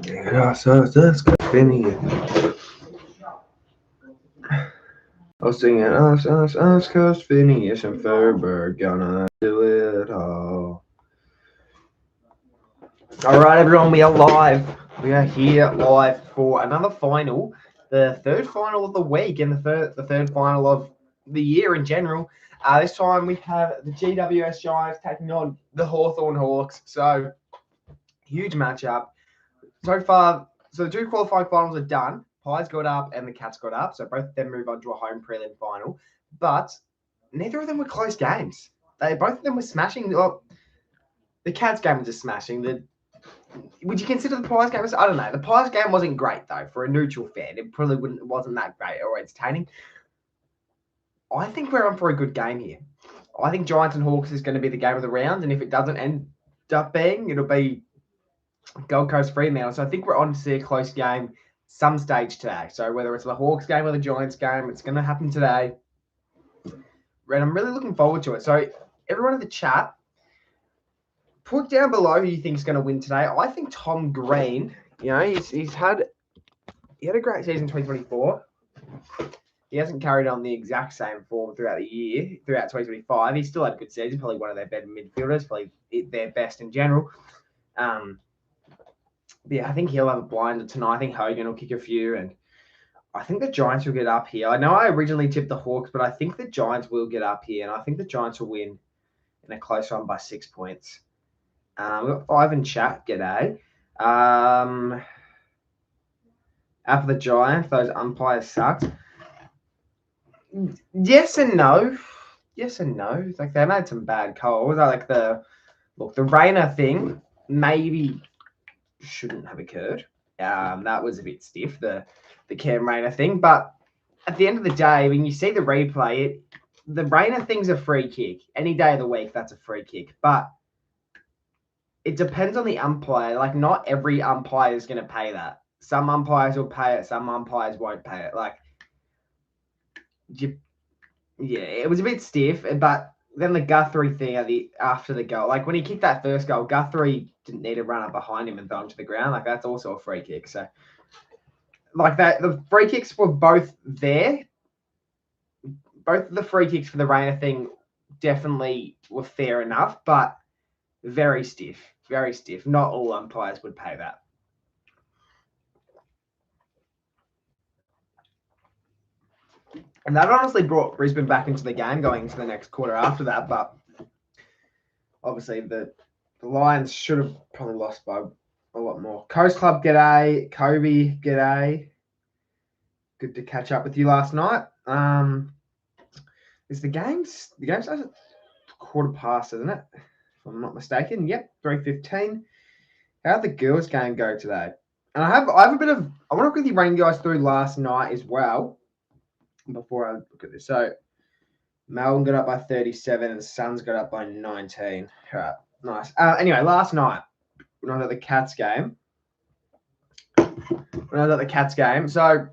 Yeah, so that's Vinny. I was singing us, cause Phineas and Ferber gonna do it all. Alright, everyone, we are live. We are here live for another final, the third final of the week and the third final of the year in general. This time we have the GWS Giants taking on the Hawthorn Hawks. So, huge matchup. So far, so the two qualifying finals are done. Pies got up and the Cats got up. So both of them move on to a home prelim final. But neither of them were close games. Both of them were smashing. Well, the Cats game was a smashing. Would you consider the Pies game? I don't know. The Pies game wasn't great, though, for a neutral fan. It probably wasn't that great or entertaining. I think we're on for a good game here. I think Giants and Hawks is going to be the game of the round. And if it doesn't end up being, it'll be Gold Coast Fremantle. So I think we're on to see a close game some stage today. So whether it's the Hawks game or the Giants game, it's going to happen today. And I'm really looking forward to it. So everyone in the chat, put down below who you think is going to win today. I think Tom Green, he's had a great season 2024. He hasn't carried on the exact same form throughout the year, throughout 2025. He's still had a good season, probably one of their better midfielders, probably their best in general. Yeah, I think he'll have a blinder tonight. I think Hogan will kick a few, and I think the Giants will get up here. I know I originally tipped the Hawks, but I think the Giants will get up here, and I think the Giants will win in a close one by 6 points. We've got 5 in chat. G'day. After the Giants, those umpires sucked. Yes and no. Yes and no. Like, they made some bad calls. The Rayner thing maybe shouldn't have occurred. That was a bit stiff, the Cam Rayner thing. But at the end of the day, when you see the replay, the Rayner thing's a free kick. Any day of the week, that's a free kick. But it depends on the umpire. Like, not every umpire is going to pay that. Some umpires will pay it. Some umpires won't pay it. It was a bit stiff. But then the Guthrie thing after the goal, like when he kicked that first goal, Guthrie didn't need to run up behind him and throw him to the ground. Like, that's also a free kick. So, like that, the free kicks were both there. Both of the free kicks for the Rayner thing definitely were fair enough, but very stiff. Very stiff. Not all umpires would pay that. And that honestly brought Brisbane back into the game going into the next quarter after that. But obviously the Lions should have probably lost by a lot more. Coast Club, g'day. Kobe, g'day. Good to catch up with you last night. Is the game starts at 1:15, isn't it? If I'm not mistaken. Yep, 3:15. How'd the girls' game go today? And I want to quickly run you guys through last night as well before I look at this. So Melbourne got up by 37 and the Suns got up by 19. All right, nice. Anyway, last night when I was at the Cats game. So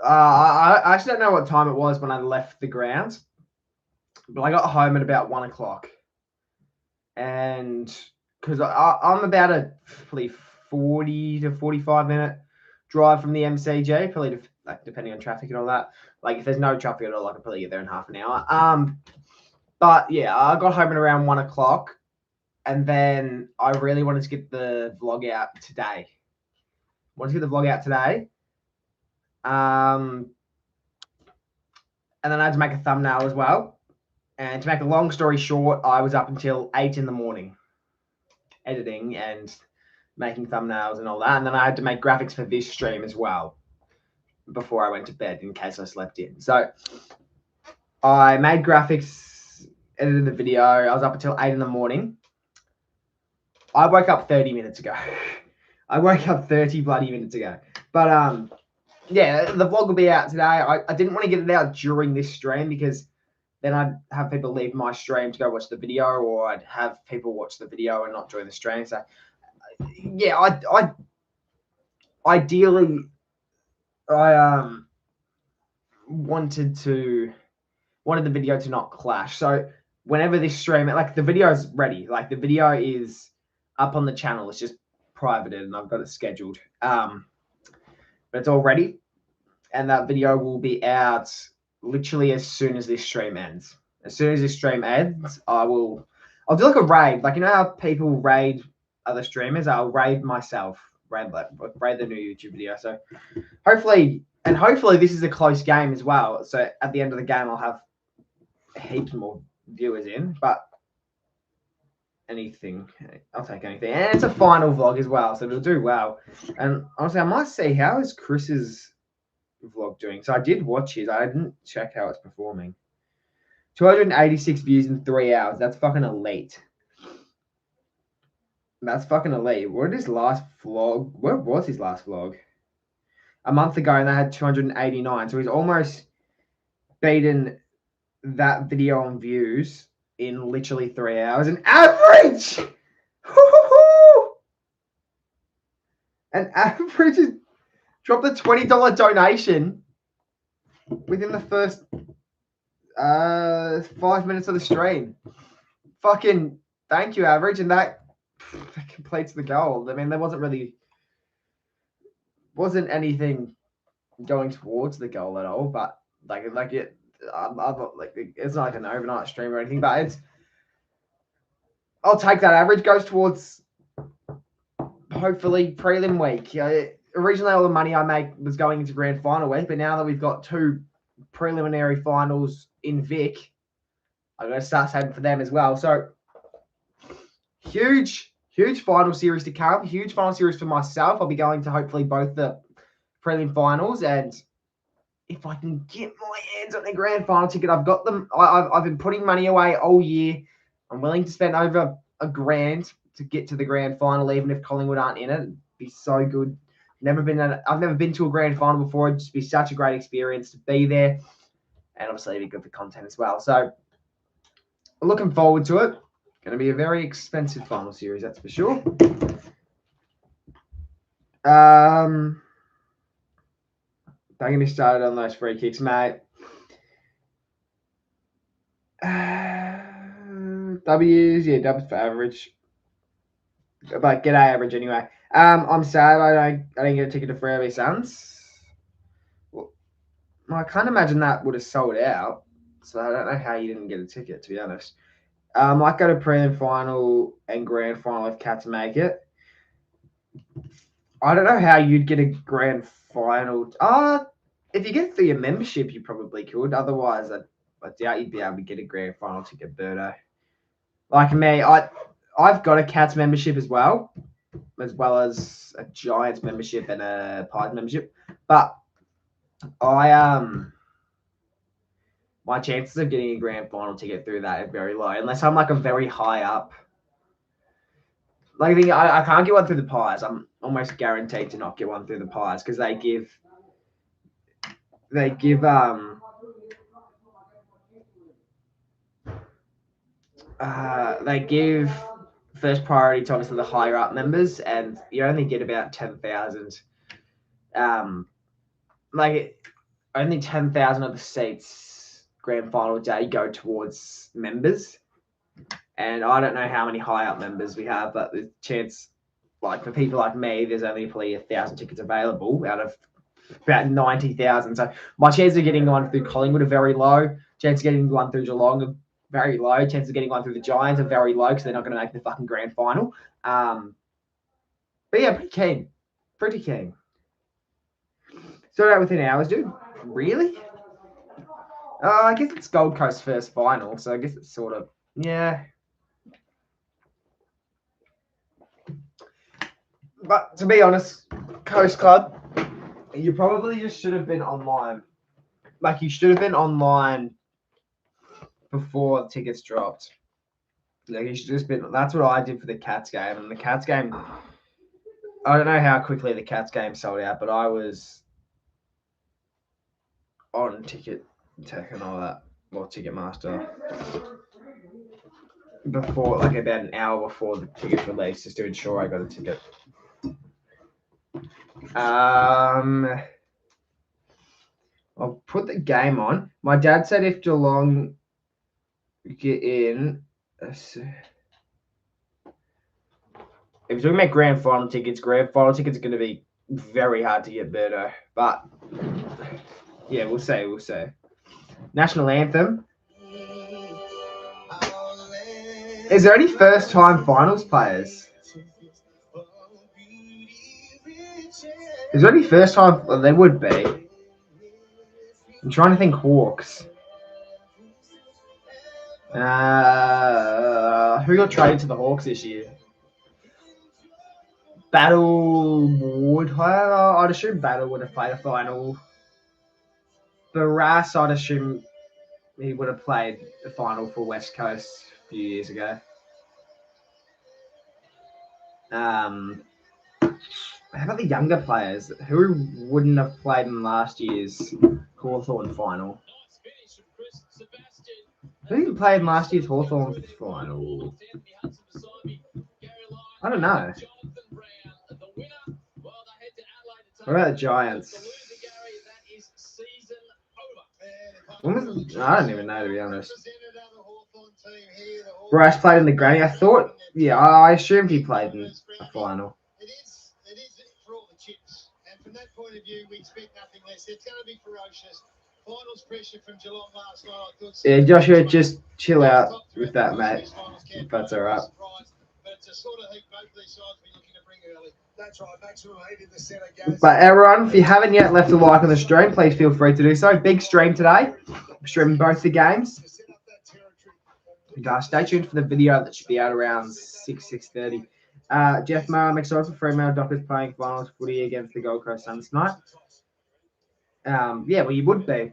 I actually don't know what time it was when I left the grounds, but I got home at about 1 o'clock. And because I'm about a probably 40 to 45 minute drive from the MCG, probably depending on traffic and all that. Like, if there's no traffic at all, I could probably get there in half an hour. But yeah, I got home at around 1 o'clock, and then I really wanted to get the vlog out today. And then I had to make a thumbnail as well. And to make a long story short, I was up until 8 in the morning editing and making thumbnails and all that. And then I had to make graphics for this stream as well before I went to bed in case I slept in. So I made graphics, edited the video. I was up until 8 in the morning. I woke up 30 minutes ago. I woke up 30 bloody minutes ago. But yeah, the vlog will be out today. I didn't want to get it out during this stream because then I'd have people leave my stream to go watch the video, or I'd have people watch the video and not join the stream. So yeah, I ideally wanted the video to not clash. So whenever this stream, like, the video is ready, like the video is up on the channel. It's just privated and I've got it scheduled. But it's all ready, and that video will be out literally as soon as this stream ends. As soon as this stream ends, I'll do like a raid. Like, you know how people raid other streamers? I'll raid myself. Raid the new YouTube video. So hopefully this is a close game as well. So at the end of the game, I'll have heaps more viewers in. But anything, I'll take anything. And it's a final vlog as well, so it'll do well. And honestly, I might see how is Chris's vlog doing. So I did watch his. I didn't check how it's performing. 286 views in 3 hours. That's fucking elite. That's fucking elite. What did his last vlog? Where was his last vlog? A month ago, and they had 289. So he's almost beaten that video on views in literally 3 hours. An average! An average is dropped a $20 donation within the first 5 minutes of the stream. Fucking thank you, average, and that completes the goal. I mean, there wasn't anything going towards the goal at all, but it's not like an overnight stream or anything, but I'll take that. Average goes towards hopefully prelim week. Originally, all the money I make was going into grand final week, but now that we've got 2 preliminary finals in Vic, I'm going to start saving for them as well. So huge final series to come. Huge final series for myself. I'll be going to hopefully both the prelim finals, and if I can get my hands on the grand final ticket, I've got them. I've been putting money away all year. I'm willing to spend over $1,000 to get to the grand final, even if Collingwood aren't in it. It'd be so good. I've never been to a grand final before. It'd just be such a great experience to be there, and obviously it'd be good for content as well. So looking forward to it. Going to be a very expensive final series, that's for sure. Don't get me started on those free kicks, mate. W's, yeah, W's for average. But g'day, average anyway. I'm sad I didn't get a ticket to Fairview Suns. Well, I can't imagine that would have sold out. So I don't know how you didn't get a ticket, to be honest. I might go to prelim final and grand final if Cats make it. I don't know how you'd get a grand final. If you get it through your membership, you probably could. Otherwise, I doubt you'd be able to get a grand final ticket, Birdo. Like me, I've got a Cats membership as well as a Giants membership and a Pies membership. But my chances of getting a grand final ticket through that are very low, unless I'm like a very high up. Like I can't get one through the Pies. I'm almost guaranteed to not get one through the Pies because they give first priority to obviously the higher up members, and you only get about 10,000. Only 10,000 of the seats grand final day go towards members, and I don't know how many high up members we have, but the chance, like for people like me, there's only probably 1,000 tickets available out of about 90,000. So my chances of getting one through Collingwood are very low. Chance of getting one through Geelong are very low. Chances of getting one through the Giants are very low because they're not going to make the fucking grand final. But yeah, pretty keen. So out within hours, dude. Really? I guess it's Gold Coast first final, so I guess it's sort of, yeah. But to be honest, Coast Club, you probably just should have been online. Like, you should have been online before the tickets dropped. Like, you should just been. That's what I did for the Cats game. And the Cats game, I don't know how quickly the Cats game sold out, but I was on Ticket Tech and all that, or Ticketmaster, before, like about an hour before the tickets released, just to ensure I got a ticket. I'll put the game on. My dad said if Geelong get in, if you're talking about grand final tickets are going to be very hard to get, Birdo. But yeah, we'll see. National anthem. Is there any first-time finals players? Is there any first-time? Well, there would be. I'm trying to think. Hawks. Who got traded to the Hawks this year? Battle would. I'd assume Battle would have played a final. Barras, I'd assume he would have played the final for West Coast a few years ago. How about the younger players? Who wouldn't have played in last year's Hawthorn final? Who didn't play in last year's Hawthorn final? I don't know. What about the Giants? I don't even know, to be honest. Bryce played in the granny. I thought, yeah, I assumed he played in a final. It is for all the chips. And from that point of view, we expect nothing less. It's going to be ferocious. Finals pressure from Geelong last night. Yeah, Joshua, just chill out with that, mate. If that's all right. But it's a sort of heat both these sides be looking to bring early. That's right. Maximum heat in the centre. But everyone, if you haven't yet left a like on the stream, please feel free to do so. Big stream today. We're streaming both the games. And, stay tuned for the video that should be out around 6:30. Jeff Moore, I'm excited for Fremantle Dockers playing finals footy against the Gold Coast Suns tonight. Yeah, well, you would be.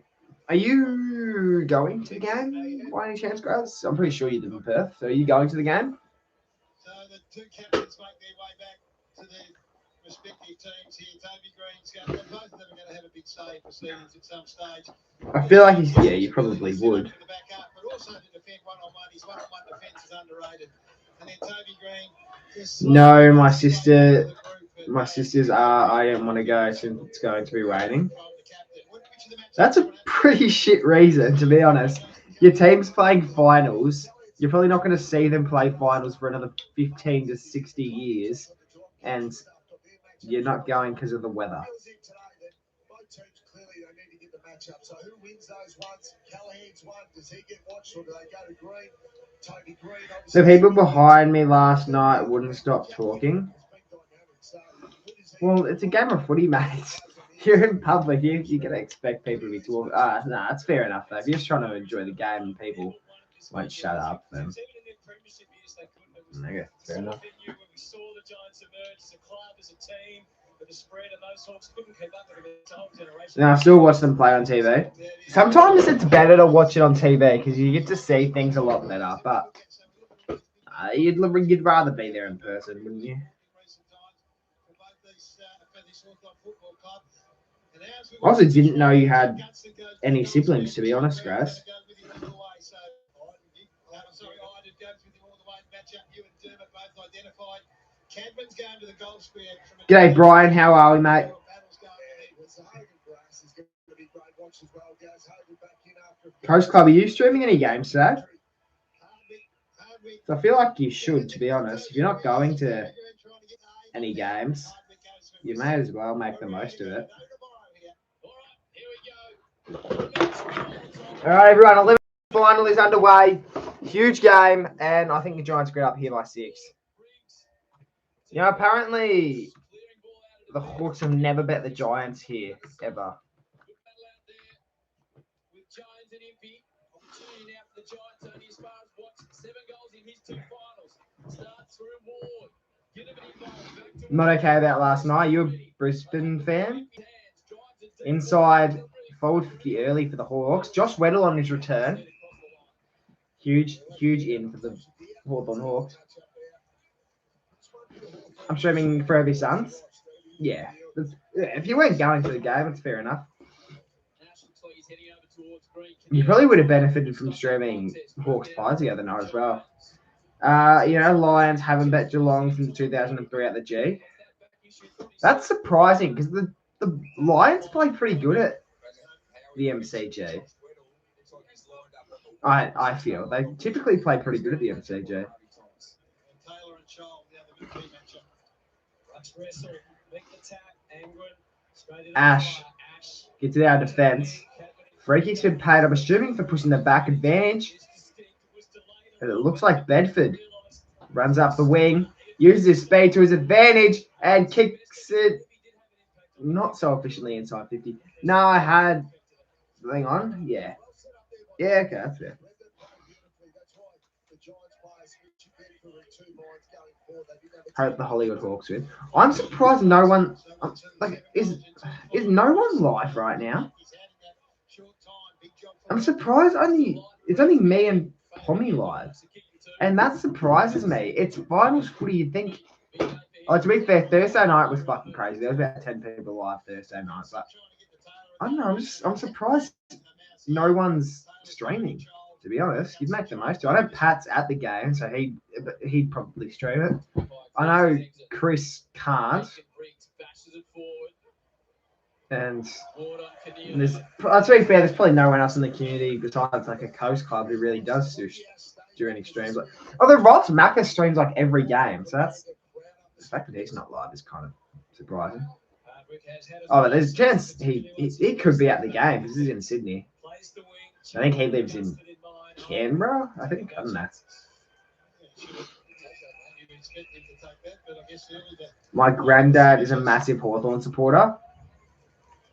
Are you going to the game by any chance, guys? I'm pretty sure you live in Perth. So are you going to the game? So the two captains make their way back to their respective teams here. Toby Green's going, both of them are going to have a big say proceedings at some stage. I feel like you probably would. But also to defend one-on-one. His one-on-one defence is underrated. And then Toby Green. No, my sisters are. I don't want to go since it's going to be raining. That's a pretty shit reason, to be honest. Your team's playing finals. You're probably not going to see them play finals for another 15 to 60 years. And you're not going because of the weather. So who wins those ones? Callahan's one. Does he get watched or do they go to Green? Toby Green. The people behind me last night wouldn't stop talking. Well, it's a game of footy, mate. You're in public. You're going to expect people to be talking. Nah, that's fair enough, though. If you're just trying to enjoy the game and people won't shut up, then. Okay, fair enough. Now, I still watch them play on TV. Sometimes it's better to watch it on TV because you get to see things a lot better. But you'd rather be there in person, wouldn't you? I also didn't know you had any siblings, to be honest, guys. G'day, Brian. How are we, mate? Coast Club, are you streaming any games today? So I feel like you should, to be honest. If you're not going to any games, you may as well make the most of it. All right, everyone. 11th final is underway. Huge game, and I think the Giants get up here by 6. You know, apparently the Hawks have never bet the Giants here, ever. Not okay about last night. You a Brisbane fan? Inside, forward 50 early for the Hawks. Josh Weddle on his return. Huge in for the Hawthorn Hawks. I'm streaming for every Suns. Yeah. If you weren't going to the game, it's fair enough. You probably would have benefited from streaming Hawks Pies the other night as well. Lions haven't bet Geelong since 2003 at the G. That's surprising because the Lions play pretty good at the MCG. I feel they typically play pretty good at the MCG. Ash gets it out of defence. Free kick's been paid, I'm assuming, for pushing the back advantage. And it looks like Bedford runs up the wing, uses his speed to his advantage, and kicks it not so efficiently inside 50. No, I had... Hang on. Yeah. Yeah, okay, that's fair. Hope the Hollywood Hawks win. I'm surprised no one... is no one live right now? I'm surprised it's only me and Pommy live. And that surprises me. It's finals footy, you'd think... Oh, to be fair, Thursday night was fucking crazy. There was about 10 people live Thursday night, but I don't know. I'm surprised no one's streaming. To be honest, you'd make the most of it. I know Pat's at the game, so he'd probably stream it. I know Chris can't. And to be fair, there's probably no one else in the community besides like a coast club who really does do any streams. Although Ross Macca streams like every game, so that's the fact that he's not live is kind of surprising. Oh, but there's a chance he could be at the game because he's in Sydney. I think he lives in Canberra. I don't know. My granddad is a massive Hawthorn supporter.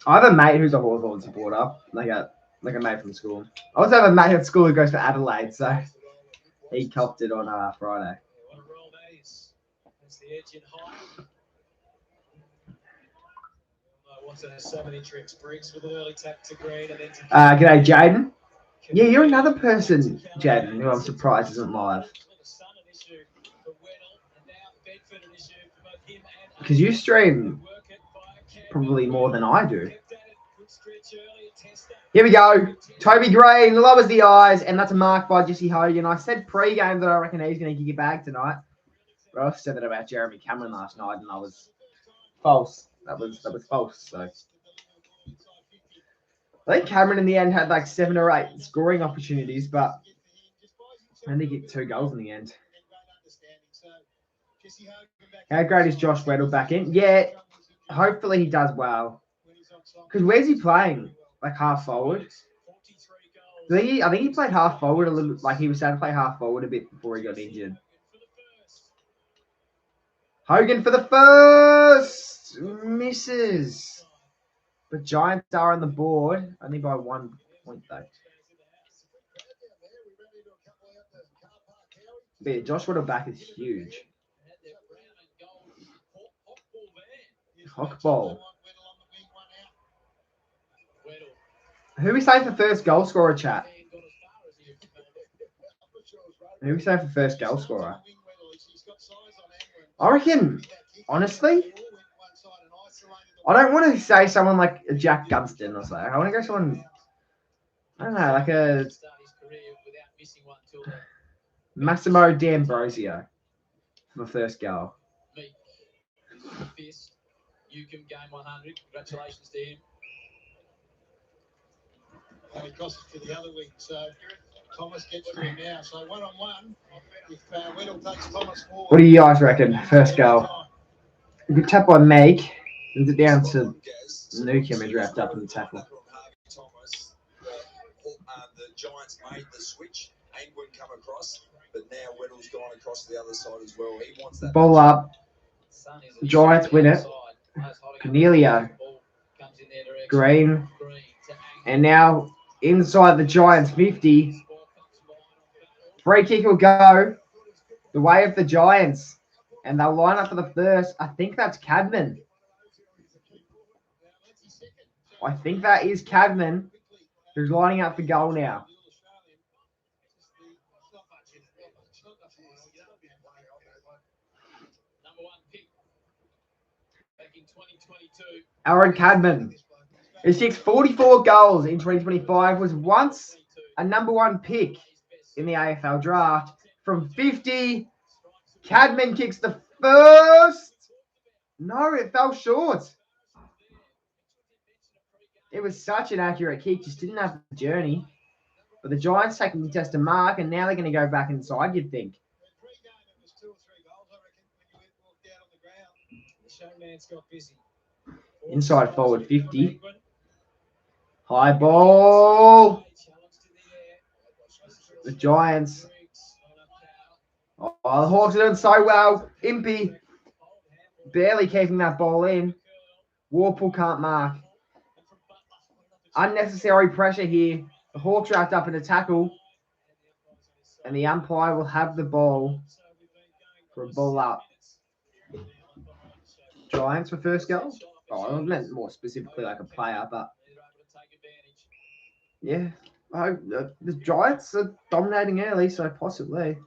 I have a mate who's a Hawthorn supporter, like a mate from school. I also have a mate at school who goes for Adelaide, so he copped it on Friday. G'day, Jaden. Yeah, you're another person, Jaden, who I'm surprised isn't live. Because you stream probably more than I do. Here we go. Toby Green lowers the eyes, and that's a mark by Jesse Hogan. I said pre-game that I reckon he's going to kick it back tonight. But I also said that about Jeremy Cameron last night, and I was false. That was false. So I think Cameron in the end had like 7 or 8 scoring opportunities, but I think he hit 2 goals in the end. How great is Josh Weddle back in? Yeah, hopefully he does well. Because where's he playing? Like half forward? I think he played half forward a little. Like he was starting to play half forward a bit before he got injured. Hogan for the first! Misses. But Giants are on the board. Only by 1 point though. But yeah, Josh Weddle back is huge. Hockball. Who are we saying for first goal scorer, chat? Who are we saying for first goal scorer? I reckon, honestly, I don't want to say someone like Jack Gunston or something. I want to go someone, I don't know, like a Massimo D'Ambrosio for the first goal. Newcomb game 100. Congratulations to him. And he crosses to the other wing. So Thomas gets through now. So 1-on-1. If Weddle takes Thomas forward. What do you guys reckon? First goal. A good tap by Meg. Sends it down to Newcomb is wrapped up in the tackle. The Giants made the switch. Angwin come across, but now Weddle's gone across the other side as well. He wants that. Ball up. Giants win it. Cornelio. Green. And now inside the Giants 50. Free kick will go the way of the Giants. And they'll line up for the first. I think that's Cadman. I think that is Cadman who's lining up for goal now. Aaron Cadman. He kicks 44 goals in 2025. Was once a number 1 pick in the AFL draft. From 50, Cadman kicks the first. No, it fell short. It was such an accurate kick. Just didn't have the journey. But the Giants taking the test to mark, and now they're going to go back inside, you'd think. Inside forward 50. High ball. The Giants. Oh, the Hawks are doing so well. Impey barely keeping that ball in. Warple can't mark. Unnecessary pressure here. The Hawks wrapped up in a tackle. And the umpire will have the ball for a ball up. Giants for first goal? Oh, I meant more specifically like a player, but yeah. The Giants are dominating early, so possibly.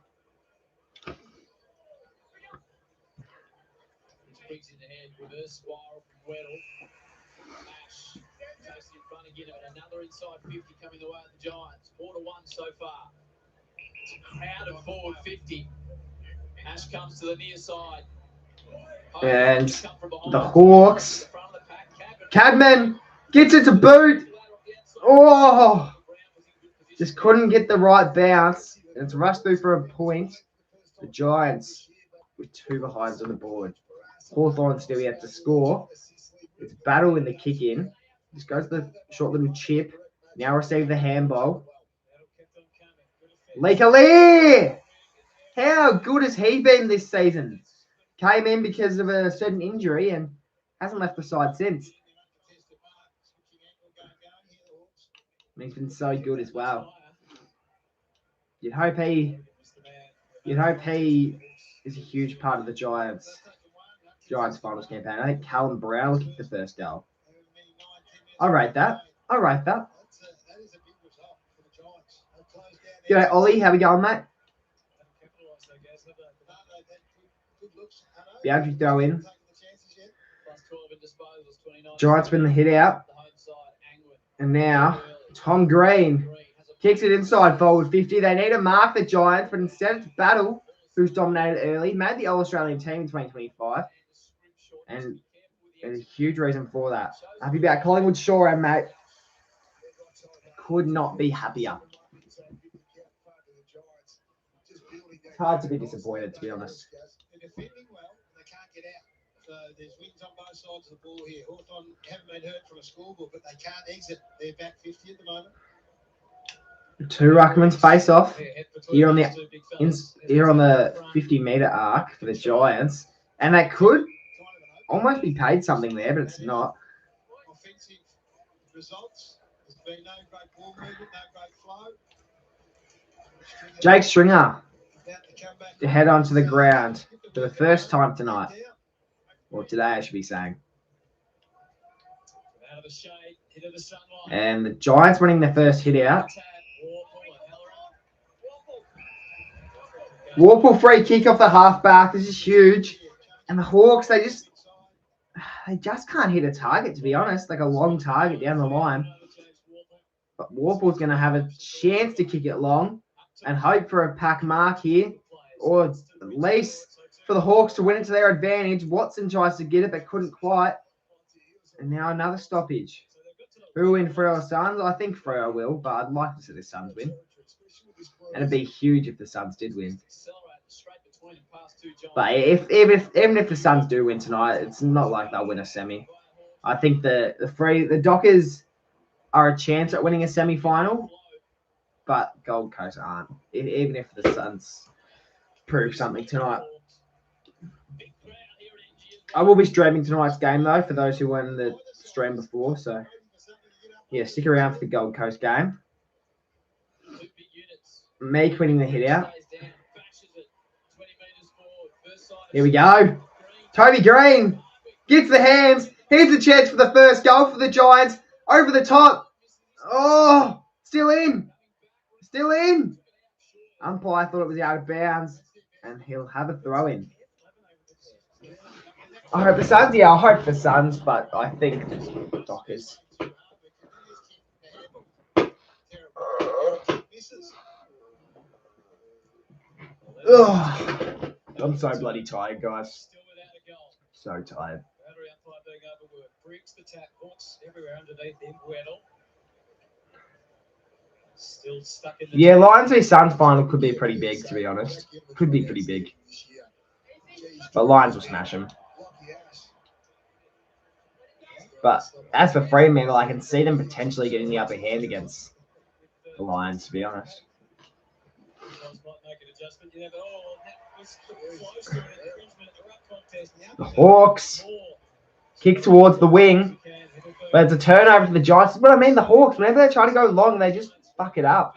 Brings in the head, reverse spiral from Weddle. Ash takes it in front again, and another inside 50 coming the way of the Giants. 4-1 so far. It's a crowd of forward 50. Ash comes to the near side. And the Hawks. Cadman gets it to boot. Oh, just couldn't get the right bounce. And it's rushed through for a point. The Giants with 2 behinds on the board. Hawthorn still yet to score. It's battle in the kick in. Just goes to the short little chip. Now receive the handball. Lee! How good has he been this season? Came in because of a certain injury and hasn't left the side since. And he's been so good as well. You'd hope he is a huge part of the Giants finals campaign. I think Callum Brown will kick the first goal. I rate that. G'day, Ollie. How we going, mate? Boundary throw in. Giants win the hit out. And now Tom Green kicks it inside forward 50. They need to mark the Giants, but instead it's Battle, who's dominated early, made the All-Australian team in 2025. And there's a huge reason for that. Happy about Collingwood Shore, mate. Could not be happier. It's hard to be disappointed, to be honest. They're defending well, and they can't get out. So there's wins on both sides of the ball here. Hawthorn haven't been hurt from a scoreboard, but they can't exit. They're back 50 at the moment. 2 ruckmans face off here on the 50-meter arc for the Giants, and that could almost be paid something there, but it's not. Offensive results. There's been no great ball movement, no great flow. Jake Stringer to head onto the ground for the first time tonight. Or today, I should be saying. And the Giants winning their first hit out. Warple free kick off the halfback. This is huge. And the Hawks, they just can't hit a target, to be honest. Like a long target down the line. But Warple's going to have a chance to kick it long and hope for a pack mark here. Or at least for the Hawks to win it to their advantage. Watson tries to get it, but couldn't quite. And now another stoppage. Who will win, Freo or Suns? I think Freo will, but I'd like to see the Suns win. And it'd be huge if the Suns did win. But even if the Suns do win tonight, it's not like they'll win a semi. I think the Dockers are a chance at winning a semi-final, but Gold Coast aren't. Even if the Suns prove something tonight. I will be streaming tonight's game, though, for those who weren't in the stream before. So, yeah, stick around for the Gold Coast game. Meek winning the hit out. Here we go. Toby Green gets the hands. Here's the chance for the first goal for the Giants. Over the top. Oh, still in. Still in. Umpire thought it was out of bounds. And he'll have a throw in. I hope the Suns. Yeah, I hope for Suns, but I think Dockers. Ugh. I'm so bloody tired, guys. So tired. Yeah, Lions v Suns final could be pretty big, to be honest. Could be pretty big. But Lions will smash them. But as for Fremantle, I can see them potentially getting the upper hand against the Lions, to be honest. The Hawks kick towards the wing, but it's a turnover to the Giants. But I mean, the Hawks, whenever they try to go long, they just fuck it up.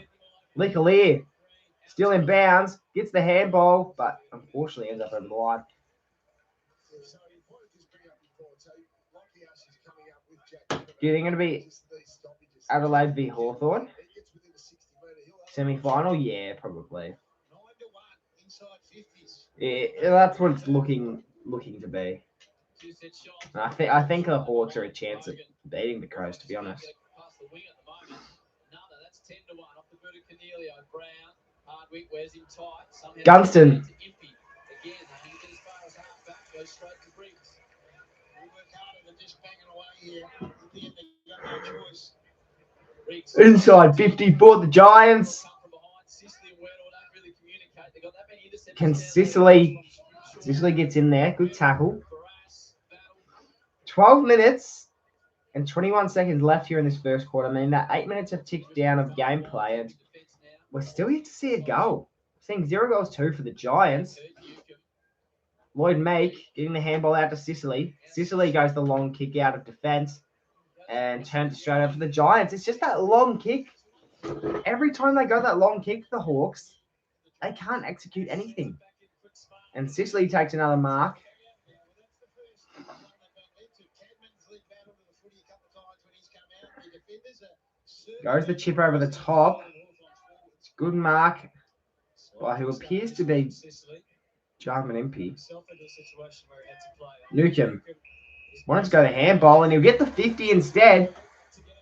Licalier still in bounds, gets the handball, but unfortunately ends up over the line. Do you think it'll be Adelaide v Hawthorn? Semi-final? Yeah, probably. Yeah, that's what it's looking to be. I think the Hawks are a chance at beating the Crows, to be honest. Gunston. Inside 50 for the Giants. Can Sicily gets in there. Good tackle. 12 minutes and 21 seconds left here in this first quarter. I mean, that 8 minutes have ticked down of gameplay, and we're still yet to see a goal. Seeing 0 goals 2 for the Giants. Lloyd Make getting the handball out to Sicily. Sicily goes the long kick out of defence and turns it straight over to the Giants. It's just that long kick. Every time they go that long kick, the Hawks, they can't execute anything. And Sicily takes another mark. Goes the chip over the top. Good mark by who appears to be Jarman Impey. Newcomb wanted to go to handball, and he'll get the 50 instead.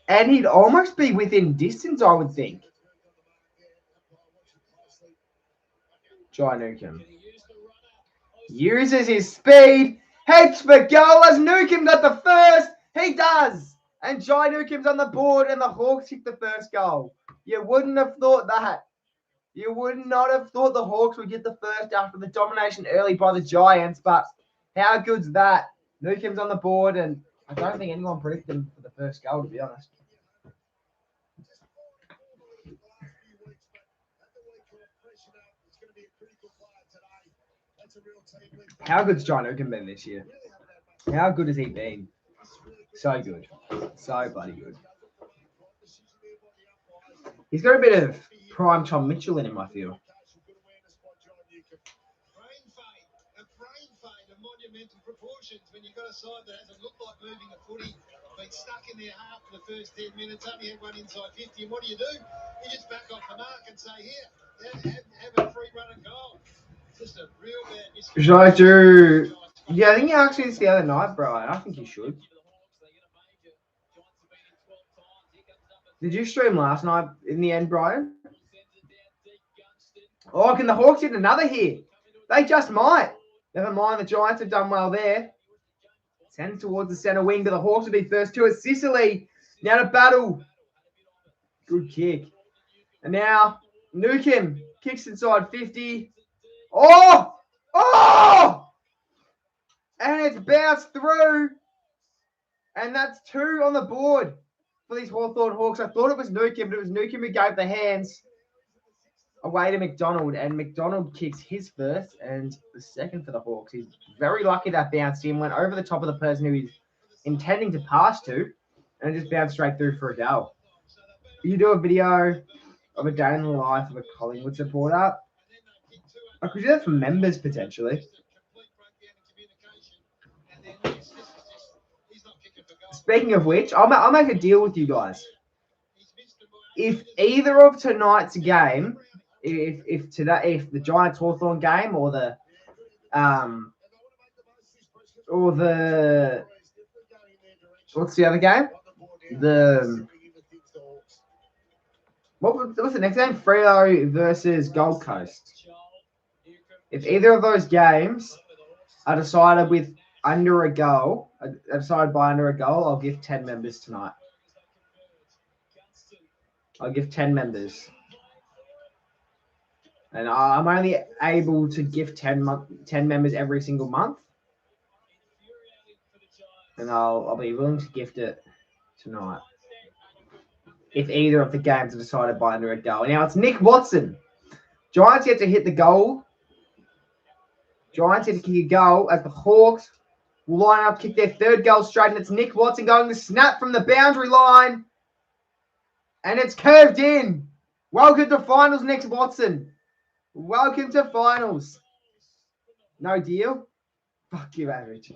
And he'd almost be within distance, I would think. Jai Newcomb uses his speed, heads for goal as Newcomb got the first. He does. And Jai Newcomb's on the board, and the Hawks kick the first goal. You wouldn't have thought that. You would not have thought the Hawks would get the first after the domination early by the Giants, but how good's that? Newcomb's on the board, and I don't think anyone predicted him for the first goal, to be honest. How good's John Newcomb been this year? How good has he been? So good. So bloody good. He's got a bit of prime Tom Mitchell in him, I feel. Monumental proportions when you've got a side that hasn't looked like moving a footy, been stuck in their half for the first 10 minutes, only had one inside 50, and what do? You just back off the mark and say, here, have a free run and goal. Just a real bad miscommunication. Yeah, I think you asked me this the other night, Brian. I think you should. Did you stream last night in the end, Brian? Oh, can the Hawks hit another hit? They just might. Never mind, the Giants have done well there. Send towards the centre wing, but the Hawks will be first to it. Sicily now to battle. Good kick. And now Newcomb kicks inside 50. Oh! Oh! And it's bounced through. And that's 2 on the board for these Hawthorn Hawks. I thought it was Newcomb, but it was Newcomb who gave the hands away to McDonald, and McDonald kicks his first and the second for the Hawks. He's very lucky that bounced in, went over the top of the person who he's intending to pass to, and just bounced straight through for a goal. You do a video of a day in the life of a Collingwood supporter. I could do that for members potentially. Speaking of which, I'll make a deal with you guys. If either of tonight's game, if the Giants Hawthorn game or the what's the other game? What's the next game? Freo versus Gold Coast. If either of those games are decided with under a goal, decided by under a goal, I'll give 10 members tonight. I'll give 10 members. And I'm only able to give 10 members every single month. And I'll be willing to gift it tonight if either of the games are decided by under a goal. Now it's Nick Watson. Giants yet to hit the goal. Giants yet to kick a goal as the Hawks will line up, kick their third goal straight, and it's Nick Watson going to snap from the boundary line. And it's curved in. Welcome to finals, Nick Watson. Welcome to finals. No deal? Fuck you, Average.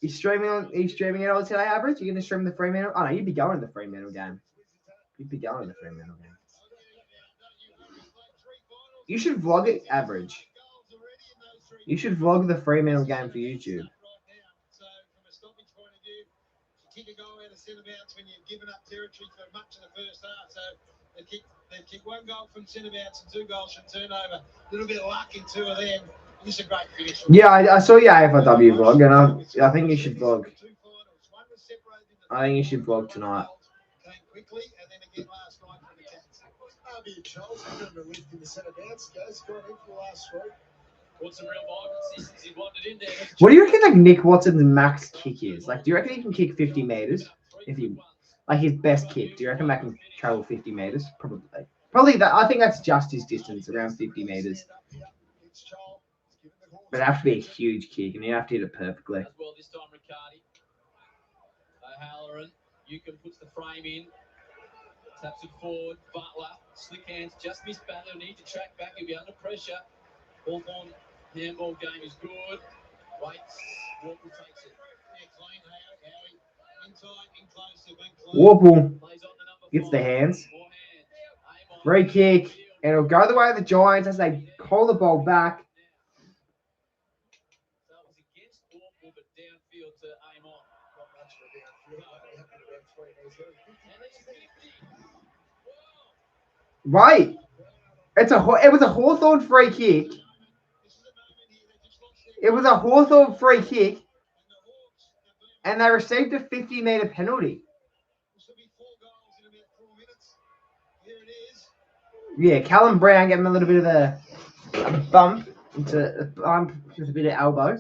He's streaming it all today, Average? You're going to stream the Fremantle? Oh, no, you'd be going to the Fremantle game. You'd be going to the Fremantle game. You should vlog it, Average. You should vlog the Fremantle game for YouTube. Kick a goal out of centre bounce when you've given up territory for much of the first half. So they kick one goal from centre bounce and 2 goals from turnover. A little bit of luck in 2 of them. This is a great finish. Yeah, I saw your AFLW vlog, and I think you should vlog. I think you should vlog tonight. Came quickly, and then again last night for the Cats. Harvey Charles had a lift in the centre bounce. Goes got in for the last 3. Got some real vibrancy since he wandered in there. What do you reckon, like, Nick Watson's max kick is? Like, do you reckon he can kick 50 meters? If he, like, his best kick, do you reckon that can travel 50 meters? Probably that. I think that's just his distance, around 50 meters. But it'd have to be a huge kick, and you have to hit it perfectly. As well this time, Riccardi. O'Halloran, Newcomb puts the frame in. Taps it forward. Butler, slick hands, just missed Butler. Need to track back. He'll be under pressure. Hawthorn handball game is good. Waits. Walker takes it. Clean, Howie. Inside, in close. They've been close. Warple Plays on the number gets the 5. hands. More hands. Amon. Free kick, and it'll go the way of the Giants as they call the ball back. So it was against Warple, but downfield to Amon. Not much for downfield. They happen to have 3 knees there. And it's 50. Right. It was a Hawthorn free kick. It was a Hawthorn free kick, and they received a 50-meter penalty. This will be 4 goals in about 4 minutes. Here it is. Yeah, Callum Brown gave him a little bit of a bump with a bit of elbow.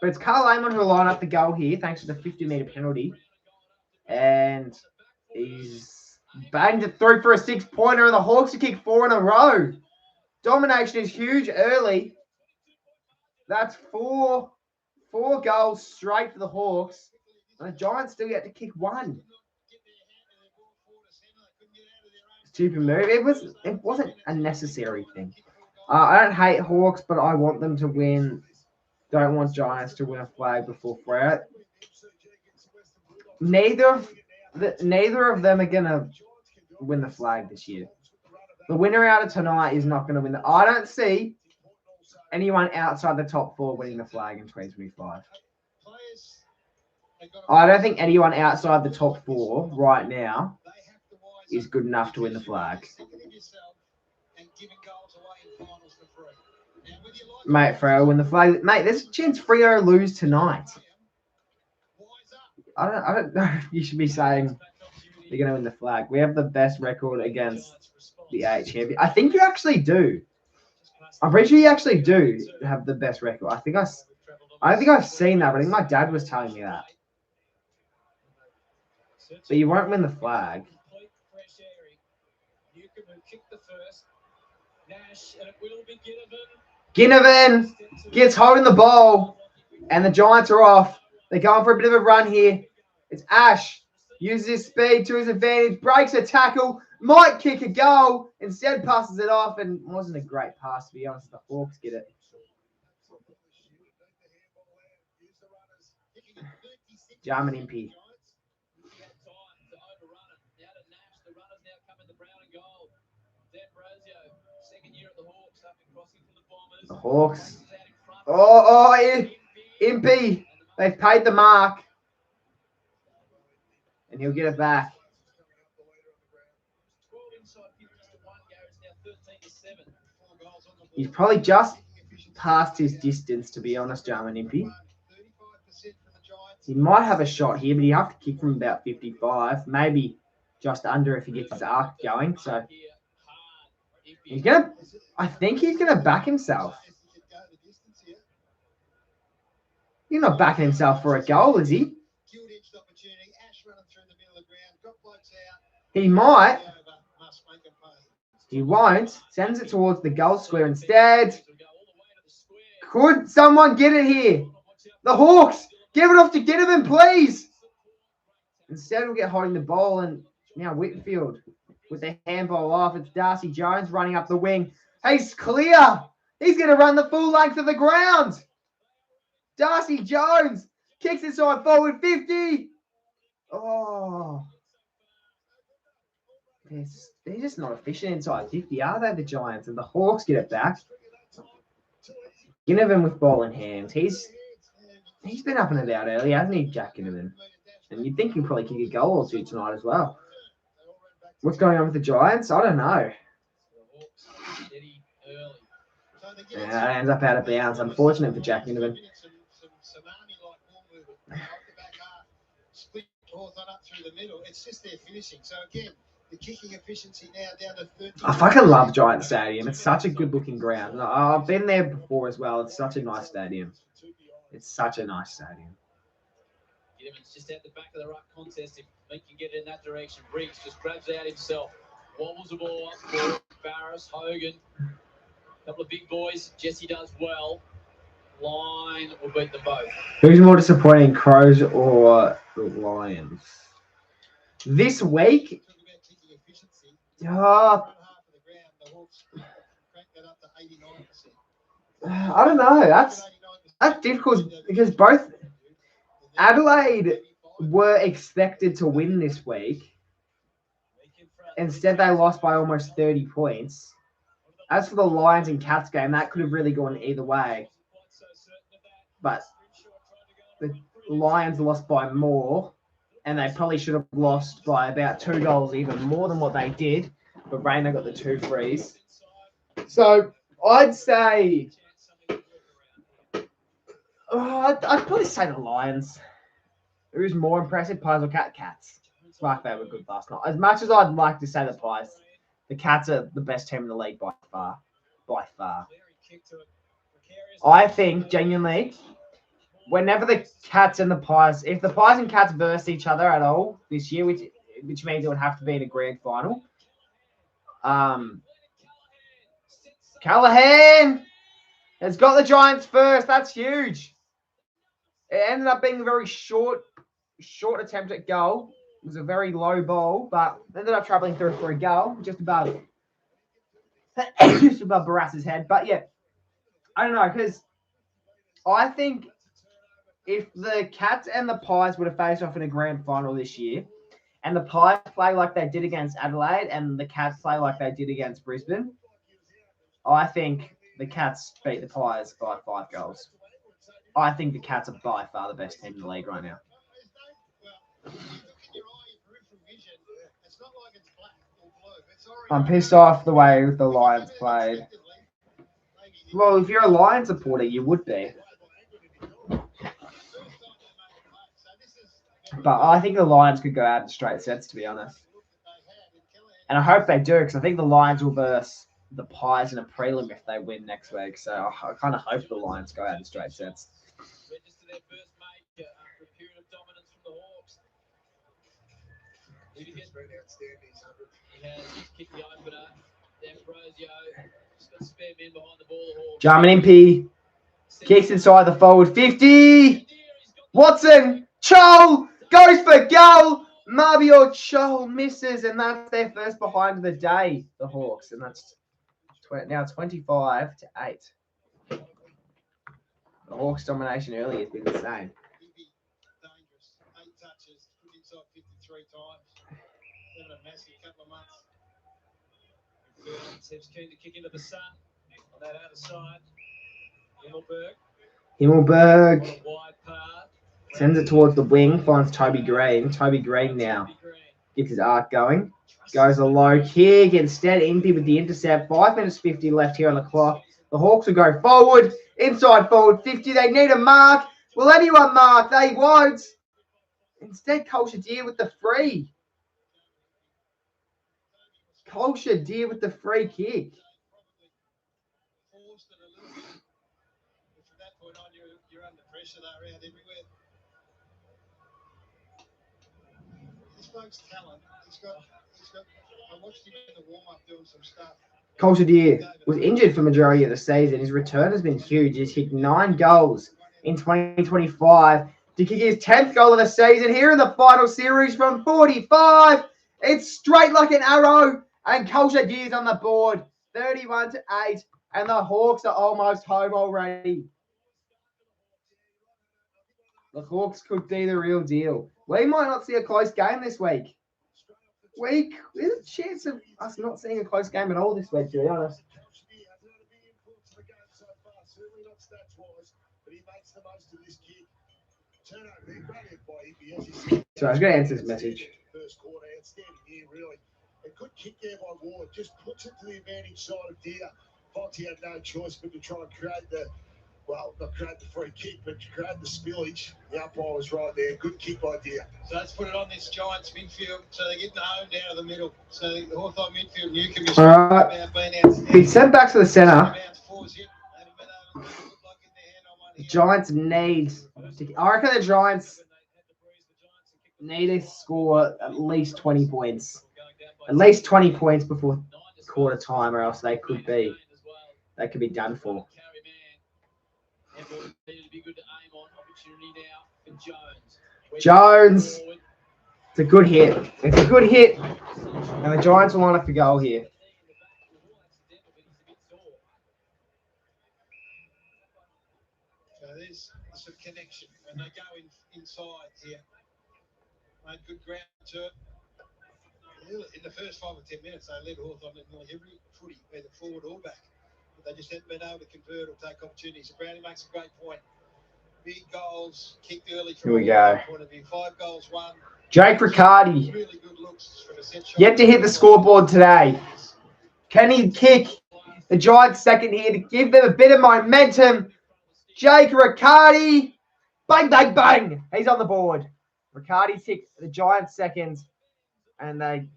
But it's Carl Amon who will line up the goal here, thanks to the 50-meter penalty. And he's banged it through for a 6-pointer, and the Hawks have kicked 4 in a row. Domination is huge early. That's 4 goals straight for the Hawks. And the Giants still yet to kick 1. Stupid move. It wasn't a necessary thing. I don't hate Hawks, but I want them to win. Don't want Giants to win a flag before Fred. Neither of them are gonna win the flag this year. The winner out of tonight is not going to win. I don't see anyone outside the top 4 winning the flag in 2025. I don't think anyone outside the top 4 right now is good enough to win the flag. Mate, Freo win the flag. Mate, there's a chance Freo lose tonight. I don't know if you should be saying they're going to win the flag. We have the best record against the AH champion. I think you actually do. I'm pretty sure you actually do have the best record. I don't think I've seen that, but I think my dad was telling me that. But you won't win the flag. Ginnivan gets hold in the ball, and the Giants are off. They're going for a bit of a run here. It's Ash. Uses his speed to his advantage, breaks a tackle, might kick a goal, instead passes it off, and wasn't a great pass, to be honest. The Hawks get it. Jarman Impey. The Hawks. Impey. They've paid the mark. And he'll get it back. He's probably just past his distance, to be honest, Jarman Impey. He might have a shot here, but you have to kick from about 55, maybe just under if he gets his arc going. So I think he's gonna back himself. He's not backing himself for a goal, is he? Gilt-edged opportunity. Ash running through the middle of the ground. Got blokes out. He might. Must make him pay. He won't. Sends it towards the goal square instead. Could someone get it here? The Hawks! Give it off to Ginnivan, please! Instead, we'll get holding the ball, and now Whitfield with the handball off. It's Darcy Jones running up the wing. He's clear! He's going to run the full length of the ground! Darcy Jones kicks inside forward 50. Oh. They're just not efficient inside 50, are they, the Giants? And the Hawks get it back. Ginnivan with ball in hand. He's been up and about early, hasn't he, Jack Ginnivan? And you'd think he'll probably kick a goal or two tonight as well. What's going on with the Giants? I don't know. Yeah, it ends up out of bounds. Unfortunate for Jack Ginnivan. Split Hawthorn up through the middle. It's just their finishing. So again, the kicking efficiency now down to 30. I fucking love Giant Stadium. It's such a good looking ground. I've been there before as well. It's such a nice stadium. It's such a nice stadium. Ginnivan's just at the back of the ruck contest. If he can get it in that direction, Briggs just grabs out himself. Wobbles the ball up for Barris, Hogan. A couple of big boys. Jesse does well. Line will beat them both. Who's more disappointing, Crows or the Lions? This week, I don't know. That's difficult because both Adelaide were expected to win this week. Instead, they lost by almost 30 points. As for the Lions and Cats game, that could have really gone either way. But the Lions lost by more, and they probably should have lost by about 2 goals, even more than what they did. But Rayner got the 2 frees. So I'd say, I'd probably say the Lions. Who's more impressive, Pies or Cats? Like they were good last night. As much as I'd like to say the Pies, the Cats are the best team in the league by far. By far. I think, genuinely, whenever the Cats and the Pies, if the Pies and Cats verse each other at all this year, which means it would have to be in a grand final, Callahan has got the Giants first. That's huge. It ended up being a very short attempt at goal. It was a very low ball, but ended up traveling through for a goal, just above Barassa's head. But yeah, I don't know, because I think if the Cats and the Pies would have faced off in a grand final this year, and the Pies play like they did against Adelaide, and the Cats play like they did against Brisbane, I think the Cats beat the Pies by 5 goals. I think the Cats are by far the best team in the league right now. I'm pissed off the way the Lions played. Well, if you're a Lions supporter, you would be. But I think the Lions could go out in straight sets, to be honest. And I hope they do, because I think the Lions will verse the Pies in a prelim if they win next week. So I kind of hope the Lions go out in straight sets. Register their first major after a period of dominance from the Hawks. He has kicked the opener. D'Ambrosio just got spare men behind the ball. Jarman Impey kicks inside the forward 50. Watson, Chol goes for goal. Mabior Chol misses, and that's their first behind of the day, the Hawks. And that's now 25-8. The Hawks' domination early has been insane. Dangerous. 8 touches, put inside 53 times. Having a massive couple of months. Seb's keen to kick into the sun on that outer side. Himmelberg Wide path. sends it towards the wing, finds Toby Green. Toby Green now gets his arc going. Goes a low kick. Instead, Impey with the intercept. 5 minutes 50 left here on the clock. The Hawks will go forward. Inside forward 50. They need a mark. Will anyone mark? They won't. Instead, Cole Shadir with the free. Cole Shadir with the free kick. you're under pressure though, around everywhere. This bloke's talent. He's got. I watched him in the warm up doing some stuff. Coulter Deer was injured for majority of the season. His return has been huge. He's kicked 9 goals in 2025 to kick his 10th goal of the season here in the final series from 45. It's straight like an arrow, and Coulter Deer's on the board, 31-8, and the Hawks are almost home already. The Hawks could be the real deal. We might not see a close game this week. There's a chance of us not seeing a close game at all this week, to be honest. So I was going to answer this message. First quarter, outstanding here, really. A good kick there by Ward, just puts it to the advantage side of Deer. Fonty had no choice but to try and create the, well, not create the free kick, but to create the spillage. The umpire was right there. Good kick by Deer. So let's put it on this Giants midfield. So they're getting home down to the middle. So the Hawthorn midfield, Newcombe is about being outstanding. He's sent back to the centre. The Giants need. I reckon the Giants need to score at least 20 points. At least 20 points before quarter time, or else they could be done for. Jones. It's a good hit. It's a good hit. And the Giants will line up for goal here. So there's some connection. When they go inside here, made good ground to it. In the first 5 or 10 minutes, they led Hawthorn in nearly every footy, either forward or back. But they just haven't been able to convert or take opportunities. So Brownie makes a great point. Big goals kicked early from a point of view. 5 goals won. Jake Riccardi. Really good looks from a set shot. Yet to hit the scoreboard today. Can he kick the Giants second here to give them a bit of momentum? Jake Riccardi. Bang, bang, bang. He's on the board. Riccardi kicked the Giants second. And they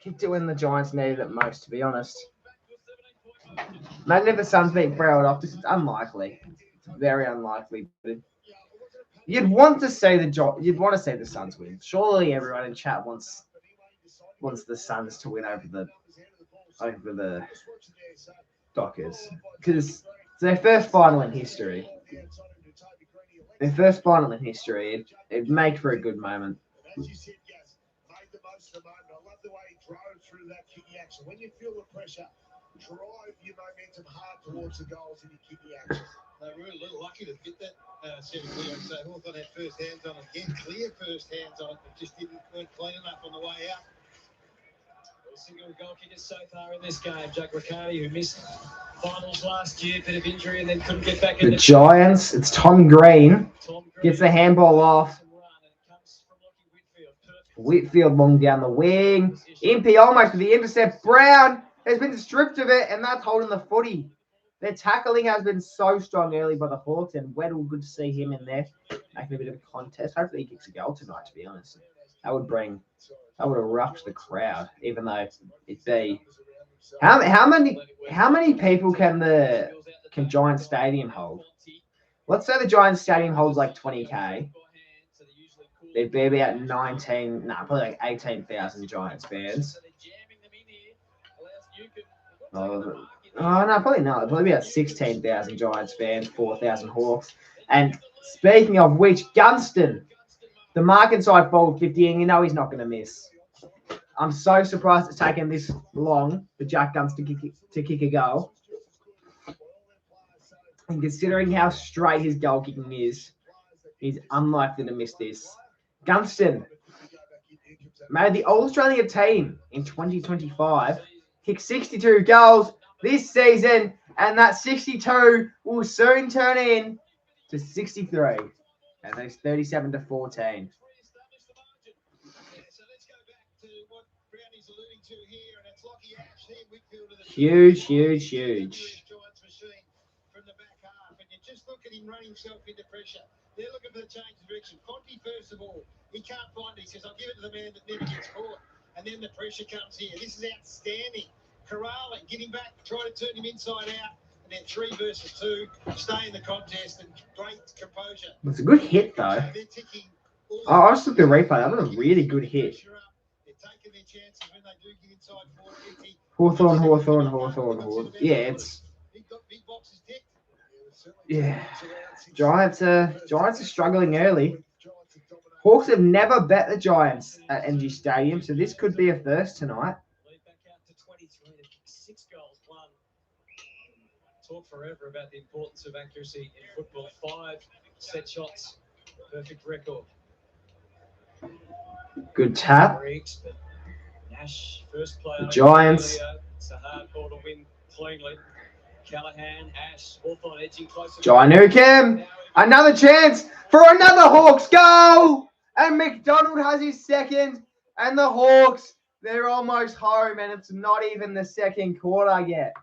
kicked it when the Giants needed it most, to be honest. Imagine if the Suns beat Broward off. This is unlikely. It's very unlikely. But you'd want to see the Suns win. Surely everyone in chat wants the Suns to win over the Dockers, because it's their first final in history. It'd make for a good moment. I love the way he drove through that kicking action. When you feel the pressure, drive your momentum hard towards the goals in your kicking action. They were a little lucky to get that set of clear. So Hawthorn had first hands on it again, clear first hands on it, but just weren't clean enough on the way out. Single goal kickers so far in this game. Jake Riccardi, who missed finals last year, bit of injury, and then couldn't get back in. The Giants, it's Tom Green, gets the handball off. Whitfield long down the wing. Impey almost with the intercept. Brown has been stripped of it, and that's holding the footy. Their tackling has been so strong early by the Hawks, and Weddle, good to see him in there, making a bit of a contest. Hopefully he kicks a goal tonight, to be honest. That would erupt the crowd, even though it'd be how many people can Giants Stadium hold? Let's say the Giants Stadium holds like 20,000. There'd be about probably like 18,000 Giants fans. No, probably not. It'd probably be about 16,000 Giants fans, 4,000 Hawks. And speaking of which, Gunston, the mark inside forward 50, and you know he's not going to miss. I'm so surprised it's taken this long for Jack Gunston to kick a goal. And considering how straight his goal kicking is, he's unlikely to miss this. Gunston made the All-Australian team in 2025, kicked 62 goals this season, and that 62 will soon turn in to 63. And there's 37-14. Huge. From the back half, and you just look at him run himself into pressure. They're looking for the change of direction. Fonty, first of all, he can't find it. He says, I'll give it to the man that never gets caught. And then the pressure comes here. This is outstanding. Kerala, getting back, trying to turn him inside out. And then 3 versus 2, stay in the contest and great composure. It's a good hit, though. They're ticking all I just looked at the replay. That was a really good hit. They're taking their chances when they do get inside 450. Hawthorn. Yeah, it's Big boxes ticked. yeah. Giants are struggling early. Hawks have never bet the Giants at NG Stadium, so this could be a first tonight. Lead back out to 23 to kick 6 goals, 1. Talk forever about the importance of accuracy in football. 5 set shots, perfect record. Good tap. Briggs, but Nash, first play. The Giants. It's a hard ball to win cleanly. Callahan, Ash, Hawthorn edging closer. Nukem. Another chance for another Hawks goal. And McDonald has his second. And the Hawks, they're almost home. And it's not even the second quarter yet.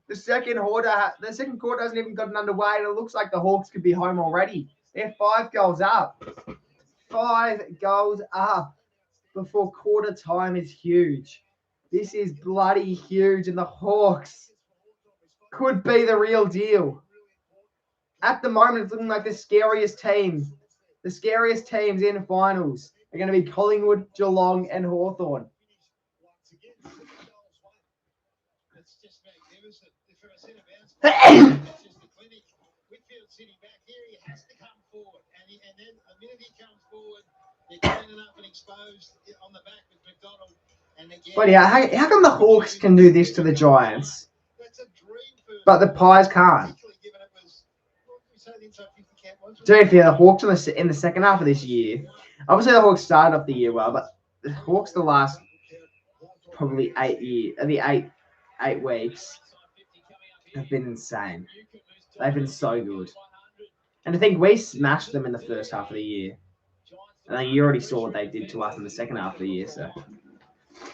The second quarter hasn't even gotten underway. And it looks like the Hawks could be home already. They're 5 goals up. 5 goals up before quarter time is huge. This is bloody huge. And the Hawks could be the real deal. At the moment, it's looking like the scariest teams. The scariest teams in finals are going to be Collingwood, Geelong, and Hawthorn. It's just magnificent. For a centre bounce, it's just the clinic. Whitfield sitting back here, he has to come forward. And then the minute he comes forward, they're cleaning up and exposed on the back with McDonald. And again, But yeah, how come the Hawks can do this to the Giants, but the Pies can't? To be fair, the Hawks in the second half of this year, obviously the Hawks started off the year well, but the Hawks the last probably 8 weeks have been insane. They've been so good. And I think we smashed them in the first half of the year. And then you already saw what they did to us in the second half of the year, so.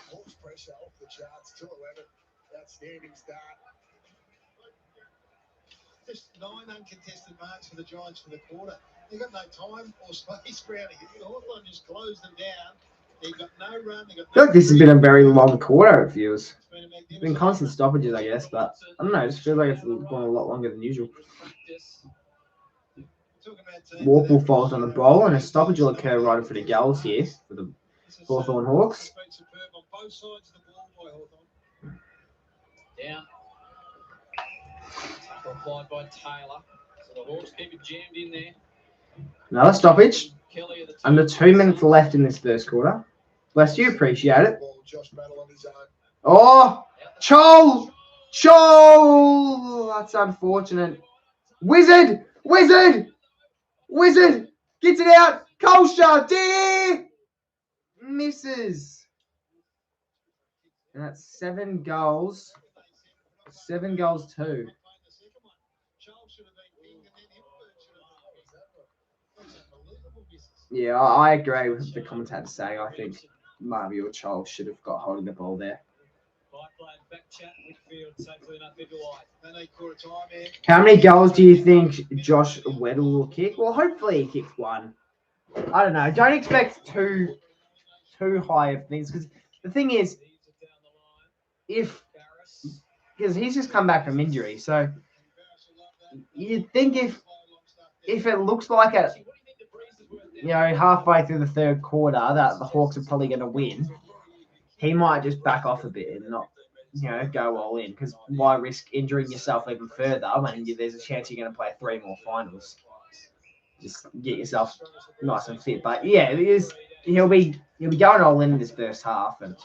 Hawks pressure off the charts, 2-11. Outstanding start. Just 9 uncontested marks for the Giants for the quarter. They've got no time or space grounding. Hawthorn just closed them down. They've got no run. I feel like this has been a very long quarter, it feels. It's been constant stoppages, I guess, but I don't know. It just feels like it's gone a lot longer than usual. Warple falls on the ball, and a stoppage will occur right in front of goals here for the Hawthorn Hawks. Down. Applied by Taylor. So the Hawks keep it jammed in there. Another stoppage. Under 2 minutes left in this first quarter. Bless you, appreciate it. Oh, Chol! That's unfortunate. Wizard! Gets it out. Colshaw, dear! Misses. And that's 7 goals. 7 goals, 2. Yeah, I agree with the commentator saying I think Marvy or Charles should have got hold of the ball there. How many goals do you think Josh Weddle will kick? Well, hopefully he kicks 1. I don't know. Don't expect too high of things, because the thing is, because he's just come back from injury, so you'd think if it looks like it, halfway through the third quarter that the Hawks are probably going to win, he might just back off a bit and not, go all in, because why risk injuring yourself even further when there's a chance you're going to play 3 more finals? Just get yourself nice and fit. But yeah, he'll be going all in this first half, and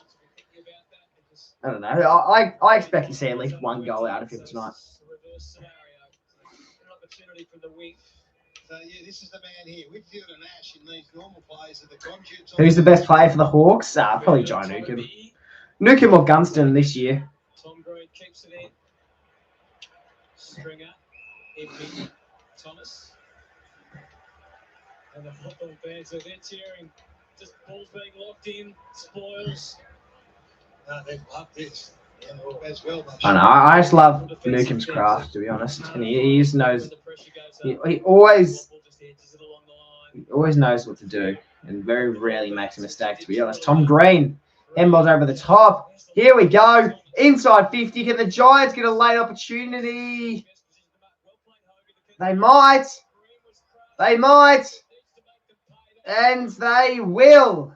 I don't know. I expect to see at least 1 goal out of him tonight. So, yeah, this is the man here. Whitfield and Ash in these normal plays are the conduits. Who's the best player for the Hawks? Probably John Newcomb. Newcomb or Gunston this year. Tom Green keeps it in. Stringer, Edmund, Thomas. And the Hawthorn fans, so they're cheering. Just balls being locked in, spoils. They love this. As well, I know. I just love Newcomb's craft, to be honest. And he just knows. He always knows what to do, and very rarely makes a mistake. To be honest, Tom Green Handball's over the top. Here we go. Inside 50. Can the Giants get a late opportunity? They might. They might. And they will.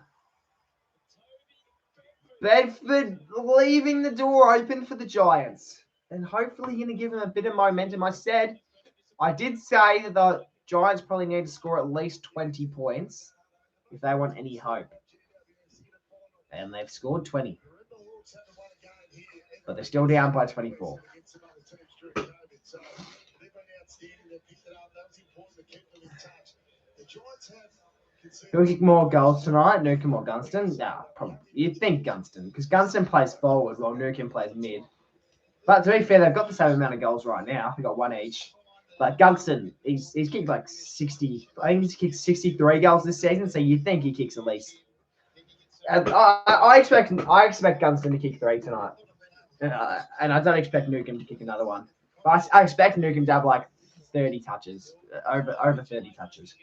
Bedford leaving the door open for the Giants. And hopefully going to give them a bit of momentum. I did say that the Giants probably need to score at least 20 points if they want any hope. And they've scored 20. But they're still down by 24. Who will kick more goals tonight? Newcombe or Gunston? Nah, probably. You'd think Gunston, because Gunston plays forward while Newcombe plays mid. But to be fair, they've got the same amount of goals right now. They've got one each. But Gunston, he's kicked like 60. I think he's kicked 63 goals this season, so you'd think he kicks at least. And I expect Gunston to kick 3 tonight. And I don't expect Newcombe to kick another one. But I expect Newcombe to have like 30 touches, over 30 touches.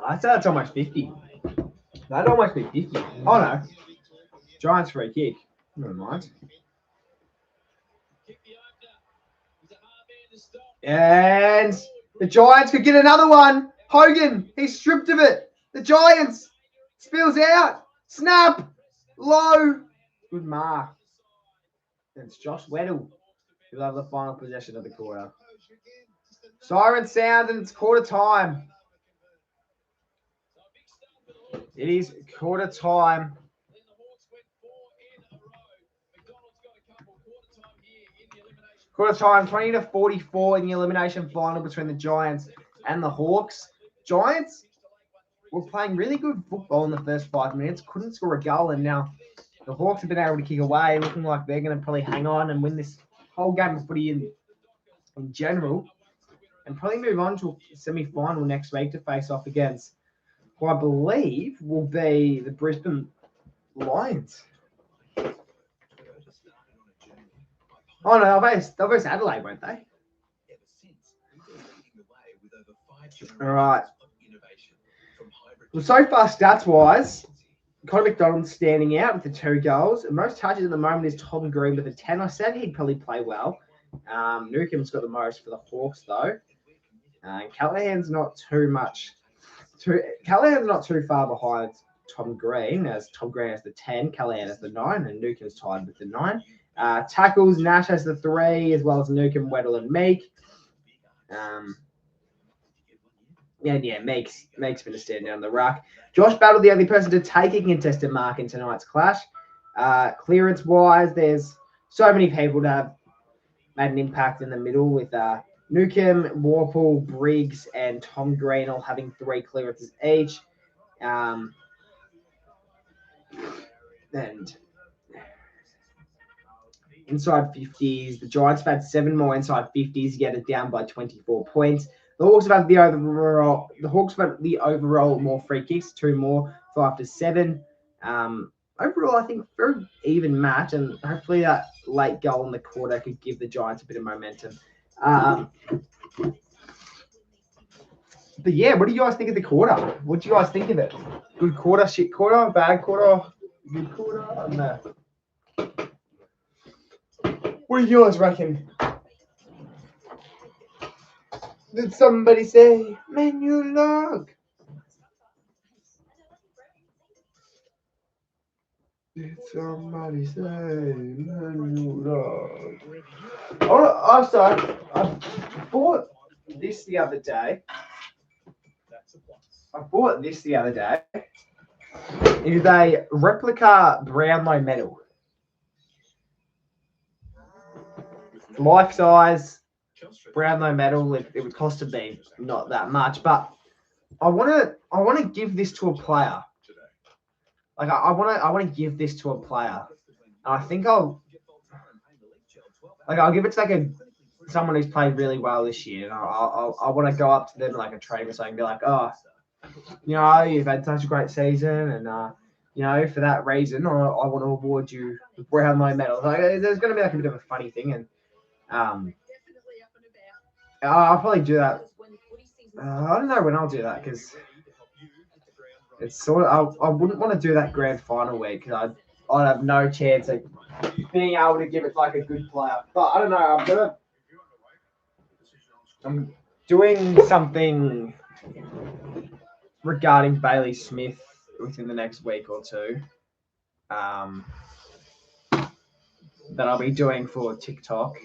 I said it's almost 50. That'd almost be 50. Oh no. Giants free kick. Never mind. And the Giants could get another one. Hogan, he's stripped of it. The Giants spills out. Snap. Low. Good mark. And it's Josh Weddle who'll have the final possession of the quarter. Siren sound and it's quarter time. It is quarter time. Quarter time, 20-44 in the elimination final between the Giants and the Hawks. Giants were playing really good football in the first 5 minutes, couldn't score a goal, and now the Hawks have been able to kick away, looking like they're going to probably hang on and win this whole game of footy in general, and probably move on to a semi-final next week to face off against who I believe will be the Brisbane Lions. Oh no, they'll face Adelaide, won't they? All right. Well, so far, stats-wise, Connor McDonald's standing out with the 2 goals. Most touches at the moment is Tom Green with a 10. I said he'd probably play well. Newcomb's got the most for the Hawks, though. Callahan's not too far behind Tom Green, as Tom Green has the 10, Callahan has the 9, and Newcomb's tied with the 9. Tackles, Nash has the 3, as well as Newcombe, Weddle, and Meek. Meek's been a stand down the ruck. Josh Battle, the only person to take a contested mark in tonight's clash. Clearance-wise, there's so many people that have made an impact in the middle with Newcombe, Warple, Briggs, and Tom Green all having 3 clearances each. And inside 50s, the Giants have had 7 more inside 50s, get it down by 24 points. The Hawks have had the overall more free kicks, 2 more, 5-7. Overall, I think very even match, and hopefully that late goal in the quarter could give the Giants a bit of momentum. But yeah, what do you guys think of the quarter? What do you guys think of it? Good quarter, shit quarter, bad quarter, good quarter? I don't know. What do you guys reckon? Did somebody say, menu log? Did somebody say, menu log? I bought this the other day. It is a replica Brownlow medal. Life size Brownlow medal. It would cost to be not that much, but I want to give this to a player. Like I want to give this to a player. And I think I'll give it to someone who's played really well this year. And I want to go up to them like a trainer or something and be like, oh, you've had such a great season, and for that reason, I want to award you the Brownlow medal. There's going to be a bit of a funny thing, and I'll probably do that. I don't know when I'll do that because It's sort of I wouldn't want to do that grand final week because I'd have no chance of being able to give it like a good player. But I don't know. I'm doing something regarding Bailey Smith within the next week or two. That I'll be doing for TikTok.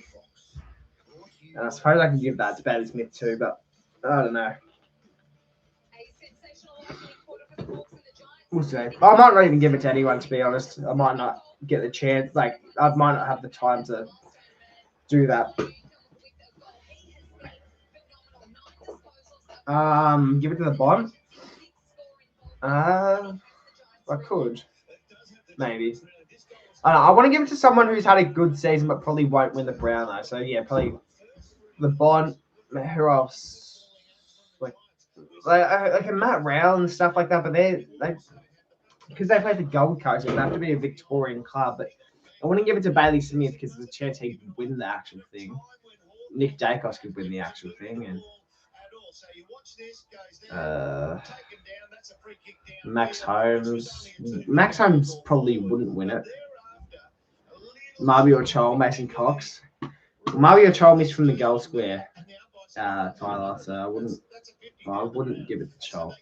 And I suppose I can give that to Bailey Smith too, but I don't know. We'll see. I might not even give it to anyone, to be honest. I might not get the chance. Like, I might not have the time to do that. Give it to the bottom. I could. Maybe. I don't know, I want to give it to someone who's had a good season but probably won't win the Brownlow. So yeah, probably the Bond. Who else? Like a Matt Rowell and stuff like that. But they because they play for Gold Coast, it would have to be a Victorian club. But I want to give it to Bailey Smith because there's a chance he could win the actual thing. Nick Dacos could win the actual thing, and Max Holmes. Max Holmes probably wouldn't win it. Marby or Chol, Mason Cox. Marby or Chol missed from the goal square, Tyler. So I wouldn't give it to Chol.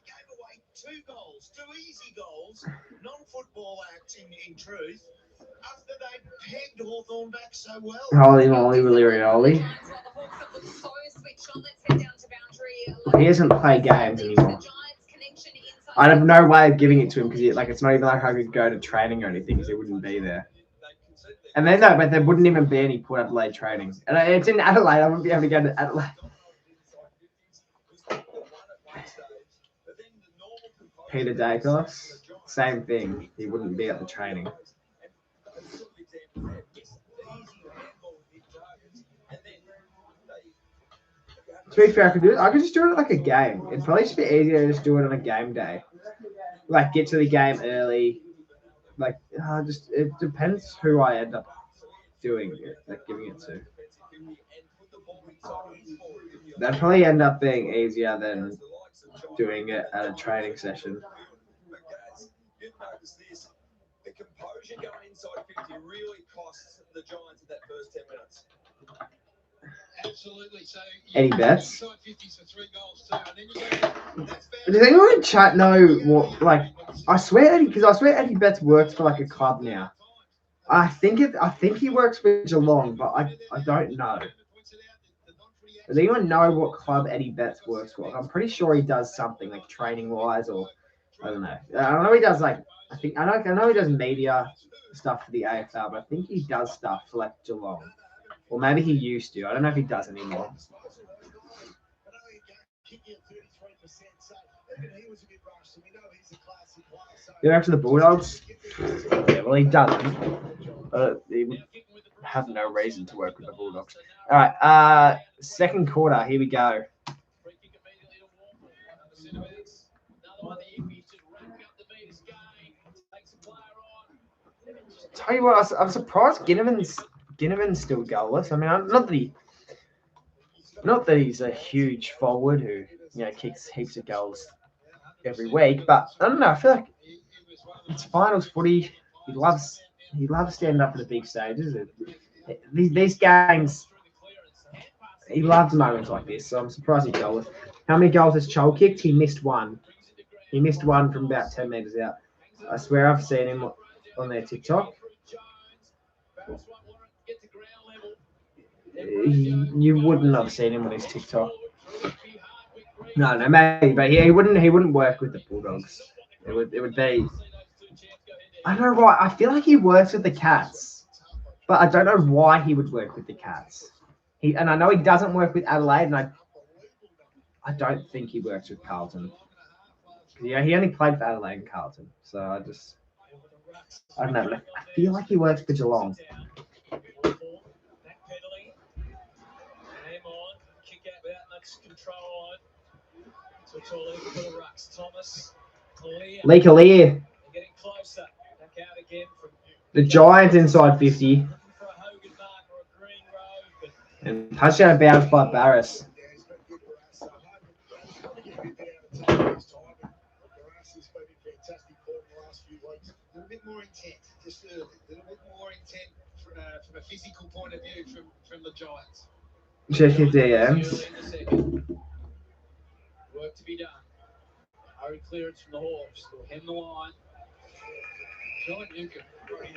2 easy goals, non-football acts in truth, after they pegged Hawthorn back so well. Holy moly, Willie Rioli. He doesn't play games anymore. I have no way of giving it to him because it's not even like I could go to training or anything because he wouldn't be there. And then but there wouldn't even be any Port Adelaide training. And it's in Adelaide. I wouldn't be able to go to Adelaide. Peter Dacos, same thing. He wouldn't be at the training. To be fair, I could just do it like a game. It'd probably just be easier to just do it on a game day. Like get to the game early. Like it depends who I end up doing it, like giving it to. That'd probably end up being easier than doing it at a training session. You've noticed this. The composure going inside 50 really costs the Giants in that first 10 minutes. Absolutely. So Eddie Betts. inside 50s for 3 goals too, and then you go. Does anyone in chat know what? Like, I swear Eddie Betts works for like a club now. I think he works for Geelong, but I don't know. Does anyone know what club Eddie Betts works for? I'm pretty sure he does something like training wise, or I don't know. I know he does I know he does media stuff for the AFL, but I think he does stuff for like Geelong, or maybe he used to. I don't know if he does anymore. Go back to the Bulldogs. Yeah, well, he doesn't. He would have no reason to work with the Bulldogs. All right, second quarter. Here we go. Tell you what, I'm surprised Ginnivan's still goalless. I mean, not that he's a huge forward who kicks heaps of goals every week, but I don't know. I feel like it's finals footy. He loves standing up for the big stages. These games, he loves moments like this. So I'm surprised he's goalless. How many goals has Chol kicked? He missed one. He missed one from about 10 meters out. I swear I've seen him on their TikTok. You wouldn't have seen him on his TikTok. No, maybe, but he wouldn't work with the Bulldogs. It would be. I don't know why. I feel like he works with the Cats, but I don't know why he would work with the Cats. And I know he doesn't work with Adelaide, and I don't think he works with Carlton. Yeah, he only played for Adelaide and Carlton, so I don't know. I feel like he works for Geelong. Lee Kalia. The Giants inside 50. And touchdown bounce by Barris. more intent, just a little bit more intent from a physical point of view from the Giants. Check your DMs. Work to be done. Hurry clearance from the Hawks. They'll hem the line. John Newcomb, we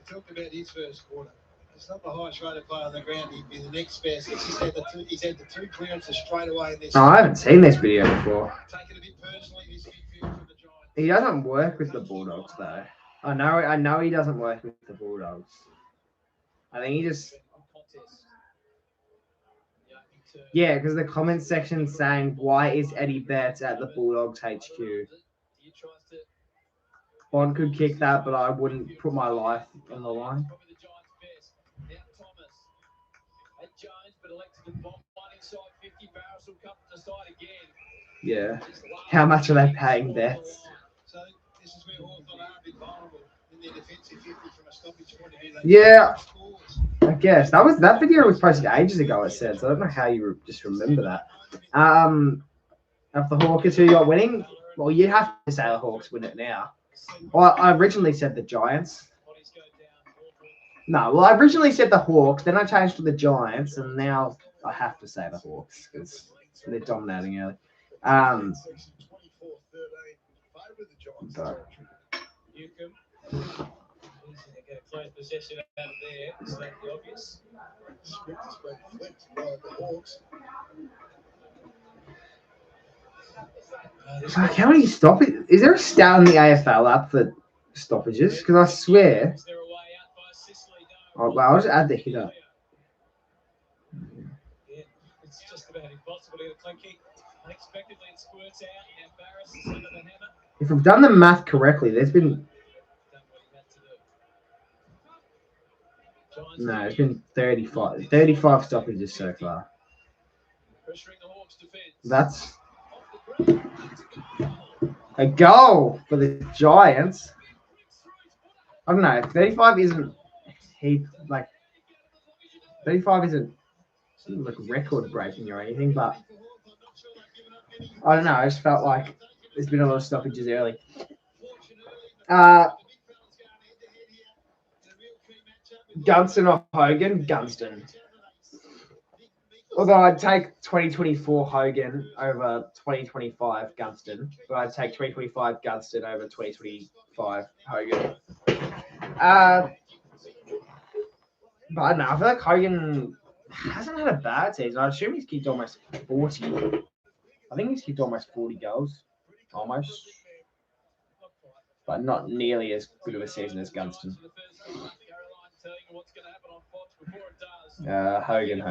talked about his first quarter. It's not the highest rated player on the ground. He'd be the next best. He's had the two clearances straight away in this. Oh, I haven't seen this video before. Taking a bit personally this midfield from the Giants. He doesn't work with the Bulldogs though. I know he doesn't work with the Bulldogs. I think he just yeah, because the comment section saying why is Eddie Betts at the Bulldogs HQ? Bond could kick that, but I wouldn't put my life on the line. Yeah. How much are they paying Betts? So this is where Hawthorn are a bit vulnerable in their defensive 50 from a stoppage point of view. Yeah, I guess that video was posted ages ago. It said, so I don't know how you just remember that. Of the Hawkers who you're winning, well, you have to say the Hawks win it now. Well, I originally said the Giants. No, well, I originally said the Hawks, then I changed to the Giants, and now I have to say the Hawks because they're dominating early. But Close possession out of there. Is that the obvious? Script has been flipped by the Hawks. fuck, how many stoppages? Is there a stat on the AFL app for stoppages? Because I swear. Is there a way out by Sicily? Oh, well, I'll just add the hitter. Yeah, it's just about impossible to get a clean kick. Unexpectedly, it squirts out. Now Barris is under the hammer. If I've done the math correctly, there's been no, it's been 35 stoppages so far. That's a goal for the Giants. I don't know. 35 isn't 35 isn't like record breaking or anything, but I don't know. I just felt like there's been a lot of stoppages early. Gunston or Hogan? Gunston. Although I'd take 2024 Hogan over 2025 Gunston, but I'd take 2025 Gunston over 2025 Hogan. But I don't know. I feel like Hogan hasn't had a bad season. I assume he's kicked almost 40. I think he's kicked almost 40 goals. Almost. But not nearly as good of a season as Gunston. Hogan.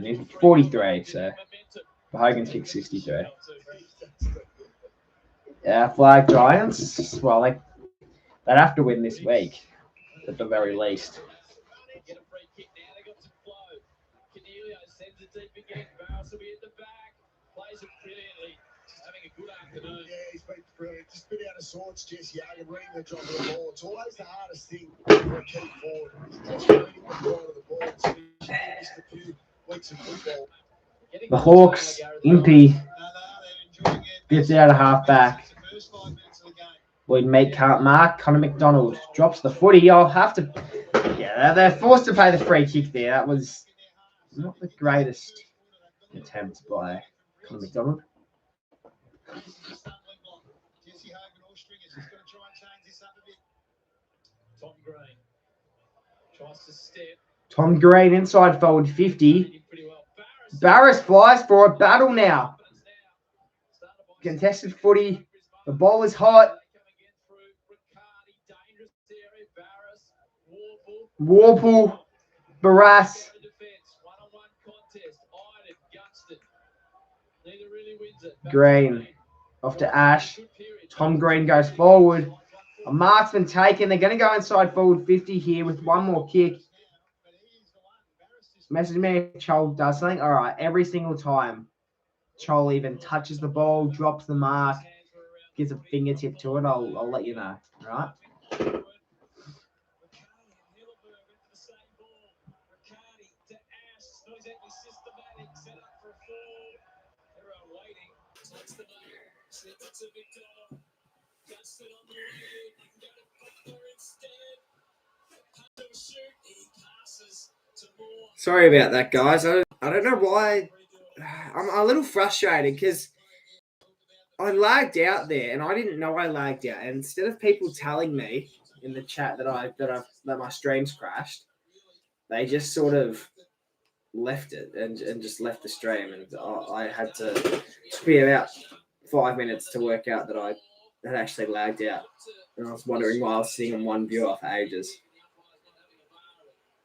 He's 43, so Hogan's kicked 63. Yeah, flag Giants. Well, they'd have to win this week, at the very least. Yeah, he's been brilliant. Just a bit out of sorts, Jesse Yagan, reading the drop of the ball. It's always the hardest thing for a key forward. Just reading the drive of the ball. It's missed a few weeks of football. The Hawks, Impey, gets out of half-back. Lloyd Mate can't mark. Connor McDonald drops the footy. I'll have to... Yeah, they're forced to play the free kick there. That was not the greatest attempt by Connor McDonald. Tom Green inside forward 50. Barris flies for a battle now. Contested footy. The ball is hot. Warple. Barras. Green. Off to Ash. Tom Green goes forward. A marksman taken. They're going to go inside forward 50 here with one more kick. Message me if Chol does something. All right, every single time Chol even touches the ball, drops the mark, gives a fingertip to it, I'll let you know. All right? Sorry about that, guys. I don't know why. I'm a little frustrated because I lagged out there, and I didn't know I lagged out. And instead of people telling me in the chat that my streams crashed, they just sort of left it and just left the stream, and I had to. It took me about 5 minutes to work out that I had actually lagged out, and I was wondering why I was sitting on one viewer for ages.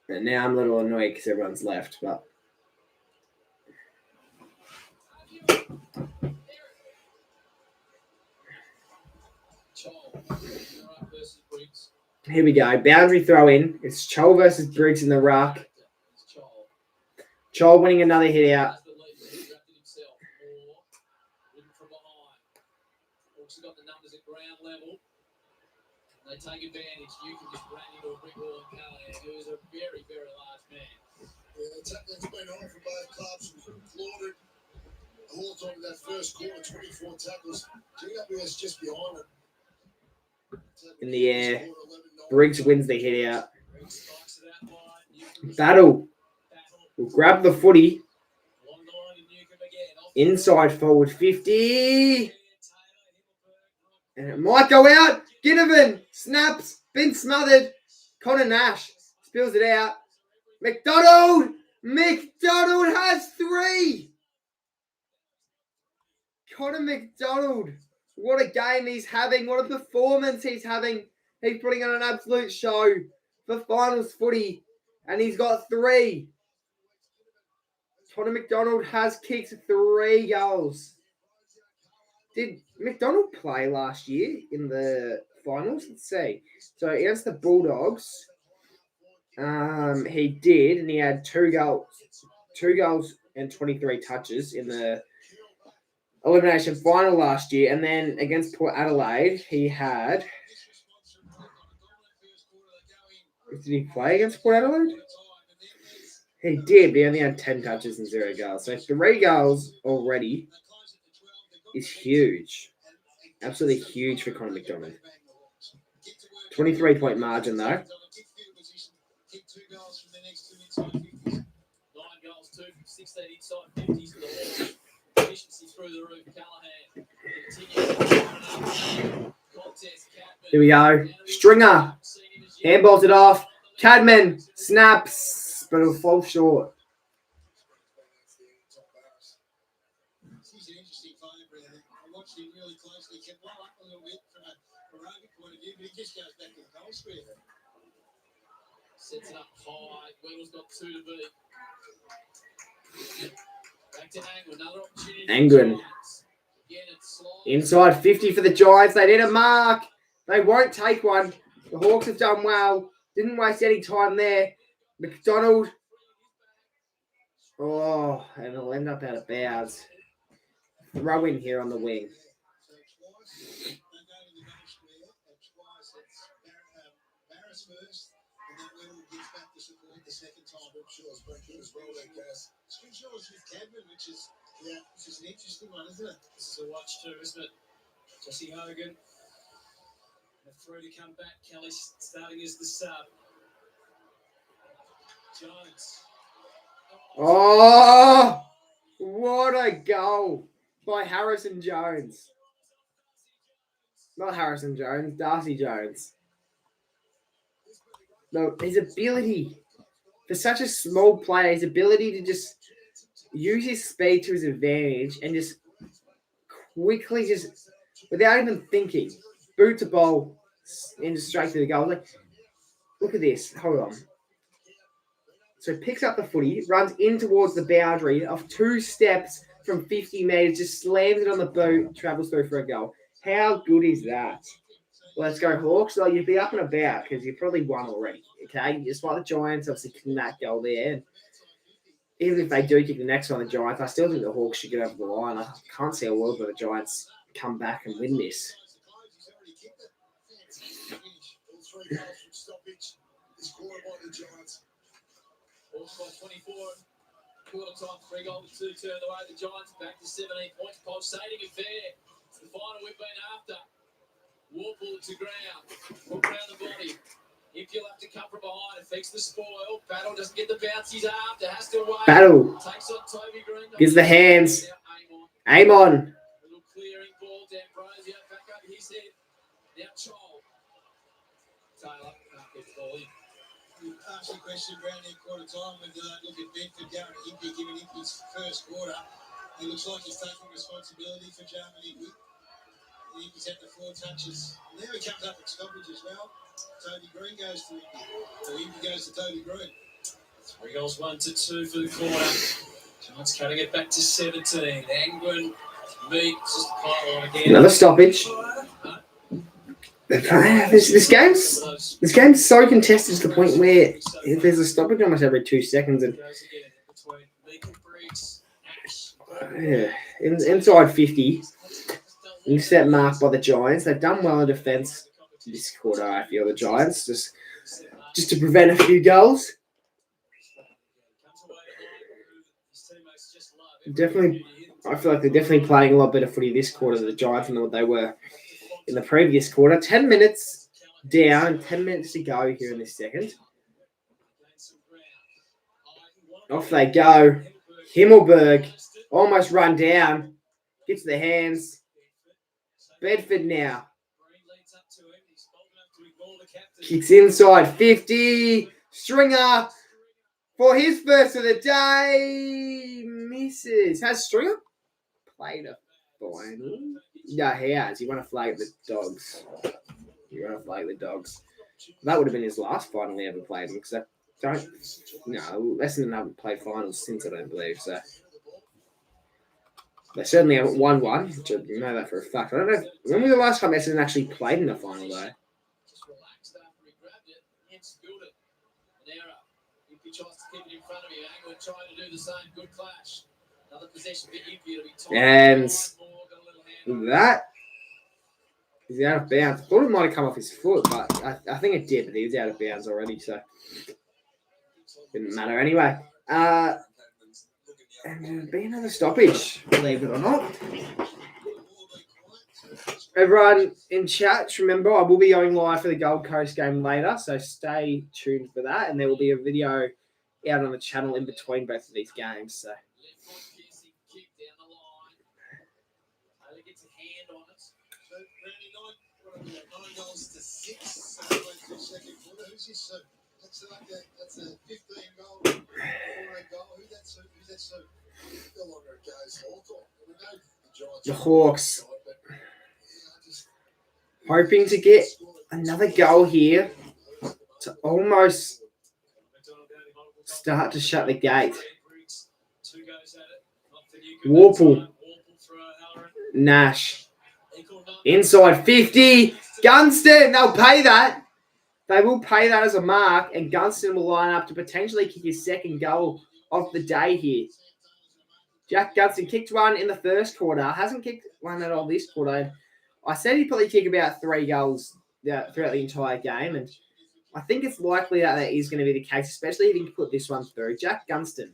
And now I'm a little annoyed because everyone's left, but. Here we go. Boundary throw in. It's Chol versus Briggs in the ruck. Chol winning another hit out. They take advantage. You can just run into a brick wall and Callahan, who is a very, very large man. Yeah, the tackling's been on for both clubs. Applauded. Hawthorn in that first quarter, 24 tackles. GWS just behind it. In the air. Briggs wins the hit out. Battle. Will grab the footy. Inside forward 50. And it might go out. Ginnivan snaps. Been smothered. Connor Nash spills it out. McDonald. McDonald has 3. Connor McDonald. What a game he's having. What a performance he's having. He's putting on an absolute show for finals footy. And he's got 3. Connor McDonald has kicked 3 goals. Did McDonald play last year in the finals? Let's see. So against the Bulldogs, he did, and he had 2 goals and 23 touches in the elimination final last year. And then against Port Adelaide, he had. Did he play against Port Adelaide? He did, but he only had 10 touches and 0 goals. So 3 goals already is huge. Absolutely huge for Connor McDonald. 23-point margin, though. 9 goals, 2 from 16 inside 50s for the Hawks. Efficiency through the roof. Callahan continues. Here we go. Stringer. Handballs it off. Cadman snaps, but it'll fall short. He's an interesting player, Brandon. I watched him really closely. Kept well up a little bit from a aerobic point of view, but he just goes back to the goal square. Sets it up high. Weddle's got 2 to beat. Back to Angwin. Another opportunity. Angwin. Inside 50 for the Giants. They need a mark. They won't take one. The Hawks have done well. Didn't waste any time there. McDonald. Oh, and it'll end up out of bounds. Throw in here on the wing. So twice they go to the goal square, and twice it's Barris first, and then Weddle gets back to support the second time. Shaw's been good as well, that guys. Shaw's with Cadman, which is an interesting one, isn't it? This is a watch too, isn't it? Jesse Hogan. The throw to come back. Kelly starting as the sub. Jones. Oh, what a goal by Harrison Jones. Not Harrison Jones, Darcy Jones. No, his ability, for such a small player, his ability to just use his speed to his advantage and just quickly, just without even thinking, boot the ball and straight to the goal. Like, look at this. Hold on. So picks up the footy, runs in towards the boundary of 2 steps from 50 metres, just slams it on the boot, travels through for a goal. How good is that? Let's go Hawks. So you'd be up and about because you've probably won already. Okay, just like the Giants, obviously kicking that goal there. And even if they do kick the next one, the Giants, I still think the Hawks should get over the line. I can't see a world where the Giants come back and win this. Hawks by 24. Quarter time, 3 goals to 2 turn away. The Giants back to 17 points. Pulsating affair. It's the final we've been after. Warple to ground. Hook round the body. If you'll have to come from behind, it fakes the spoil. Battle doesn't get the bounce he's after. Has to wait. Battle. Takes on Toby Green. Gives the hands. Now aim on. Aim on. Little clearing ball. D'Ambrosio back over his head. Now Chol. Taylor. Can't get the ball in. You asked the question around there quarter time with look at Bedford going to Impey, giving Impey's first quarter. It looks like he's taking responsibility for Germany. Impey's had the 4 touches. Now he comes up at stoppage as well. Toby Green goes to Impey. So Impey goes to Toby Green. 3 goals, 1-2 for the quarter. Giants cutting it back to 17. Angwin, Meek, just a pile on again. Another stoppage. This game's so contested to the point where there's a stoppage almost every 2 seconds, and inside 50, intercept mark by the Giants. They've done well in defence this quarter. I feel the Giants just to prevent a few goals. Definitely, I feel like they're definitely playing a lot better footy this quarter than the Giants than what they were in the previous quarter. 10 minutes down, 10 minutes to go here in this second. Off they go. Himmelberg almost run down. Gets the hands. Bedford now. Kicks inside 50. Stringer for his first of the day. Misses. Has Stringer played a final? Yeah, he has. He won a flag at the Dogs. That would have been his last final he ever played because Essendon haven't played finals since, I don't believe. So they certainly haven't won one, which I know that for a fact. I don't know. When was the last time Essendon actually played in a final, though? Just relaxed after he grabbed it. Hence built it. An error. If he tries to keep it in front of him, Angwin trying to do the same. Good clash. Another possession for Impey. It'll be tight. And that is out of bounds. I thought it might have come off his foot, but I think it did, but he was out of bounds already, so didn't matter anyway. And it'll be another stoppage, believe it or not. Everyone in chat, remember I will be going live for the Gold Coast game later, so stay tuned for that, and there will be a video out on the channel in between both of these games. So. That's a 15-goal, 4-goal. Who's that suit? No longer it goes Hawthorn. We know the Giants. The Hawks hoping to get another goal here to almost start to shut the gate. Warple. Nash. Inside 50. Gunston. They'll pay that. They will pay that as a mark, and Gunston will line up to potentially kick his second goal of the day here. Jack Gunston kicked one in the first quarter. Hasn't kicked one at all this quarter. I said he'd probably kick about 3 goals throughout the entire game, and I think it's likely that is going to be the case, especially if he can put this one through. Jack Gunston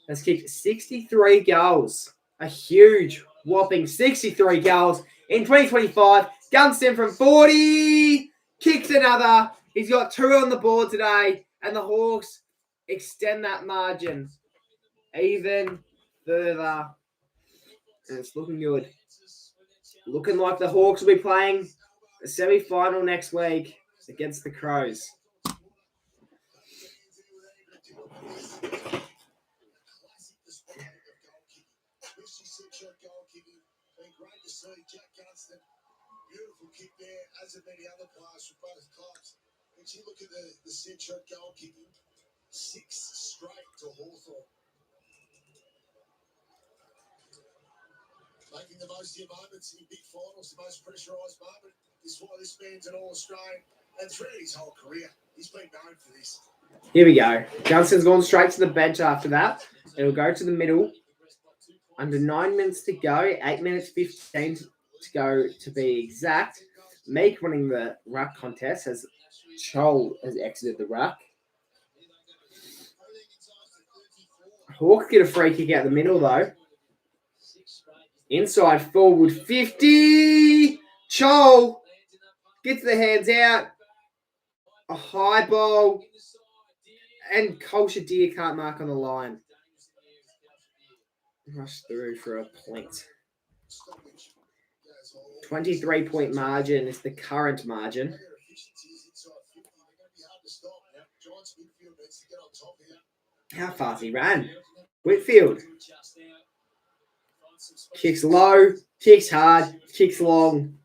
has kicked 63 goals. A huge, whopping 63 goals in 2025. Gunston from 40. Kicks another. He's got 2 on the board today. And the Hawks extend that margin even further. And it's looking good. Looking like the Hawks will be playing the semi-final next week against the Crows. Beautiful kick there, as have many other players from both clubs. When you look at the set-shot goal kicking, 6 straight to Hawthorn. Making the most of your moments in your big finals, the most pressurised moment. This is why this man's an All-Australian, and throughout his whole career, he's been known for this. Here we go. Gunston's gone straight to the bench after that. It'll go to the middle. Under 9 minutes to go, 8 minutes 15 to go to be exact. Meek winning the ruck contest as Chol has exited the ruck. Hawks get a free kick out the middle though. Inside forward 50. Chol gets the hands out. A high ball. And Culture Deer can't mark on the line. Rush through for a point. 23-point margin is the current margin. How fast he ran. Whitfield. Kicks low, kicks hard, kicks long.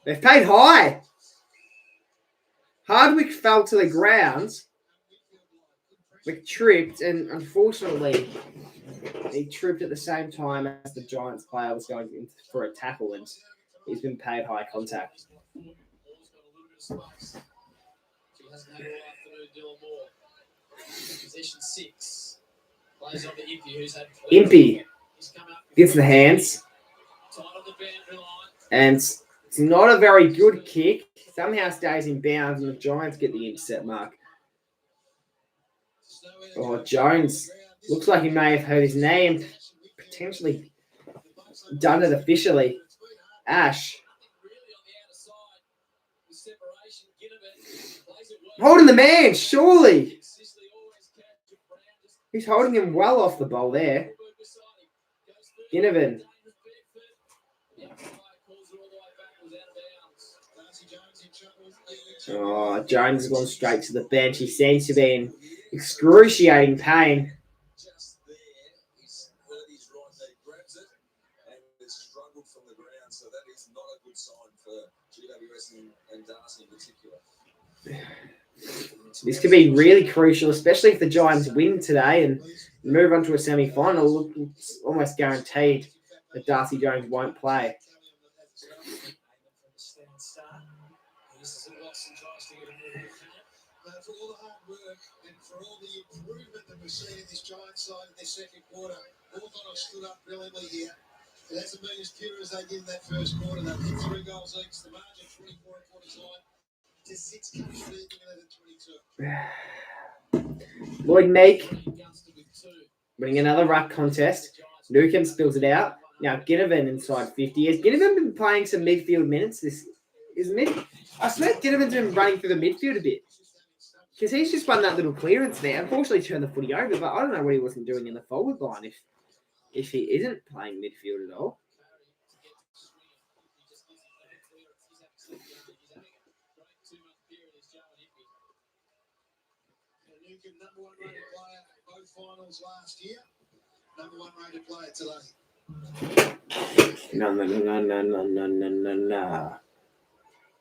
They've paid high. Hardwick fell to the ground. Wick tripped, and unfortunately, he tripped at the same time as the Giants player was going in for a tackle, and he's been paid high contact. Impey gets the hands, and it's not a very good kick. Somehow stays in bounds, and the Giants get the intercept mark. Oh, Jones looks like he may have hurt his knee and potentially done it officially. Ash. Holding the man, surely. He's holding him well off the ball there. Ginnivan. Oh, Jones has gone straight to the bench. He seems to be in excruciating pain. Just there, he's hurt his right knee, grabs it, and has struggled from the ground. So that is not a good sign for GWS and Darcy in particular. This could be really crucial, especially if the Giants win today and move on to a semi-final. It's almost guaranteed that Darcy Jones won't play. For all the hard work and for all the improvement that we've seen in this Giants side in this second quarter, Hawthorn have stood up brilliantly here. It hasn't been as pure as they did in that first quarter. They've hit 3 goals each. The margin 24 at quarter time to 6 comes leading at 22. Lloyd Meek winning another ruck contest. Newcomb spills it out. Now Ginnivan inside 50. Has Ginnivan been playing some midfield minutes? I swear Ginnivan's been running through the midfield a bit. Because he's just won that little clearance there. Unfortunately, turned the footy over, but I don't know what he wasn't doing in the forward line if he isn't playing midfield at all. Newcomb, number 1 rated player at both finals last year. Number 1 rated player today. No.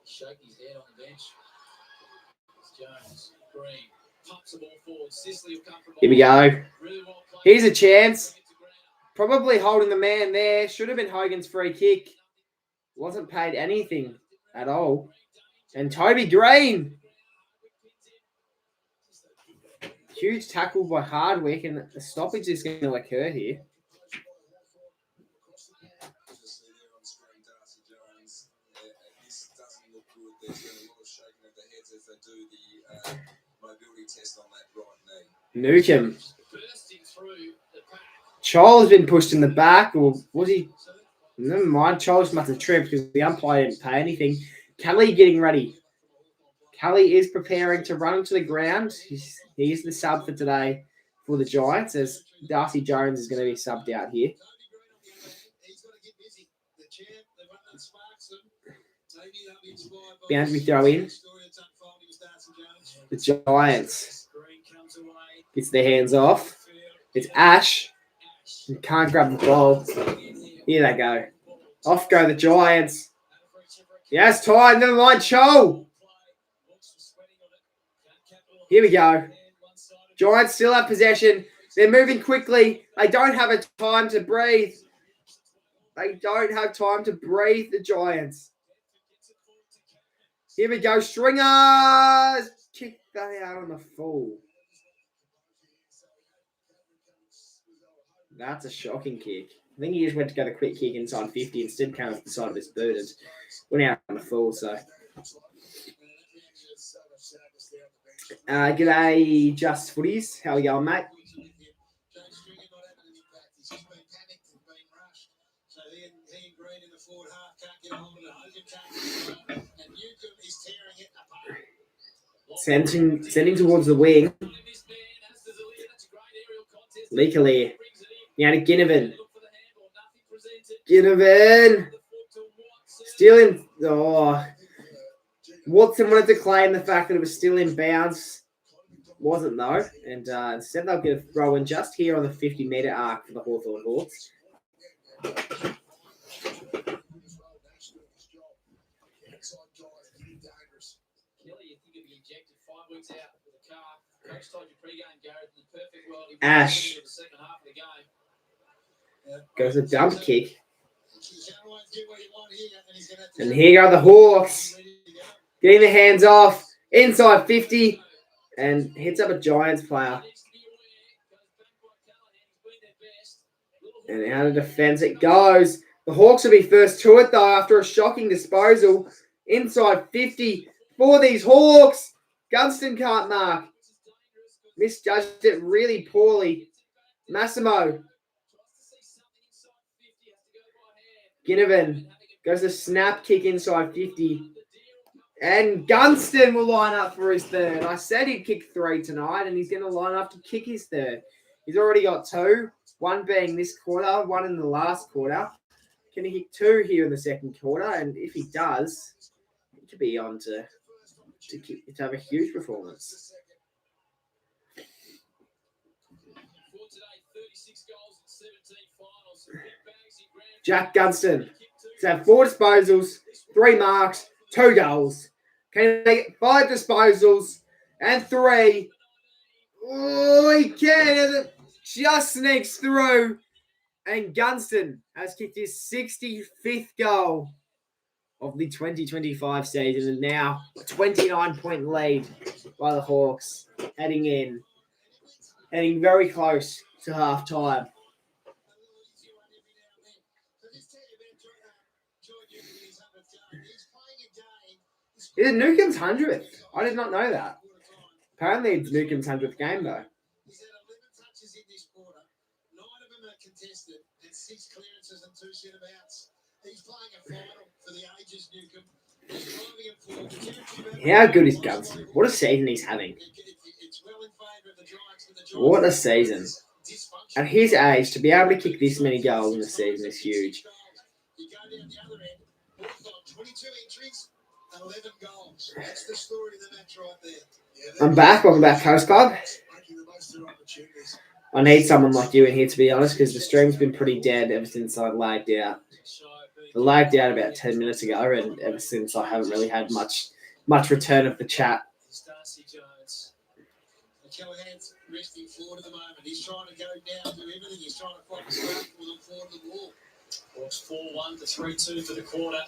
Shake his head on the bench. Jones, Green, pumps the ball forward. Sicily will come from Here we go. really well played. Here's a chance. Probably holding the man there. Should have been Hogan's free kick. Wasn't paid anything at all. And Toby Green. Huge tackle by Hardwick, and the stoppage is going to occur here. Newcomb. Charles has been pushed in the back, or was he? Never mind. Charles must have tripped because the umpire didn't pay anything. Kelly getting ready. Kelly is preparing to run to the ground. He is the sub for today for the Giants, as Darcy Jones is going to be subbed out here. Boundary throw in. The Giants gets their hands off. It's Ash. He can't grab the ball. Here they go. Off go the Giants. Yes, tied. Never mind. Cho. Here we go. Giants still have possession. They're moving quickly. They don't have a time to breathe. The Giants. Here we go. Stringers. Kick that out on the full. That's a shocking kick. I think he just went to go the quick kick inside 50. Instead came off the side of his boot and went out on the full. So, g'day, Just Footies. How are you going, mate? Sending towards the wing. Leakerly. Now to Ginnivan. Ginnivan. Stealing. Oh. Watson wanted to claim the fact that it was still in bounds. Wasn't though. And instead they'll get a throw in just here on the 50-metre arc for the Hawthorn Hawks. Ash goes a dump kick. And here go the Hawks. Getting the hands off. Inside 50. And hits up a Giants player. And out of defense it goes. The Hawks will be first to it, though, after a shocking disposal. Inside 50 for these Hawks. Gunston can't mark. Misjudged it really poorly. Massimo. Ginnivan goes a snap kick inside 50. And Gunston will line up for his third. I said he'd kick 3 tonight, and he's going to line up to kick his third. He's already got 2, one being this quarter, one in the last quarter. Can he kick 2 here in the second quarter? And if he does, he could be on to have a huge performance. Jack Gunston to have 4 disposals, 3 marks, 2 goals. Can he get 5 disposals and 3? Oh, he can. Just sneaks through. And Gunston has kicked his 65th goal of the 2025 season. And now a 29-point lead by the Hawks heading very close to half-time. Is it Newcomb's 100th? I did not know that. Apparently it's Newcomb's 100th game, though. He's had 11 touches in this quarter. 9 of them are contested and 6 clearances and 2 centre-bouts. He's playing a final for the ages, Newcomb. He's driving it forward. How good is Gunston? What a season he's having. It's well in favour of the Giants. What a season. At his age, to be able to kick this many goals in a season is huge. You go down the other end. Hawthorn, 22 entries. 11 goals. That's the story of the match right there. I'm back. Welcome back, Coast Club. I need someone like you in here, to be honest, because the stream's been pretty dead ever since I lagged out. I lagged out about 10 minutes ago, and ever since I haven't really had much return of the chat. Callahan's resting forward at the moment. He's trying to go down, do everything. He's trying to find a start for them forward of the wall. Hawks 4-1 to 3-2 for the quarter.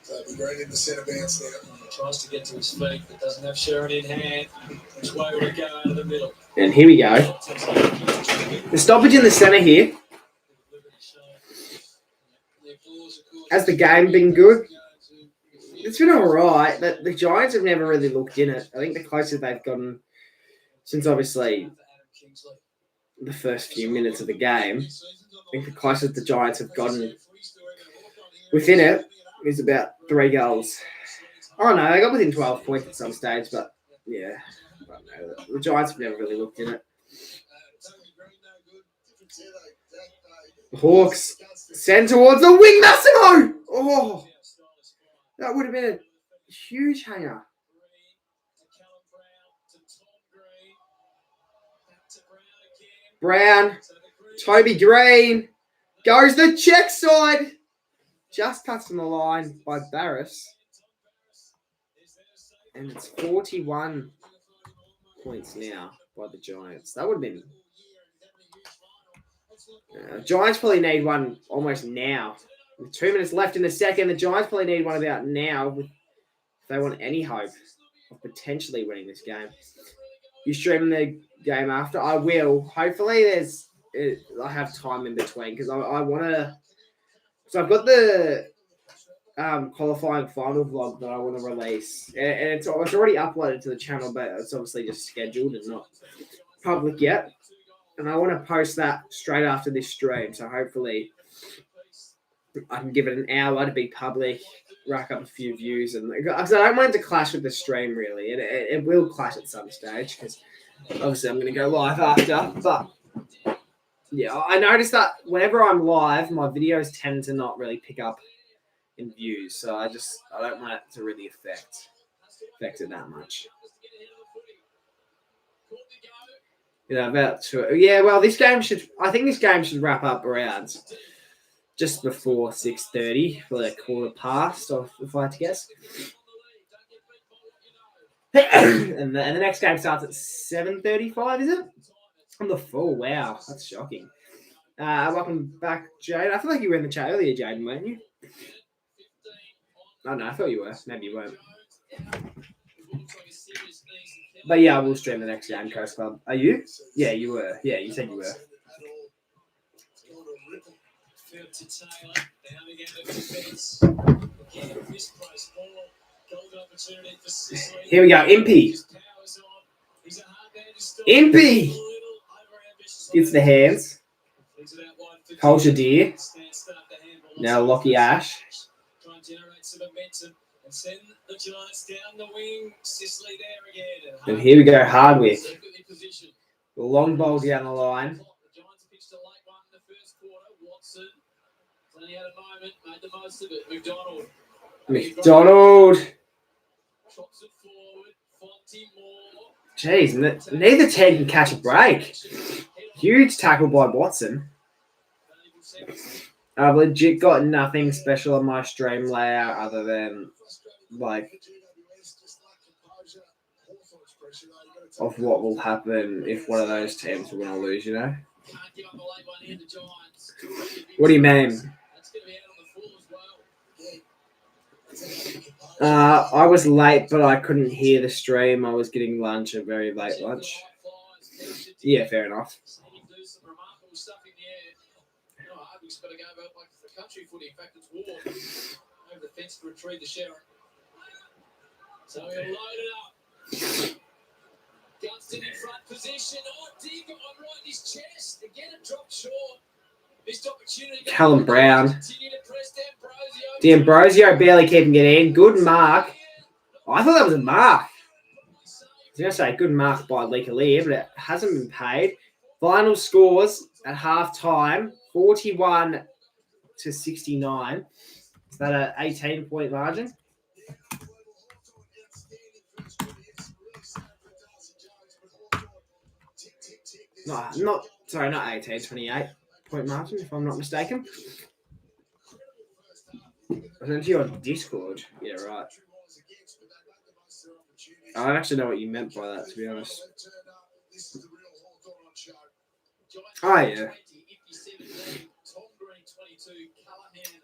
They'll be great in the centre bounce now. He tries to get to his feet, but doesn't have Sharon in hand. Which way will it go out of the middle? And here we go. The stoppage in the centre here. Has the game been good? It's been all right, but the Giants have never really looked in it. I think the closest they've gotten since obviously the first few minutes of the game, I think the closest the Giants have gotten within it is about 3 goals. Oh no, they got within 12 points at some stage, but yeah, I don't know. The Giants have never really looked in it. The Hawks send towards the wing, Massimo! Oh, that would have been a huge hanger. Brown, Toby Green, goes the check side. Just cuts on the line by Barris. And it's 41 points now by the Giants. That would have been... Giants probably need one almost now. With 2 minutes left in the second, the Giants probably need one about now if they want any hope of potentially winning this game. You stream the game after? I will. Hopefully I have time in between because I want to... So I've got the qualifying final vlog that I want to release. And it's already uploaded to the channel, but it's obviously just scheduled and not public yet. And I want to post that straight after this stream. So hopefully I can give it an hour to be public, rack up a few views, and because I don't want it to clash with the stream really. It will clash at some stage because obviously I'm going to go live after. But yeah, I noticed that whenever I'm live, my videos tend to not really pick up in views, so I don't want it to really affect it that much. About to, yeah. Well, I think this game should wrap up around just before 6:30, for like quarter past, if I had to guess. and the next game starts at 7:35, is it? On the full. Wow, that's shocking. Welcome back, Jade. I feel like you were in the chat earlier, Jaden, weren't you? Oh no, I thought you were. Maybe you weren't. But yeah, I will stream the next game, Coast Club. Are you? Yeah, you were. Yeah, you said you were. Here we go, Impy. Impy gets the hands. Culture Deer. Now Lockie Ash. And here we go, Hardwick. The long ball down the line. McDonald. Jeez, neither team can catch a break. Huge tackle by Watson. I've legit got nothing special on my stream layout other than of what will happen if one of those teams are going to lose, you know? What do you mean? I was late, but I couldn't hear the stream. I was getting lunch, a very late lunch. Yeah, fair enough. So he'll load it up. Gunston in front position. Oh, deep on right in his chest. Again, it dropped short. Missed opportunity. Callum Brown. D'Ambrosio barely keeping it in. Good mark. Oh, I thought that was a mark. I was going to say good mark by Leaker, but it hasn't been paid. Final scores at half time 41-69. Is that an 18-point margin? No, not 18, 28-point margin, if I'm not mistaken. I sent you on Discord. Yeah, right. I don't actually know what you meant by that, to be honest. Oh, yeah.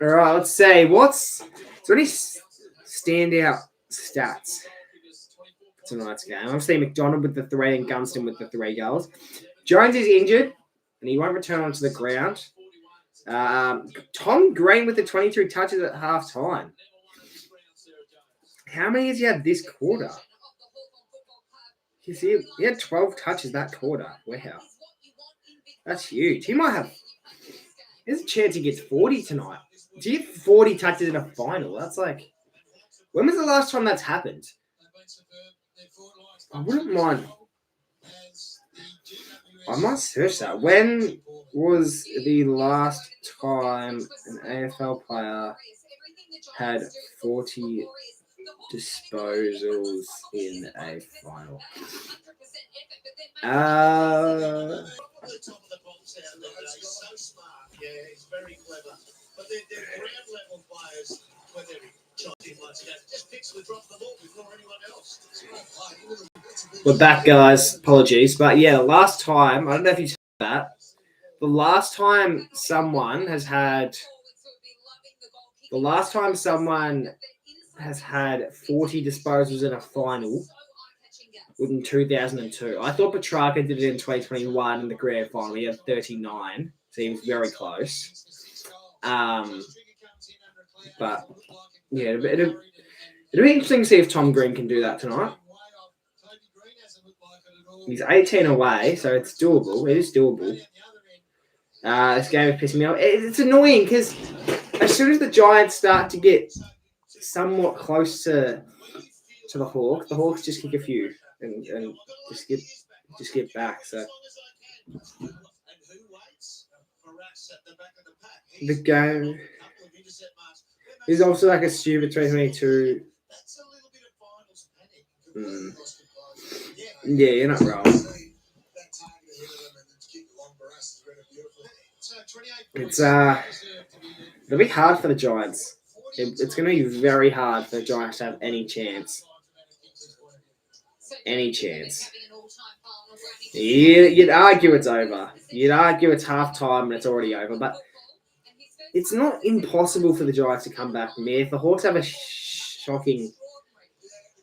All right, let's see. Is there any standout stats for tonight's game? Obviously, McDonald with the 3 and Gunston with the 3 goals. Jones is injured, and he won't return onto the ground. Tom Green with the 23 touches at half time. How many has he had this quarter? You see, he had 12 touches that quarter. Wow. That's huge. There's a chance he gets 40 tonight. Do you have 40 touches in a final? That's like, when was the last time that's happened? I wouldn't mind. I might search that. When was the last time an AFL player had 40 disposals in a final? Yeah, he's very clever. But they're ground level players when they're charging like that. Just picks the drop the ball before anyone else. We're back, guys. Apologies. But yeah, the last time, I don't know if you said that, the last time someone has had 40 disposals in a final was in 2002. I thought Petrarca did it in 2021 in the grand final. He had 39. So he was very close. But yeah, it'll be interesting to see if Tom Green can do that tonight. He's 18 away, so it's doable. It is doable. This game is pissing me off. It's annoying because as soon as the Giants start to get somewhat close to the Hawks just kick a few and just get back. So the game is also like a stupid 2022. Yeah, you're not wrong. It's it'll be hard for the Giants. It's going to be very hard for the Giants to have any chance. Any chance. You'd argue it's over. You'd argue it's half-time and it's already over. But it's not impossible for the Giants to come back from here. If the Hawks have a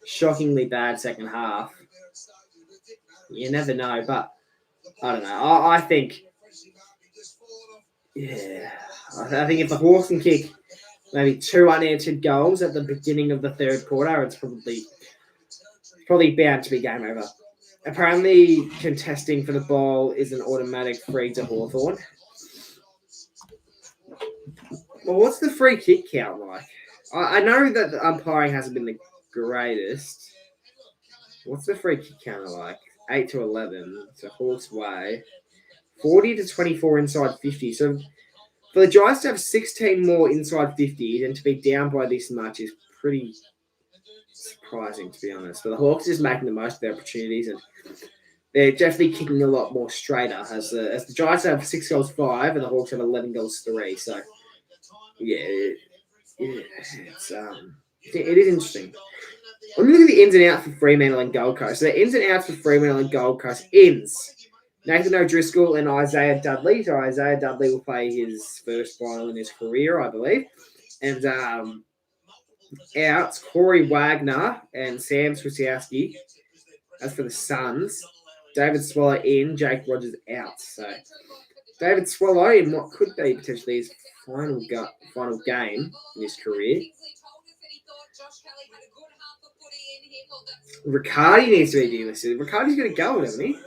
shockingly bad second half, you never know. But I don't know. I think, yeah. I think if the Hawks can kick maybe 2 unanswered goals at the beginning of the third quarter, it's probably bound to be game over. Apparently, contesting for the ball is an automatic free to Hawthorn. Well, what's the free kick count like? I know that the umpiring hasn't been the greatest. What's the free kick count like? 8 to 11. So Hawks way. 40 to 24 inside 50. So for the Giants to have 16 more inside 50s and to be down by this much is pretty surprising, to be honest. But the Hawks are just making the most of their opportunities, and they're definitely kicking a lot more straighter. As the Giants have 6 goals 5, and the Hawks have 11 goals 3. So yeah, it's it is interesting. I'm looking at the ins and outs for Fremantle and Gold Coast. So the ins and outs for Fremantle and Gold Coast ins. Nathan O'Driscoll and Isaiah Dudley. So Isaiah Dudley will play his first final in his career, I believe. And outs, Corey Wagner and Sam Swiatkowski. As for the Suns, David Swallow in, Jake Rogers out. So David Swallow in what could be potentially his final game in his career. Riccardi needs to be delisted. Riccardi's going to go, doesn't he?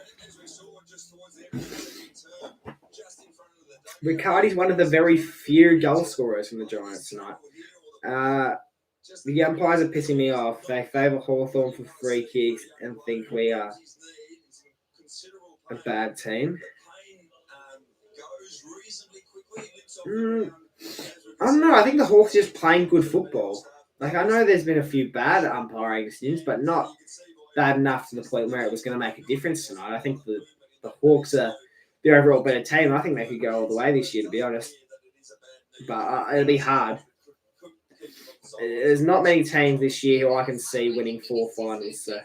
Riccardi's one of the very few goal scorers from the Giants tonight. The umpires are pissing me off. They favour Hawthorn for free kicks and think we are a bad team. I don't know. I think the Hawks are just playing good football. Like, I know there's been a few bad umpiring decisions, but not bad enough to the point where it was going to make a difference tonight. I think the Hawks are the overall better team. I think they could go all the way this year, to be honest. But it'll be hard. There's not many teams this year who I can see winning 4 finals. So.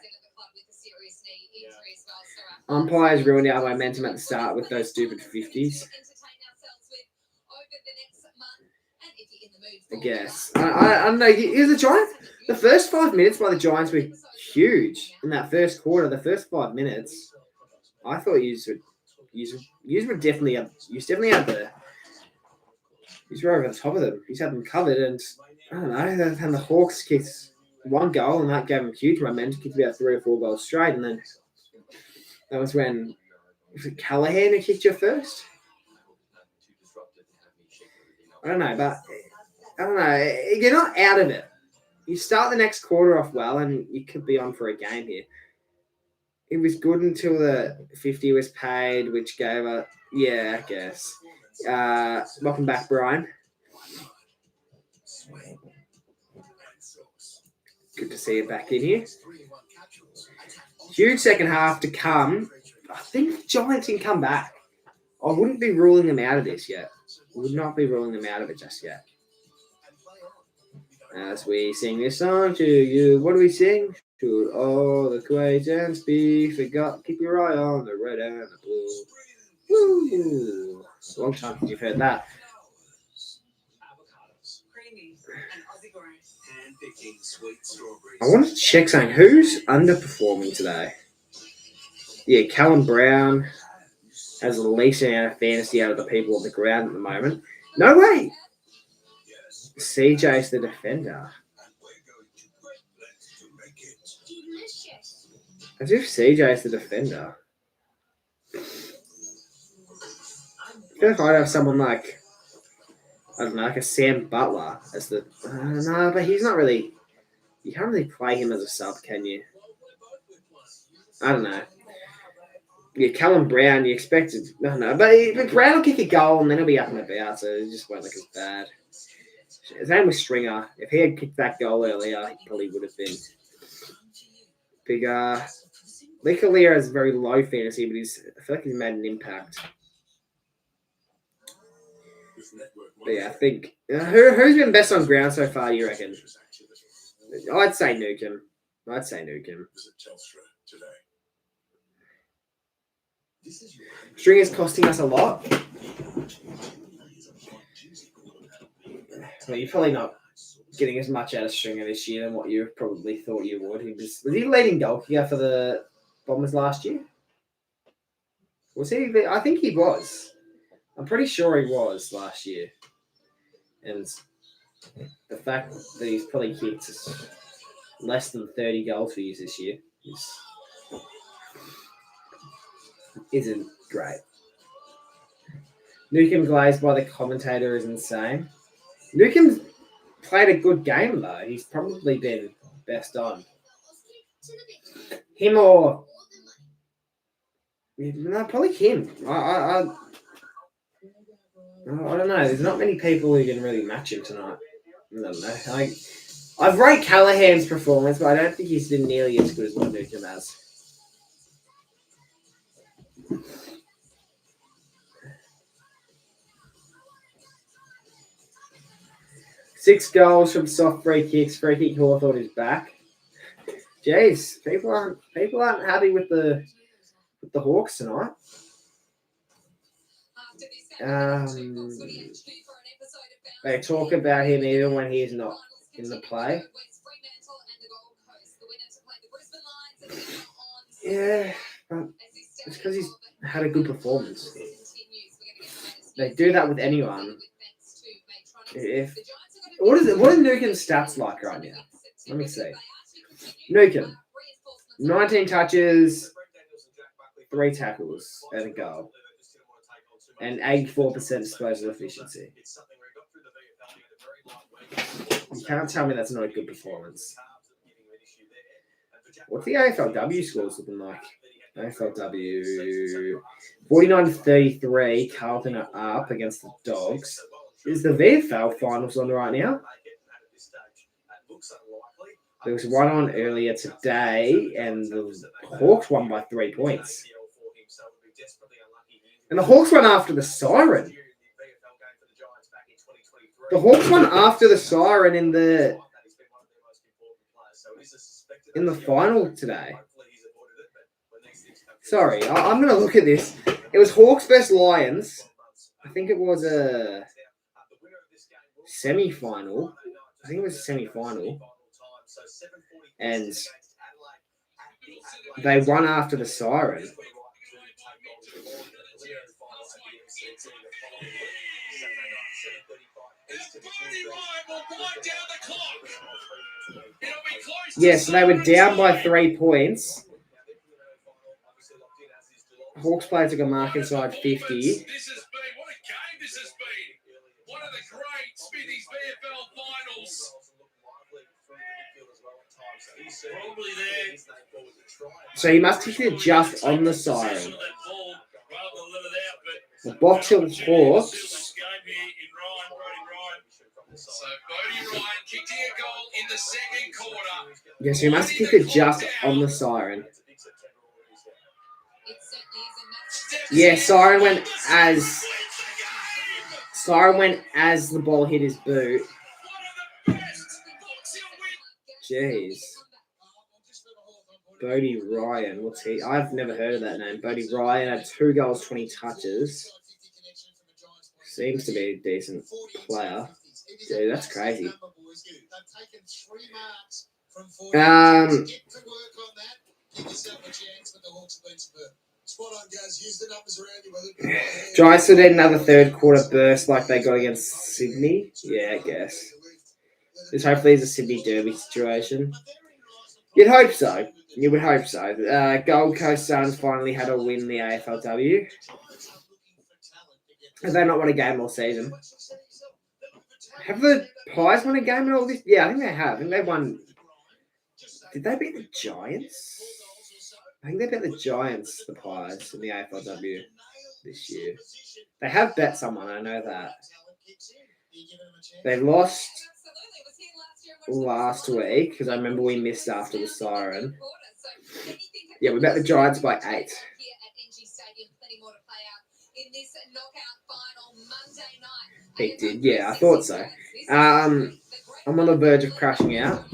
Umpires ruined our momentum at the start with those stupid 50s. I guess. I don't know. Is the Giants? The first 5 minutes by the Giants were huge in that first quarter. The first 5 minutes, I thought you were definitely up. You definitely had the. You were over the top of them. You had them covered, and I don't know. And the Hawks kicked 1 goal, and that gave them huge momentum. Kicked about 3 or 4 goals straight, and then that was when Callahan who kicked your first. I don't know, but I don't know. You're not out of it. You start the next quarter off well, and you could be on for a game here. It was good until the 50 was paid, which gave a I guess. Welcome back, Brian. Good to see you back in here. Huge second half to come. I think the Giants can come back. I wouldn't be ruling them out of this yet. Would not be ruling them out of it just yet. As we sing this song to you, what do we sing? Should all the questions be forgot? Keep your eye on the red and the blue. Woo! It's a long time since you've heard that. I want to check something. Who's underperforming today? Yeah, Callum Brown has the least amount of fantasy out of the people on the ground at the moment. No way! CJ's the defender. As if CJ's the defender. I feel like I'd have someone like I don't know, like a Sam Butler as the. No, but he's not really. You can't really play him as a sub, can you? I don't know. Yeah, Callum Brown, you expected. I don't know. But Brown will kick a goal and then he'll be up and about, so it just won't look as bad. His name was Stringer. If he had kicked that goal earlier, he probably would have been bigger. Lee Kalia has very low fantasy, but I feel like he's made an impact. But yeah, I think who's been best on ground so far? You reckon? I'd say Newcomb. Stringer's costing us a lot. Well, you're probably not getting as much out of Stringer this year than what you probably thought you would. Was he leading goal kicker for the Bombers last year? Was he? I think he was. I'm pretty sure he was last year. And the fact that he's probably kicked less than 30 goals for you this year isn't great. Newcomb glazed by the commentator is insane. Newcomb's played a good game, though. He's probably been best on. Him or... No, probably him. I don't know. There's not many people who can really match him tonight. I don't know. I've rated Callahan's performance, but I don't think he's been nearly as good as what Newcomb has. Six goals from soft free kicks. Free kick Hawthorn is back. Jeez, people aren't happy with the Hawks tonight. They talk about him even when he is not in the play. Yeah, but it's because he's had a good performance. They do that with anyone. What are Newcomb's stats like right now? Let me see. Newcomb, 19 touches, 3 tackles, and a goal. And 84% disposal efficiency. You can't tell me that's not a good performance. What's the AFLW scores looking like? AFLW 49-33. Carlton are up against the Dogs. Is the VFL finals on right now? There was one on earlier today, and the Hawks won by 3 points. And the Hawks won after the siren. The Hawks won after the siren in the final today. Sorry, I'm going to look at this. It was Hawks vs Lions. I think it was a semi-final. And they won after the siren. Yes, they were down by 3 points. Hawks players took a mark inside 50. What a game this has been. One of the great Smithy's VFL finals. Probably there. So he must have hit just on the siren. The Box Hill Hawks. So Bodie Ryan kicked a goal in the second quarter. Yes, he must have kicked it just on the siren. Yeah, siren went as the ball hit his boot. Jeez. Bodie Ryan, what's he? I've never heard of that name. Bodie Ryan had 2 goals, 20 touches. Seems to be a decent player. Dude, that's crazy. Drysdale did another third quarter burst like they got against Sydney. Yeah, I guess. This hopefully is a Sydney Derby situation. You'd hope so. You would hope so. Gold Coast Suns finally had a win in the AFLW. Have they not won a game all season? Have the Pies won a game in all this? Yeah, I think they have. I think they won. Did they beat the Giants? I think they beat the Giants, the Pies, in the AFLW this year. They have bet someone, I know that. They lost last week because I remember we missed after the siren. Yeah, we bet the Giants by 8. It did, yeah, I thought so. I'm on the verge of crashing out.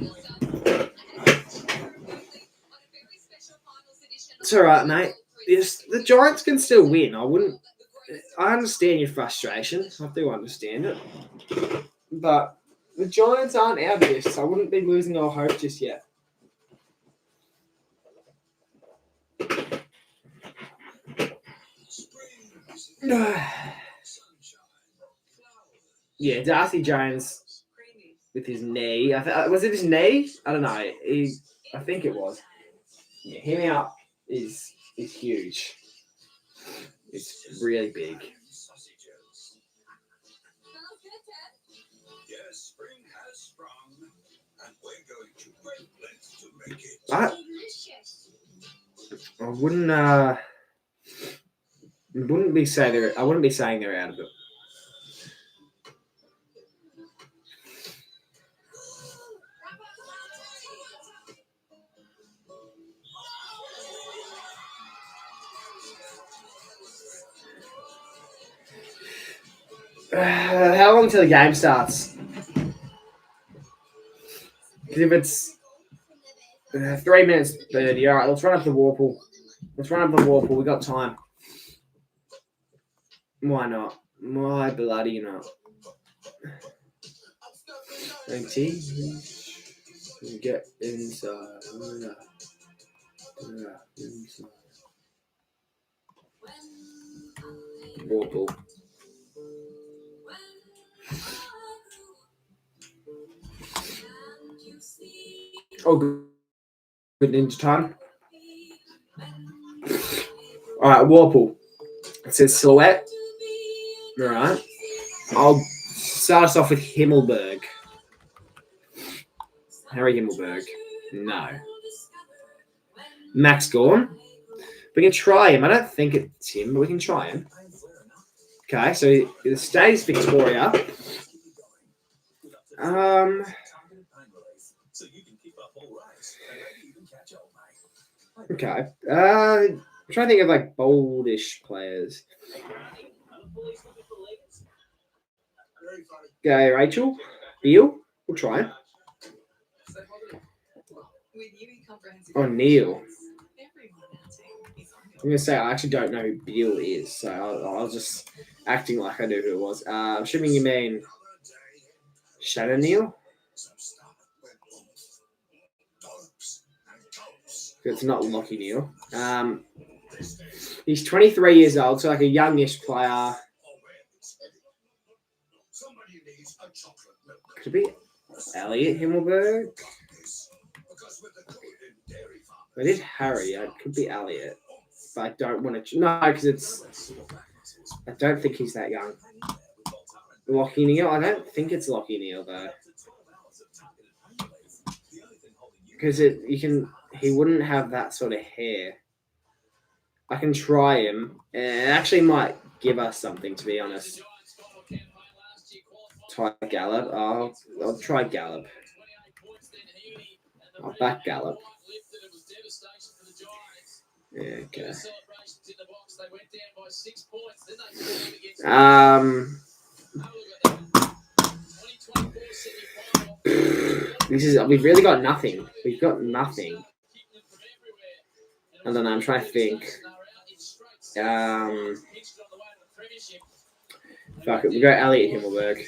It's all right, mate. Yes, the Giants can still win. I understand your frustration. I do understand it. But the Giants aren't out of this. I wouldn't be losing all hope just yet. Yeah, Darcy Jones with his knee. Was it his knee? I don't know. I think it was. Yeah, him out is huge. It's really big. Yes, spring has sprung, and we're going to great lengths to make it. I wouldn't be saying they're out of it. How long till the game starts? Because if it's 3 minutes 30, all right, let's run up the Warple. We got time. Why not? Why bloody not? 20. Get inside. Inside. Warple. Oh, good ninja time. All right, Warple. It says silhouette. All right. I'll start us off with Himmelberg. Harry Himmelberg. No. Max Gorn. We can try him. I don't think it's him, but we can try him. Okay, so the state is Victoria. Okay. I'm trying to think of like boldish players. Okay, Rachel. Beal. We'll try him. Oh, Neil. I'm going to say I actually don't know who Beal is, so I was just acting like I knew who it was. I'm assuming you mean Shannon Neal? It's not Lockie Neal. He's 23 years old, so like a youngish player. Could it be Elliot Himmelberg? I did Harry. It could be Elliot. But I don't want to... No, because I don't think he's that young. Lockie Neal? I don't think it's Lockie Neal, though. Because he wouldn't have that sort of hair. I can try him. It actually might give us something, to be honest. Try Gallup. I'll try Gallup. I'll back Gallup. Yeah, okay. We've really got nothing. We've got nothing. I don't know, I'm trying to think. Fuck it, we'll go Elliot Himmelberg.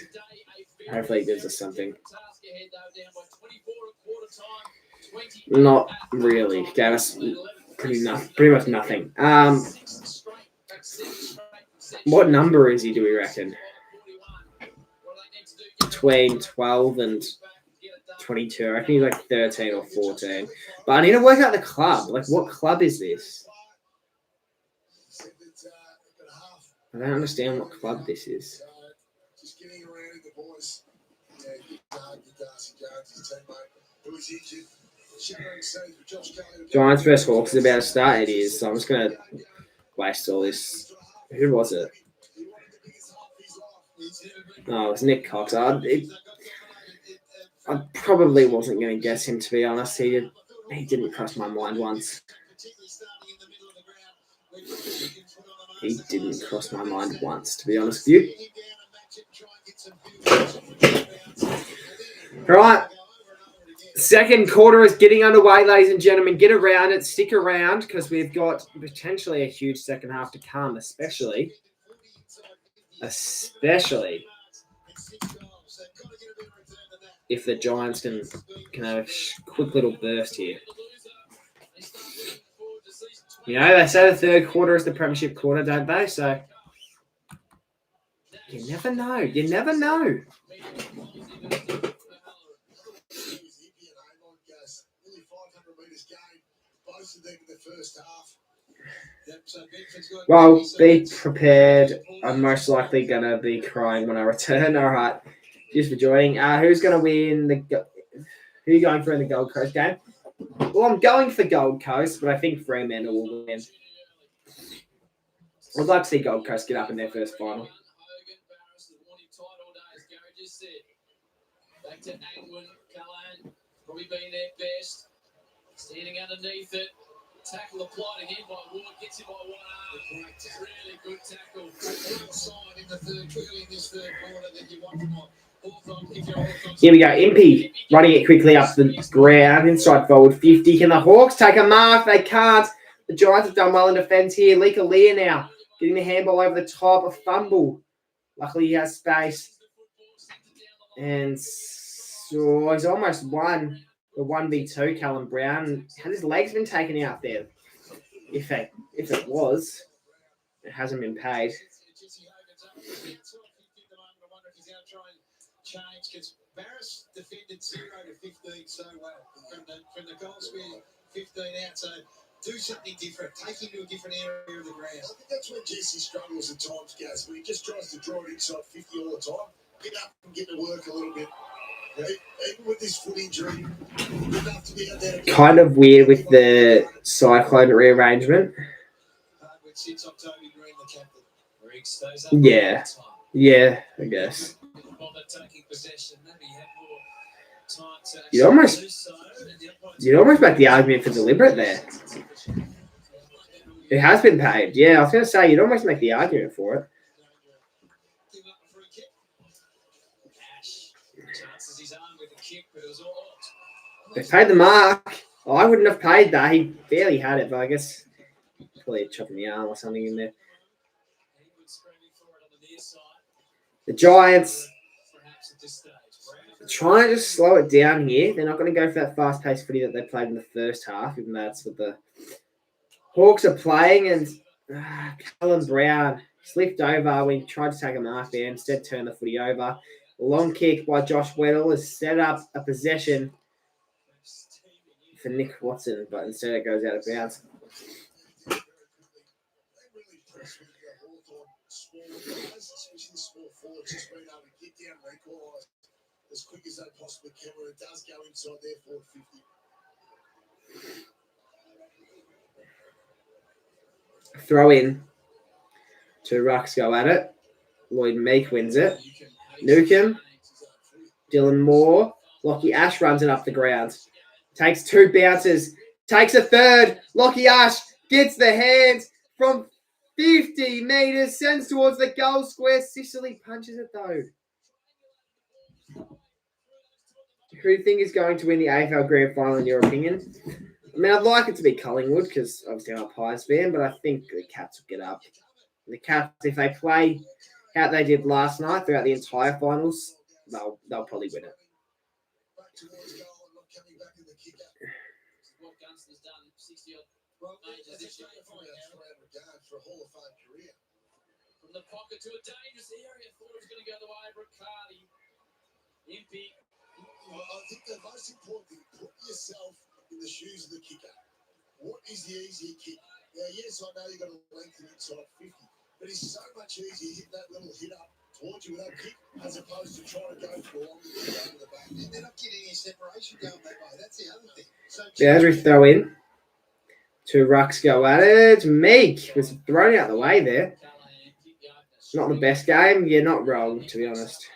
Hopefully it gives us something. Not really. Gave us pretty much nothing. What number is he, do we reckon? Between 12 and 22. I reckon he's like 13 or 14. But I need to work out the club. Like, what club is this? I don't understand what club this is. Giants vs Hawks is about to start. It is. So I'm just going to waste all this. Who was it? Oh, it was Nick Cox. I probably wasn't going to guess him, to be honest. He didn't cross my mind once. He didn't cross my mind once, to be honest with you. Right. Second quarter is getting underway, ladies and gentlemen. Get around it. Stick around because we've got potentially a huge second half to come, especially if the Giants can have a quick little burst here. You know, they say the third quarter is the premiership quarter, don't they? So you never know. You never know. Well, be prepared. I'm most likely going to be crying when I return. All right. Just for joining. Who's going to win who are you going for in the Gold Coast game? Well, I'm going for Gold Coast, but I think Fremantle will win. I'd like to see Gold Coast get up in their first final. Back to Angwin, Callan, probably being their best. Standing underneath it. Tackle applied again by Ward, gets him by one arm. Really good tackle. Side in the third, clearly in this third quarter that you want from Hawthorn. If you're Hawthorn. Here we go. Impey running it quickly up the ground. Inside forward 50. Can the Hawks take a mark? They can't. The Giants have done well in defence here. Lika Lear now getting the handball over the top. A fumble. Luckily he has space. And so he's almost won the 1v2, Callum Brown. Has his legs been taken out there? If it was, it hasn't been paid. Barris defended 0 to 15 so well from the goal square 15 out. So do something different. Take him to a different area of the ground. I think that's where Jesse struggles at times, Gaz. When he just tries to draw it inside 50 all the time. Get up and get to work a little bit. Even with this foot injury, enough to be out there. Kind of weird with the Cyclone rearrangement. Yeah, I guess. You'd almost make the argument for deliberate there. It has been paid. Yeah, I was going to say, you'd almost make the argument for it. They paid the mark. Oh, I wouldn't have paid that. He barely had it, but I guess probably chopping the arm or something in there. The Giants are trying to just slow it down here. They're not going to go for that fast-paced footy that they played in the first half, even though that's what the Hawks are playing. And Callum Brown slipped over when he tried to take a mark there. Instead, turned the footy over. Long kick by Josh Weddle has set up a possession for Nick Watson, but instead it goes out of bounds. As quick as they possibly can, when it does go inside there for 50. Throw in. Two rucks go at it. Lloyd Meek wins it. Newcomb. Dylan Moore. Lockie Ash runs it up the ground. Takes two bounces. Takes a third. Lockie Ash gets the hands from 50 metres. Sends towards the goal square. Sicily punches it though. Who do you think is going to win the AFL Grand Final in your opinion? I mean, I'd like it to be Collingwood because obviously I'm a Pies fan, but I think the Cats will get up. The Cats, if they play how they did last night throughout the entire finals, they'll probably win it. From the pocket to a dangerous area. Thought it was going to go the way of Riccardi. Impey. I think the most important thing, put yourself in the shoes of the kicker. What is the easier kick? Now, yes, I know you've got a length inside 50, but it's so much easier hitting that little hit up towards you with that kick as opposed to trying to go for a long kick over the back. And then up should go that way. That's the other thing. So Boundary throw in. 2 rucks go at it. Meek was thrown out the way there. Not the best game. Yeah, not wrong, to be honest.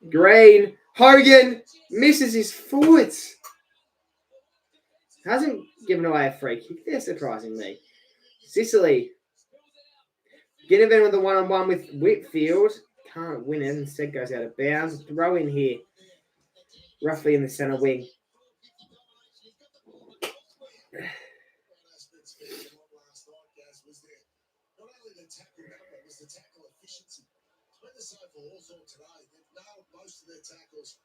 Green. Hogan misses his foot. Hasn't given away a free kick there, surprisingly. Sicily. Ginnivan with the one-on-one with Whitfield. Can't win it. Instead goes out of bounds. Throw in here. Roughly in the centre wing. not only the tackle number, it was the tackle efficiency. It's been the same for Hawthorn today. They've nailed most of their tackles.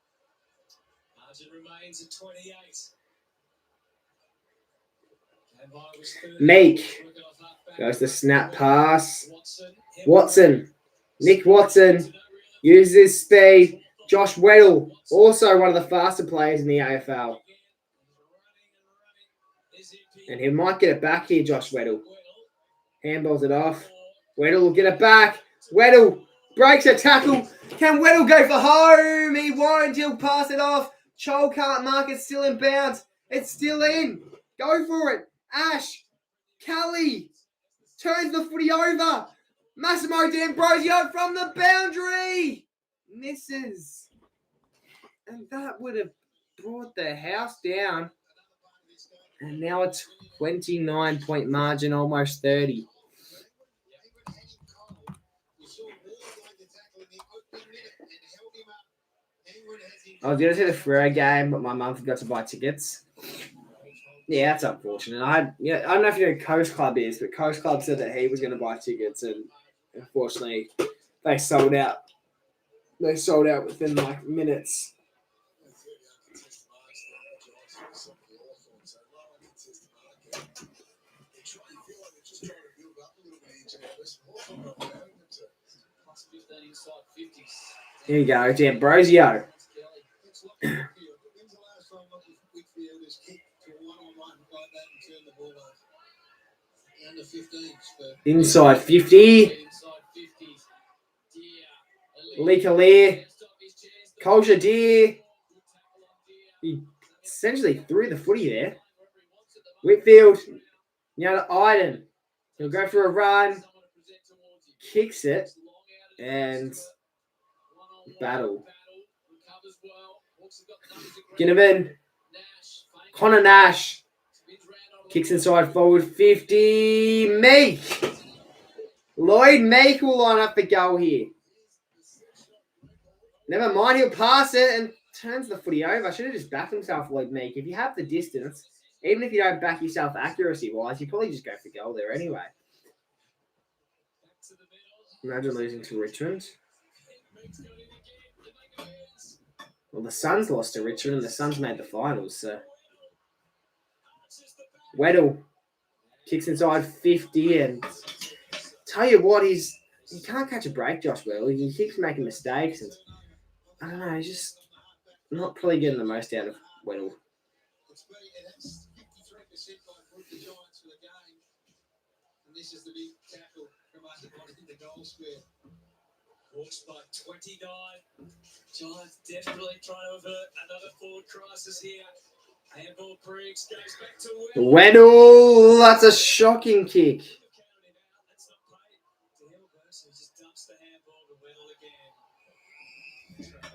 Margin remains at 28. Meek goes the snap pass. Watson. Nick Watson uses speed. Josh Weddle, also one of the faster players in the AFL. And he might get it back here, Josh Weddle. Handballs it off. Weddle will get it back. Weddle breaks a tackle. Can Weddle go for home? He won't. He'll pass it off. Chol can't mark it. Still in bounds. It's still in. Go for it. Ash. Kelly. Turns the footy over. Massimo D'Ambrosio from the boundary. Misses. And that would have brought the house down. And now a 29-point margin, almost 30. I was going to see the Freo game, but my mum forgot to buy tickets. Yeah, that's unfortunate. I don't know if you know who Coast Club is, but Coast Club said that he was going to buy tickets, and unfortunately, they sold out. They sold out within like minutes. Here you go, D'Ambrosio. Inside 50. Lee Culture Deer. He essentially threw the footy there. Whitfield. Now to Iden. He'll go for a run. Kicks it. And battle. Ginnivan. Connor Nash. Kicks inside forward 50. Meek. Lloyd Meek will line up the goal here. Never mind, he'll pass it and turns the footy over. Should have just backed himself, Lloyd Meek. If you have the distance, even if you don't back yourself accuracy-wise, you probably just go for goal there anyway. Imagine losing to Richmond. Well, the Suns lost to Richmond and the Suns made the finals, so. Weddle kicks inside 50 and tell you what, he can't catch a break, Josh Weddle. He keeps making mistakes and I don't know, he's just not probably getting the most out of Weddle. This is the big tackle from in the goal square. Hawks by 29. Giants desperately trying to avert another forward crisis here. Handball Briggs goes back to Weddle, that's a shocking kick.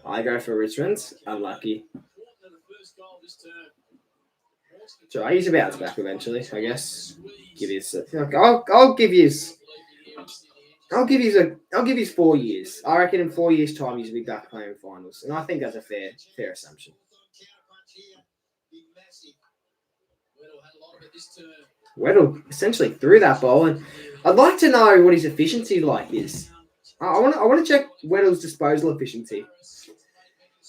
I go for Richmond. Unlucky. So he's about to back eventually, I guess. I'll give you 4 years. I reckon in 4 years' time you'll be back playing finals, and I think that's a fair assumption. Weddle essentially threw that ball, and I'd like to know what his efficiency like is. I want to check Weddle's disposal efficiency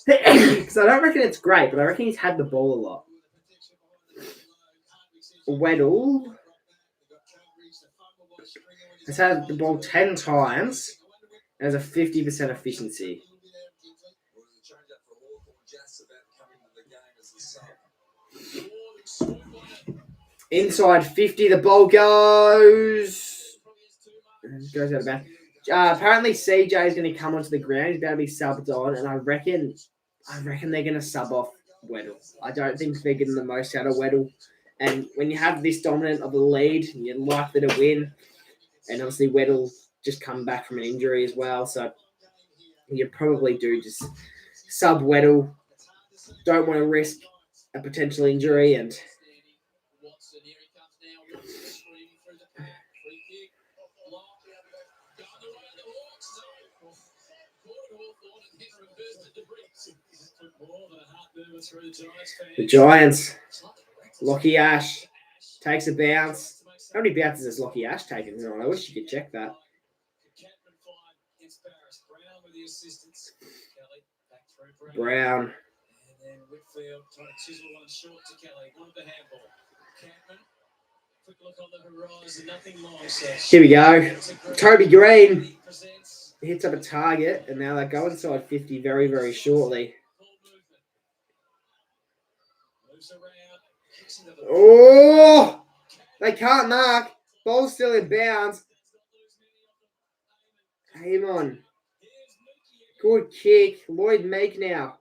because I don't reckon it's great, but I reckon he's had the ball a lot. Weddle has had the ball 10 times and has a 50% efficiency. Inside 50, the ball goes out of bounds. Apparently, CJ is going to come onto the ground. He's about to be subbed on, and I reckon I reckon they're going to sub off Weddle. I don't think they're getting the most out of Weddle. And when you have this dominant of a lead, you're likely to win. And obviously Weddle just come back from an injury as well. So you probably do just sub Weddle. Don't want to risk a potential injury. And Watson, here he comes now. Watson screaming through the pack. Free kick. Long. Going the way of the Hawks. Caught Hawthorn and hit reverse to debris. Took more than a half mover through the Giants fans. the Giants, Lockie Ash takes a bounce. How many bounces has Lockie Ash taken? Oh, I wish you could check that. Catman fine against Barris. Brown with the assistance. Kelly back through Brown. And then Whitfield trying to chisel one short to Kelly. Wanted the handball. Catman. Quick look on the horizon. Nothing long. So Here we go. Toby Green presents hits up a target, and now they go inside 50 very, very shortly. full movement. Moves around. Kicks into the Oh! They can't mark. Ball's still in bounds. Aim on. Good kick. Lloyd Meek now.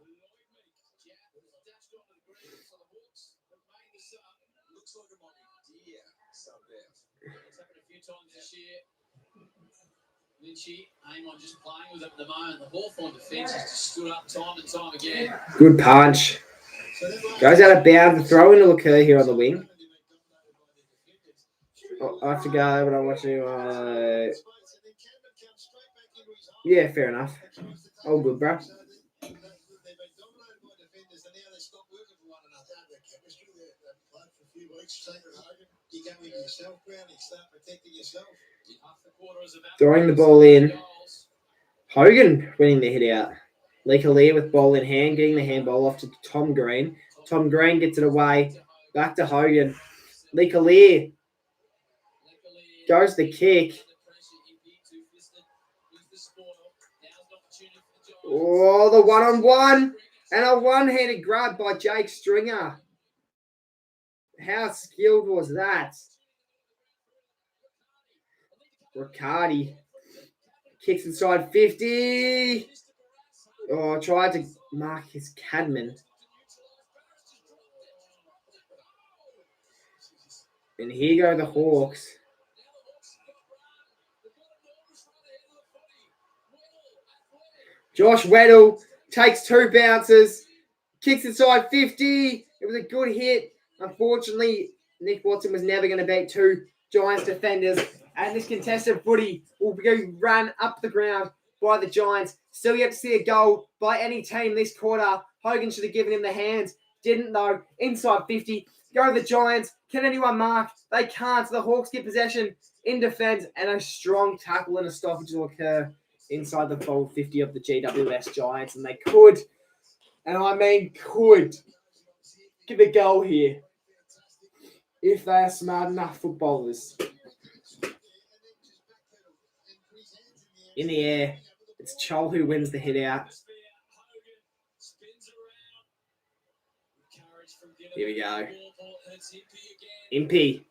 Looks like an idea sub there. It's happened a few times this year. Lynchy, Amon just playing with it at the moment. The Hawthorn defence has just stood up time and time again. Good punch. Goes out of bounds. The throw in will occur here on the wing. Oh, I have to go, but I'm watching. Yeah, fair enough. All good, bro. Throwing the ball in. Hogan winning the hit out. Lee Kalia with ball in hand, getting the handball off to Tom Green. Tom Green gets it away. Back to Hogan. Lee Kalia goes the kick. Oh, the one-on-one. And a one-handed grab by Jake Stringer. How skilled was that? Riccardi kicks inside 50. Oh, tried to mark his Cadman. And here go the Hawks. Josh Weddle takes 2 bounces, kicks inside 50. It was a good hit. Unfortunately, Nick Watson was never going to beat 2 Giants defenders. And this contested footy will be run up the ground by the Giants. Still yet to see a goal by any team this quarter. Hogan should have given him the hands. Didn't though. Inside 50. Go the Giants. Can anyone mark? They can't. So the Hawks get possession in defense. And a strong tackle and a stoppage will occur inside the full 50 of the GWS Giants. And they could, and I mean could, get a goal here if they are smart enough footballers. In the air, it's Chol who wins the hit out. Here we go. Impey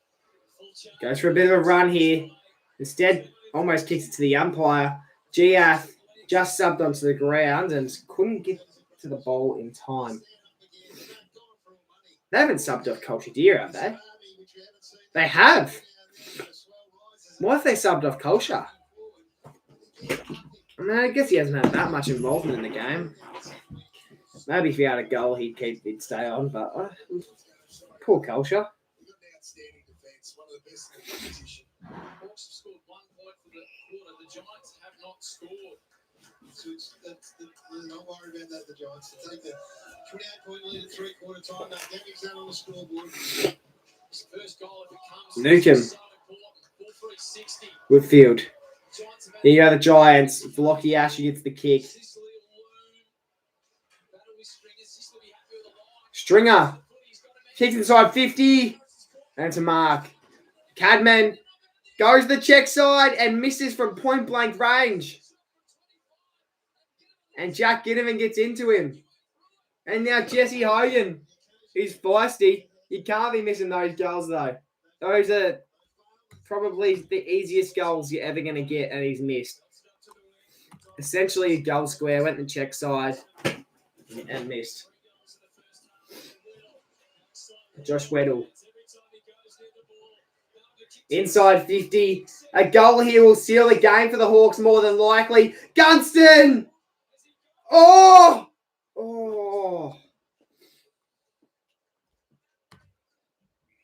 goes for a bit of a run here. Instead, almost kicks it to the umpire. Giath just subbed onto the ground and couldn't get to the ball in time. They haven't subbed off Culture Deer, have they? They have. Why have they subbed off Culture? I mean, I guess he hasn't had that much involvement in the game. Maybe if he had a goal, he'd stay on, but poor Culture. Hawks have scored 1 point for the quarter. The Giants have not scored. So we're not worried about that, the Giants. To take the 28-point lead at three-quarter time, that damage that on the scoreboard. First goal, if it comes, Nukem. so important. 4-3-60. Whitfield. Giants have had Here you go, the Giants. Vlocky Asher gets the kick. Sicily alone. Battle with Stringer. Sicily happy with the line. Stringer kicks inside 50. And it's a mark. Cadman goes the check side and misses from point blank range. And Jack Ginnivan gets into him. And now Jesse Hogan. He's feisty. You can't be missing those goals though. Those are probably the easiest goals you're ever going to get, and he's missed. Essentially a goal square, went the check side. and missed. Josh Weddle. Inside 50. A goal here will seal the game for the Hawks more than likely. Gunston! Oh! Oh!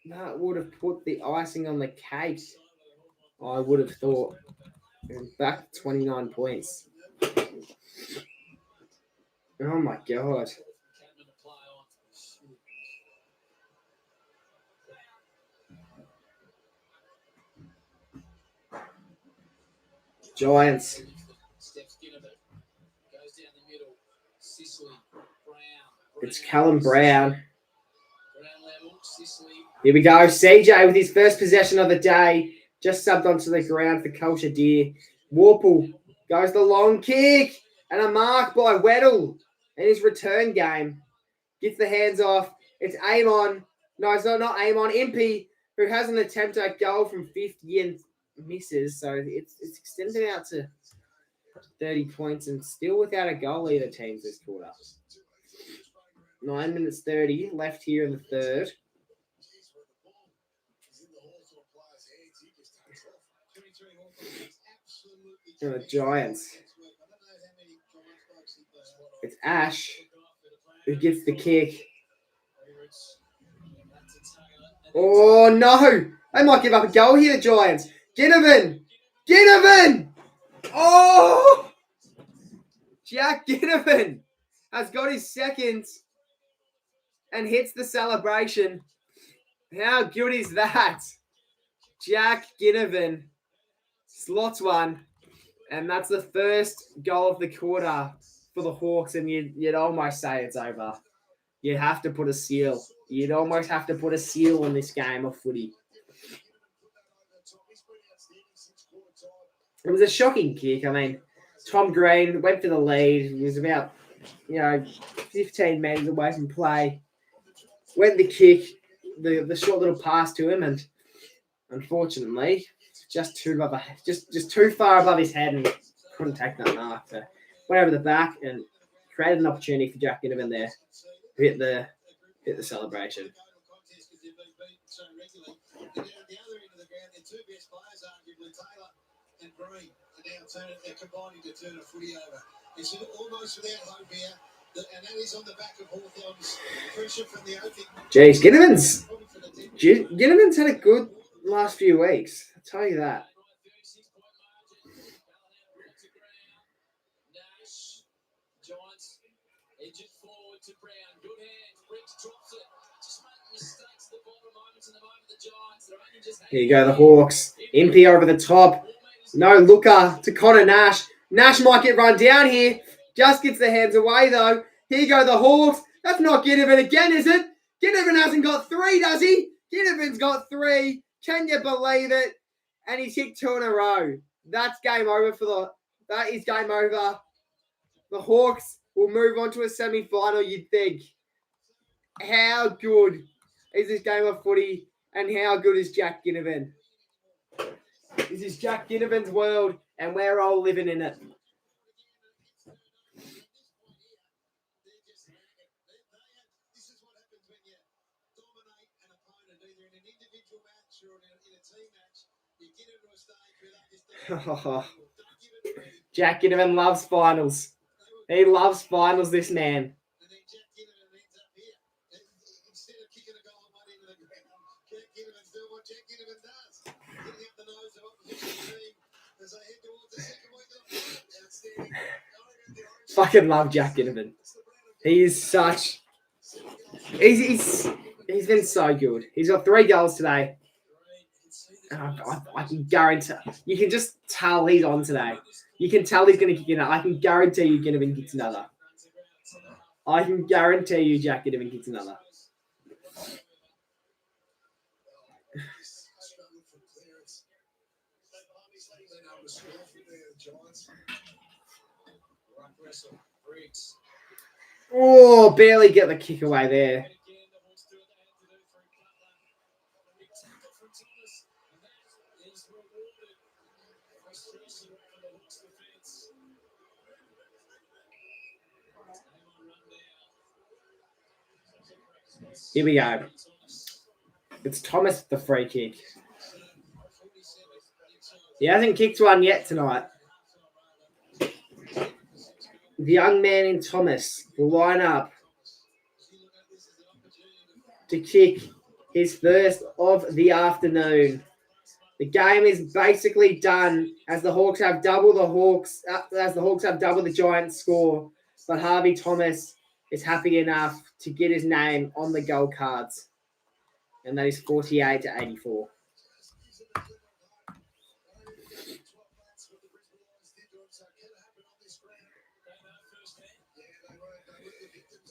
That would have put the icing on the cake, I would have thought. And back to 29 points. Oh my God. Giants. It's Callum Brown. Here we go. CJ with his first possession of the day. Just subbed onto the ground for Culture Deer. Warple goes the long kick. And a mark by Weddle in his return game. Gets the hands off. It's Amon. No, it's not Amon. Impey, who has an attempt at goal from 50 and misses. So it's extended out to 30 points and still without a goal either teams this quarter. 9 minutes 30 left here in the third. And the Giants. It's Ash who gets the kick. Oh no! They might give up a goal here, the Giants. Ginnivan! Ginnivan! Oh! Jack Ginnivan has got his second and hits the celebration. How good is that? Jack Ginnivan slots one, and that's the first goal of the quarter for the Hawks, and you'd almost say it's over. You have to put a seal. You'd almost have to put a seal on this game of footy. It was a shocking kick. I mean, Tom Green went for the lead. He was about, 15 metres away from play. Went the kick, the short little pass to him, and unfortunately, just too far above his head and couldn't take that mark. So went over the back and created an opportunity for Jack Ginnivan there to hit the celebration. And Green are now they're combining to turn a footy over. It's almost without hope here, and that is on the back of Hawthorn's pressure from the opening. Jeez, Ginnivan's had a good last few weeks. I'll tell you that. Here you go, the Hawks. Impey over the top. No looker to Connor Nash. Nash might get run down here. Just gets the hands away, though. Here you go, the Hawks. That's not Ginnivan again, is it? Ginnivan hasn't got 3, does he? Ginnivan's got 3. Can you believe it? And he's hit 2 in a row. That's game over that is game over. The Hawks will move on to a semi-final, you'd think. How good is this game of footy? And how good is Jack Ginnivan? This is Jack Ginnivan's world, and we're all living in it. This is what happens when you dominate an opponent, either in an individual match or in a team match. You get into a stage where Jack Ginnivan loves finals. He loves finals, this man. And then Jack Ginnivan ends up here. Instead of kicking a goal right into the ground, Jack Ginnivan's doing what Jack Ginnivan does. Getting up the nose of opposition team as they head towards the second week of the fight. Outstanding. Fucking love Jack Ginnivan. He is such... He's been so good. He's got 3 goals today. I can guarantee... You can just tell he's on today. You can tell he's going to kick it out. I can guarantee you Ginnivan gets another. I can guarantee you Jack Ginnivan gets another. Oh, barely get the kick away there. Here we go. It's Thomas the free kick. He hasn't kicked one yet tonight. The young man in Thomas will line up to kick his first of the afternoon. The game is basically done as the Hawks have double the Giants score, but Harvey Thomas is happy enough to get his name on the goal cards, and that is 48-84.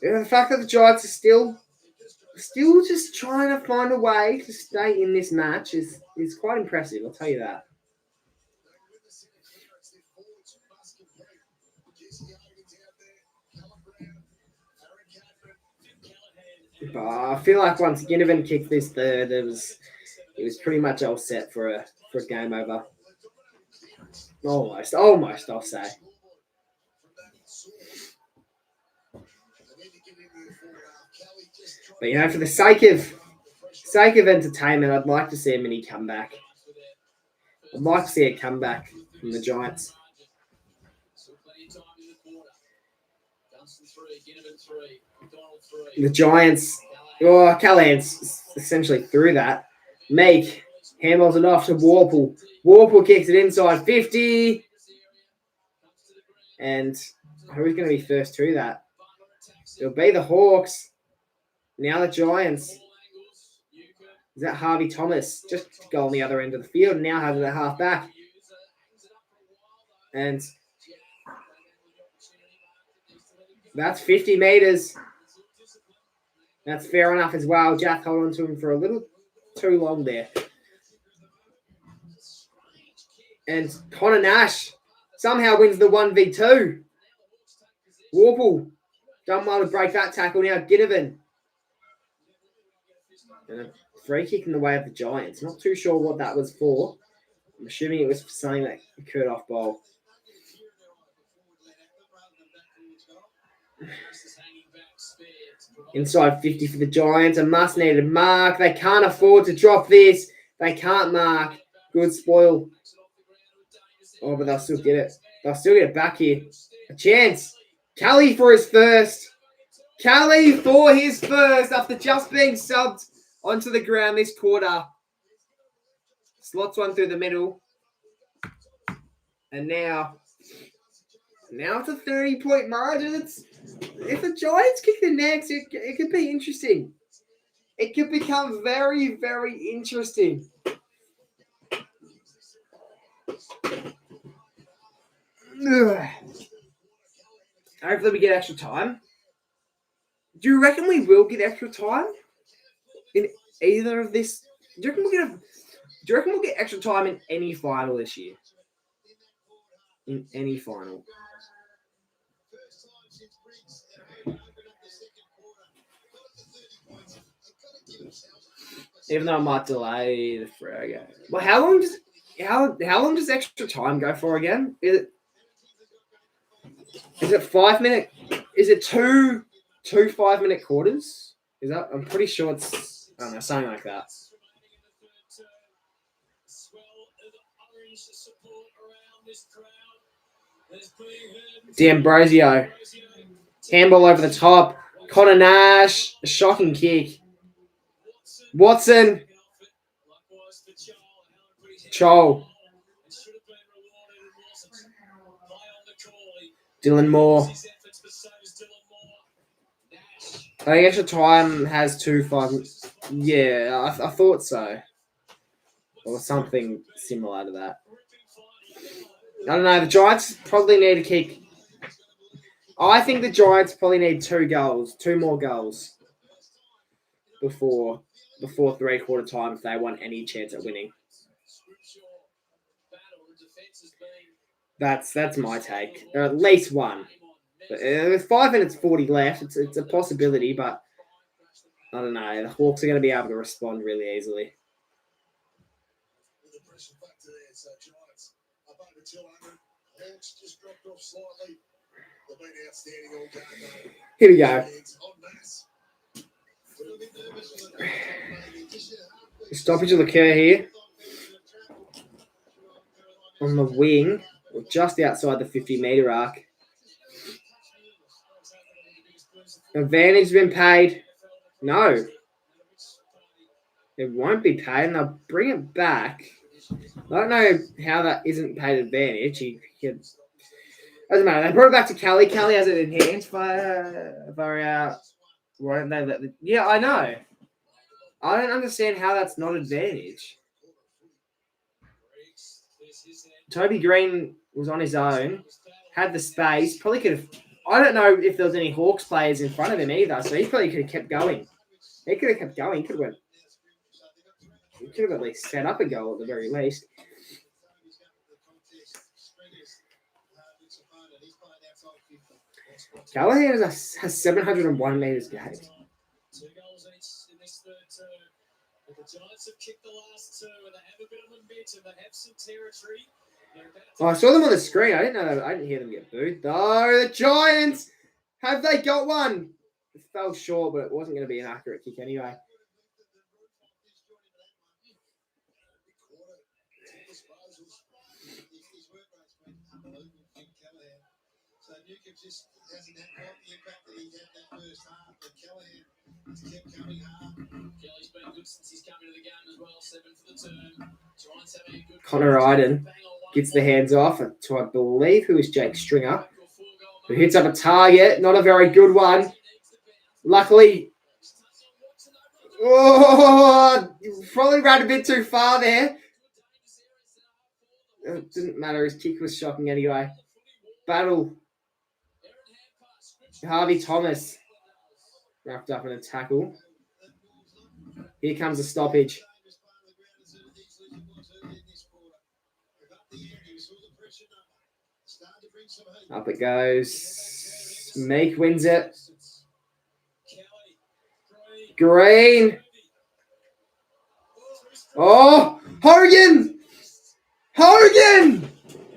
The fact that the Giants are still just trying to find a way to stay in this match is quite impressive, I'll tell you that. But I feel like once Ginnivan kicked this third, it was pretty much all set for a game over. Almost, I'll say. But for the sake of entertainment, I'd like to see a mini comeback. I'd like to see a comeback from the Giants. The Giants, Callahan's essentially through that. Meek handballs it off to Warple. Warple kicks it inside 50. And who's going to be first through that? It'll be the Hawks. Now the Giants. Is that Harvey Thomas? Just go on the other end of the field. Now has it at half back. And that's 50 metres. That's fair enough as well. Jack held on to him for a little too long there. And Connor Nash somehow wins the 1v2. Warple done well to break that tackle. Now Ginnivan. And a free kick in the way of the Giants. Not too sure what that was for. I'm assuming it was for something that occurred off ball. Inside 50 for the Giants. A must-needed mark. They can't afford to drop this. They can't mark. Good spoil. Oh, but they'll still get it. They'll still get it back here. A chance. Kelly for his first. Kelly for his first after just being subbed onto the ground this quarter. Slots one through the middle. And now it's a 30-point margin. If the Giants kick the next, it could be interesting. It could become very, very interesting. Hopefully we get extra time. Do you reckon we will get extra time in either of this? Do you reckon we'll get extra time in any final this year? In any final. Even though I might delay the frag. Well, how long does extra time go for again? Is it 5 minute? Is it two 5-minute quarters? Is that? I'm pretty sure it's something like that. D'Ambrosio. Handball over the top. Connor Nash. A shocking kick. Watson. Chol. Dylan Moore. I think extra time has 2-5. Yeah, I thought so. Or something similar to that. I don't know. The Giants probably need to kick. I think the Giants probably need 2 more goals before 3/4 time if they want any chance at winning. That's my take. Or at least one. With 5 minutes 40 left, it's a possibility, but I don't know. The Hawks are going to be able to respond really easily. Here we go. Stoppage will occur here on the wing, or just outside the 50-metre arc. Advantage been paid? No. It won't be paid, and they'll bring it back. I don't know how that isn't paid advantage. Doesn't matter. They brought it back to Kelly. Kelly has it in hand. Why don't they let the... Yeah, I know. I don't understand how that's not advantage. Toby Green was on his own, had the space, probably could have... I don't know if there was any Hawks players in front of him either, so he probably could have kept going. He could have kept going. He could have at least set up a goal at the very least. Callahan has 701 metres gained. 2 goals each in this third term. But the Giants have kicked the last two, and they have a bit of momentum. They have some territory. Oh, I saw them on the screen. I didn't know that. I didn't hear them get booed. Oh, the Giants! Have they got one? It fell short, but it wasn't going to be an accurate kick anyway. Just hasn't had quite the impact that he had that first half, but Callahan has kept coming hard. Kelly's been good since he's come into the game as well. 7 for the term. Giants having a good... Connor Iden gets the hands off to, I believe, who is Jake Stringer, who hits up a target. Not a very good one. Luckily... Oh, probably ran a bit too far there. It didn't matter. His kick was shocking anyway. Battle... Harvey Thomas wrapped up in a tackle. Here comes a stoppage. Up it goes. Meek wins it. Green. Oh, Hogan! Hogan!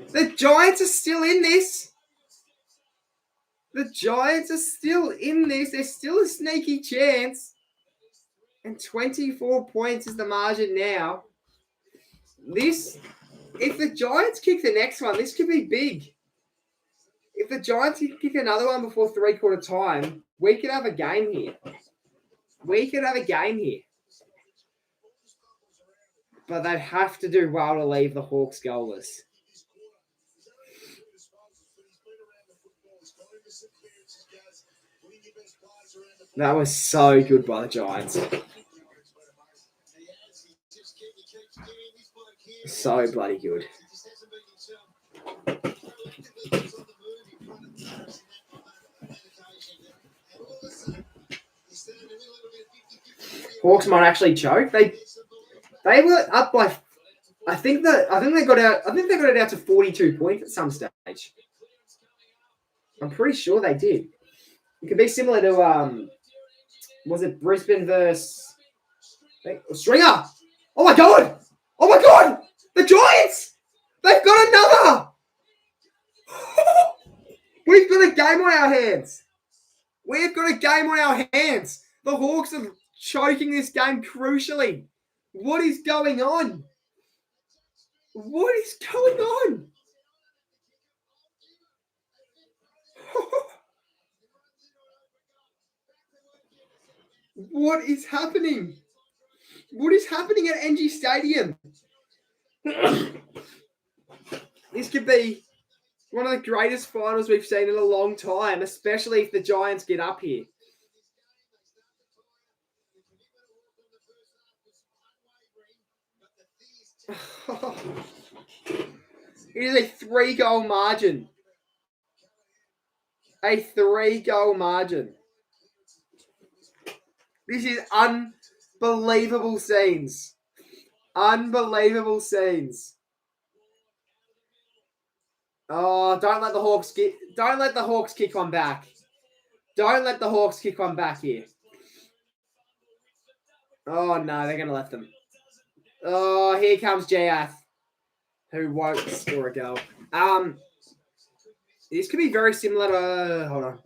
The Giants are still in this. The Giants are still in this. There's still a sneaky chance. And 24 points is the margin now. This, if the Giants kick the next one, this could be big. If the Giants kick another one before three-quarter time, we could have a game here. We could have a game here. But they'd have to do well to leave the Hawks goalless. That was so good by the Giants. So bloody good. Hawks might actually choke. They were up by... I think they got it out to 42 points at some stage. I'm pretty sure they did. It could be similar to was it Brisbane versus Stringer? Oh my god! Oh my god! The Giants! They've got another! We've got a game on our hands. We've got a game on our hands. The Hawks are choking this game crucially. What is going on? What is going on? What is happening? What is happening at NG Stadium? This could be one of the greatest finals we've seen in a long time, especially if the Giants get up here. It is a 3-goal margin. A 3-goal margin. This is unbelievable scenes. Unbelievable scenes. Oh, don't let the Hawks kick one back. Don't let the Hawks kick one back here. Oh no, they're gonna let them. Oh, here comes JF, who won't score a goal. This could be very similar to hold on.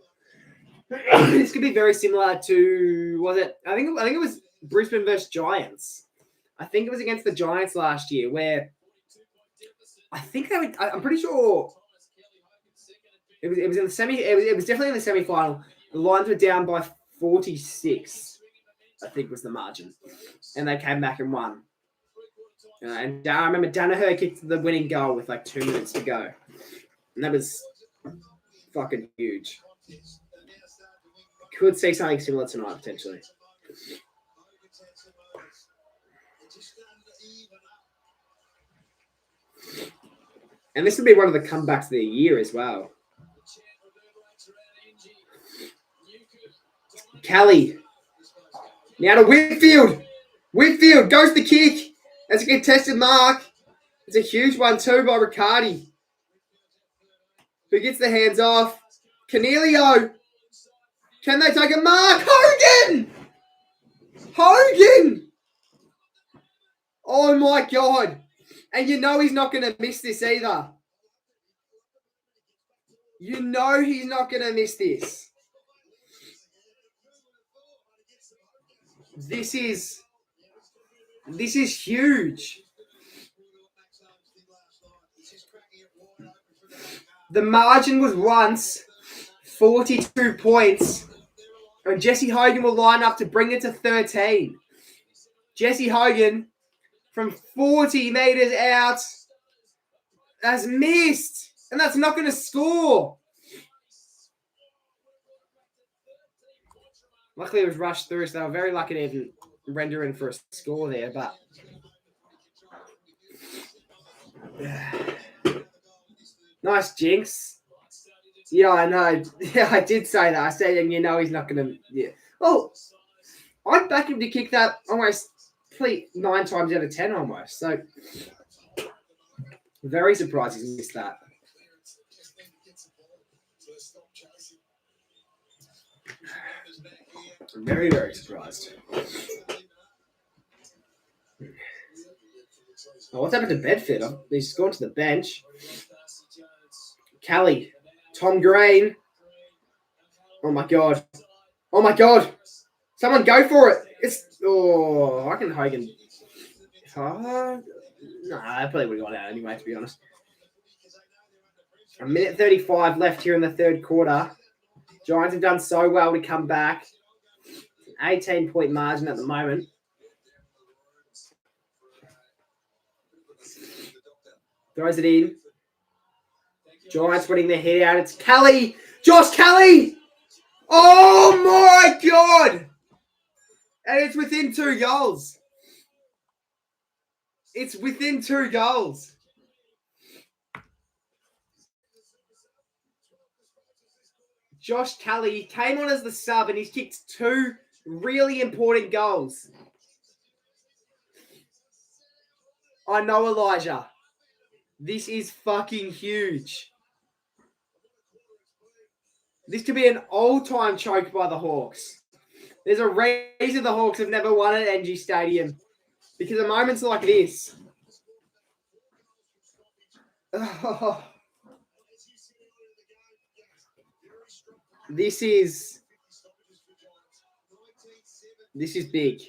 This could be very similar to, was it? I think it was Brisbane versus Giants. I think it was against the Giants last year, where I think they would. I'm pretty sure it was in the semi. It was definitely in the semi-final. The Lions were down by 46. I think was the margin, and they came back and won. And I remember Danaher kicked the winning goal with like 2 minutes to go, and that was fucking huge. Could see something similar tonight potentially. And this would be one of the comebacks of the year as well. Kelly. Now to Whitfield. Whitfield goes the kick. That's a contested mark. It's a huge one too by Riccardi. Who gets the hands off? Canelio. Can they take a mark? Hogan! Hogan! Oh my God. And you know he's not going to miss this either. You know he's not going to miss this. This is huge. The margin was once 42 points, and Jesse Hogan will line up to bring it to 13. Jesse Hogan from 40 metres out has missed, and that's not going to score. Luckily, it was rushed through, so they were very lucky to even render in for a score there, but... Nice jinx. Yeah, I know. Yeah, I did say that. I said, and you know he's not going to... Yeah. Well, I'd back him to kick that almost 9 times out of 10 almost. So, very surprised he's missed that. I'm very, very surprised. Oh, what's happened to Bedford? He's gone to the bench. Kelly. Tom Green. Oh, my God. Oh, my God. Someone go for it. I reckon Hogan. No, I probably would have gone out anyway, to be honest. 1:35 left here in the third quarter. Giants have done so well to come back. 18-point margin at the moment. Throws it in. Giants putting their head out. It's Kelly. Josh Kelly. Oh, my God. And it's within 2 goals. It's within 2 goals. Josh Kelly came on as the sub and he's kicked 2 really important goals. I know, Elijah. This is fucking huge. This could be an all-time choke by the Hawks. There's a reason the Hawks have never won at NG Stadium. Because of moments like this. Oh. This is big.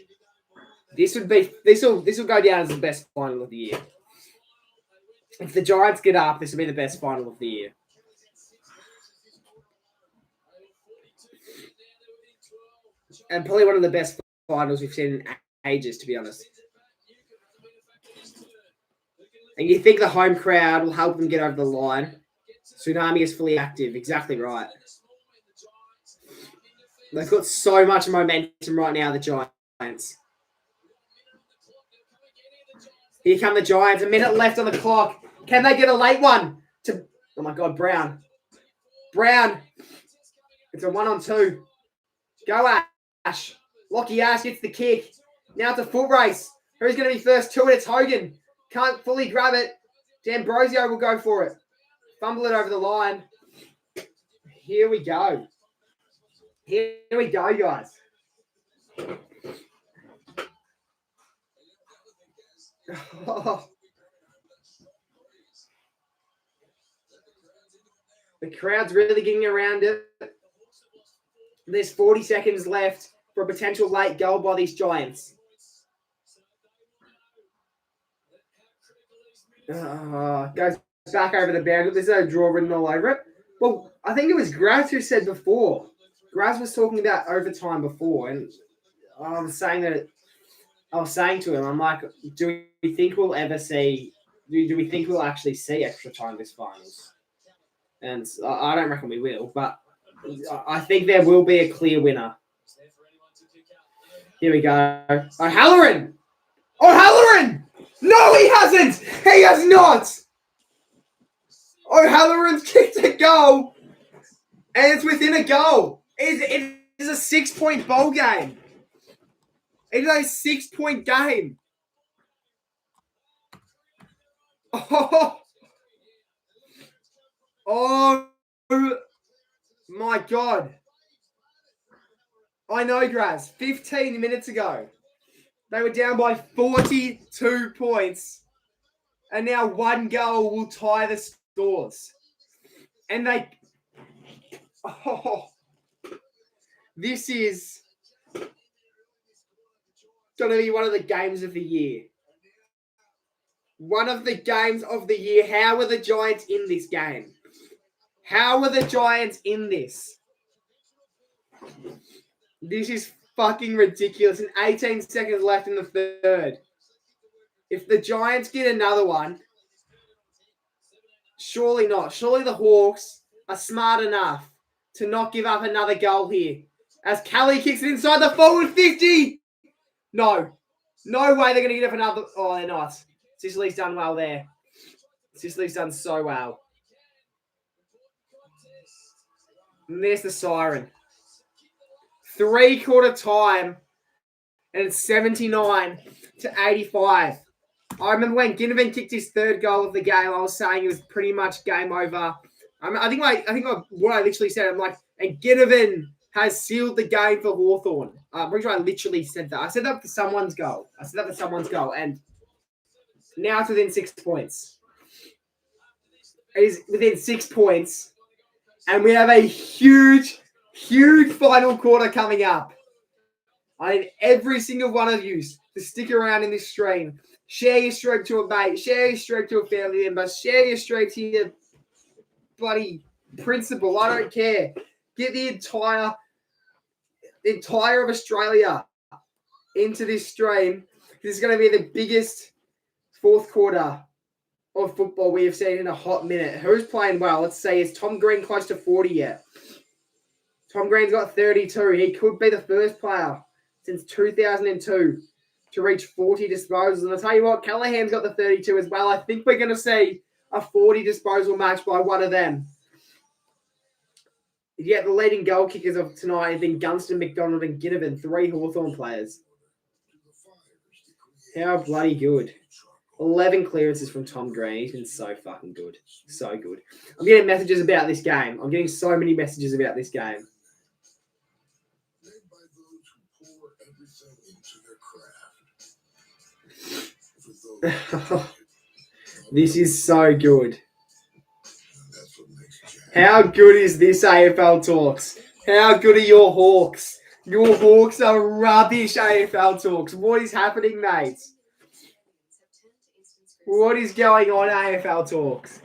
This will go down as the best final of the year. If the Giants get up, this will be the best final of the year. And probably one of the best finals we've seen in ages, to be honest. And you think the home crowd will help them get over the line. Tsunami is fully active. Exactly right. They've got so much momentum right now, the Giants. Here come the Giants. 1 minute left on the clock. Can they get a late one? Oh, my God, Brown. Brown. It's a 1-on-2. Go, Ash. Lockie Ash gets the kick. Now it's a foot race. Who's going to be first to it? It's Hogan. Can't fully grab it. D'Ambrosio will go for it. Fumble it over the line. Here we go. Here we go, guys. Oh. The crowd's really getting around it. There's 40 seconds left for a potential late goal by these Giants. Goes back over the boundary. There's no draw written all over it. Well, I think it was Graz who said before. Graz was talking about overtime before, and I was saying to him, I'm like, do we think we'll ever see? Do we think we'll actually see extra time this finals? And I don't reckon we will, but I think there will be a clear winner. Here we go. O'Halloran! O'Halloran! No, he hasn't! He has not! O'Halloran's kicked a goal, and it's within a goal. It is a 6-point bowl game. It is a 6-point game. Oh my God. I know, Graz. 15 minutes ago, they were down by 42 points. And now one goal will tie the scores. And they... this is going to be one of the games of the year. One of the games of the year. How are the Giants in this game? How are the Giants in this? This is fucking ridiculous. And 18 seconds left in the third. If the Giants get another one, surely not. Surely the Hawks are smart enough to not give up another goal here. As Kelly kicks it inside the forward 50. No. No way they're going to get up another. Oh, they're not. Sicily's done well there. Sicily's done so well. And there's the siren. 3-quarter time. And it's 79-85. I remember when Ginnivan kicked his third goal of the game, I was saying it was pretty much game over. I think what I literally said, I'm like, and Ginnivan has sealed the game for Hawthorn. I'm pretty sure I literally said that. I said that for someone's goal. And now it's within 6 points. It is within 6 points. And we have a huge, huge final quarter coming up. I need every single one of you to stick around in this stream. Share your stream to a mate. Share your stream to a family member. Share your stream to your bloody principal. I don't care. Get the entire of Australia into this stream. This is going to be the biggest fourth quarter of football we have seen in a hot minute. Who's playing well? Let's say, is Tom Green close to 40 yet? Tom Green's got 32. He could be the first player since 2002 to reach 40 disposals. And I'll tell you what, Callahan's got the 32 as well. I think we're going to see a 40 disposal match by one of them. Yet the leading goal kickers of tonight have been Gunston, McDonald and Ginnivan, 3 Hawthorn players. How bloody good. 11 clearances from Tom Green. He's been so fucking good. So good. I'm getting messages about this game. I'm getting so many messages about this game. This is so good. How good is this AFL Talks? How good are your Hawks? Your Hawks are rubbish, AFL Talks. What is happening, mate? What is going on, AFL Talks?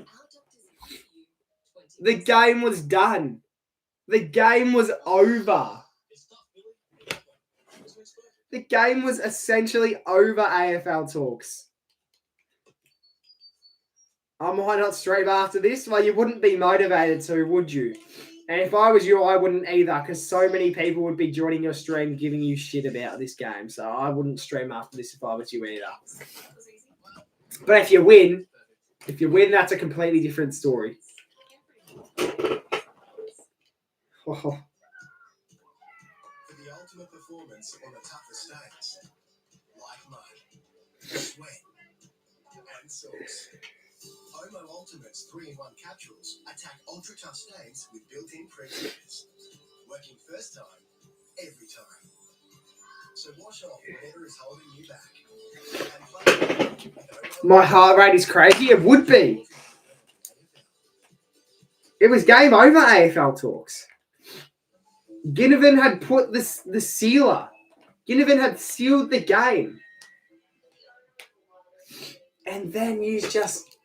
The game was done. The game was over. The game was essentially over, AFL Talks. I might not stream after this. Well, you wouldn't be motivated to, would you? And if I was you, I wouldn't either, because so many people would be joining your stream giving you shit about this game. So I wouldn't stream after this if I was you either. But if you win, that's a completely different story. For the ultimate performance on the toughest days, like mud, sweat, and sauce. Omo Ultimate's 3-in-1 capsules attack ultra-tough stains with built-in pre-treatments. Working first time, every time. So wash off whatever is holding you back. My heart rate is crazy. It would be. It was game over, AFL Talks. Ginnivan had put the sealer. Ginnivan had sealed the game. And then you just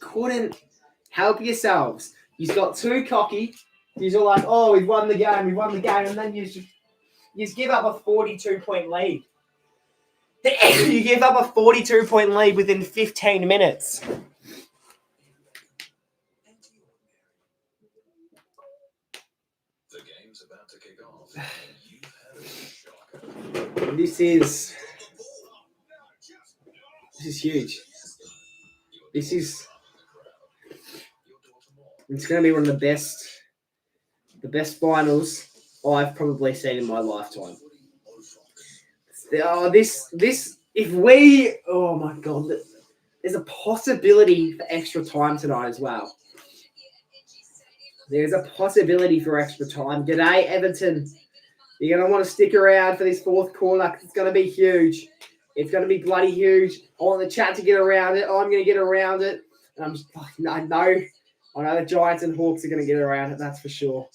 couldn't help yourselves. You got too cocky. You're like, oh, we've won the game, and then you just give up a 42-point lead. You give up a 42-point lead within 15 minutes. The game's about to kick off. You've had a shocker. This is huge. It's going to be one of the best finals I've probably seen in my lifetime. Oh my God, there's a possibility for extra time tonight as well. There's a possibility for extra time. G'day, Everton. You're going to want to stick around for this fourth quarter because it's going to be huge. It's going to be bloody huge. I want the chat to get around it. I'm going to get around it. And I'm just like, I know the Giants and Hawks are going to get around it. That's for sure.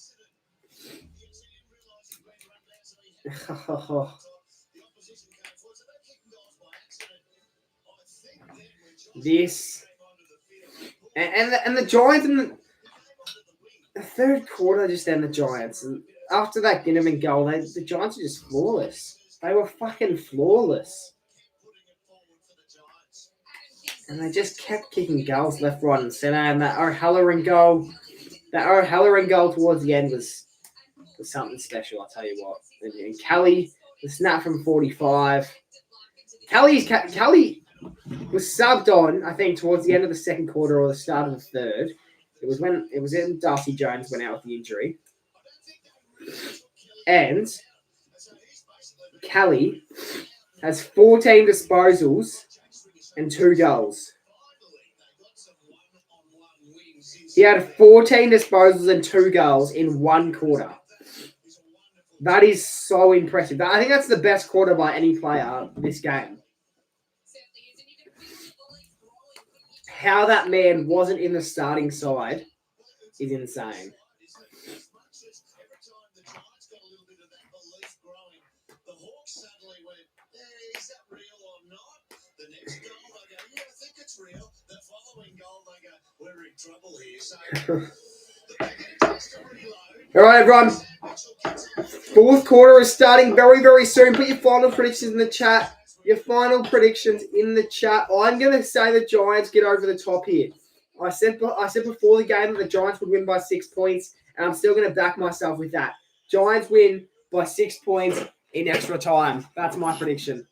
This and the Giants in the third quarter just end the Giants. And after that Ginnivan goal, the Giants are just flawless. They were fucking flawless. And they just kept kicking goals left, right, and centre. And that O'Halloran goal towards the end was something special, I'll tell you what. And Kelly, the snap from 45. Kelly was subbed on, I think, towards the end of the second quarter or the start of the third. It was when Darcy Jones went out with the injury. And Kelly has 14 disposals and 2 goals. He had 14 disposals and 2 goals in 1 quarter. That is so impressive. I think that's the best quarter by any player this game. How that man wasn't in the starting side is insane. All right, everyone. Fourth quarter is starting very, very soon. Put your final predictions in the chat. I'm going to say the Giants get over the top here. I said before the game that the Giants would win by 6 points, and I'm still going to back myself with that. Giants win by 6 points in extra time. That's my prediction.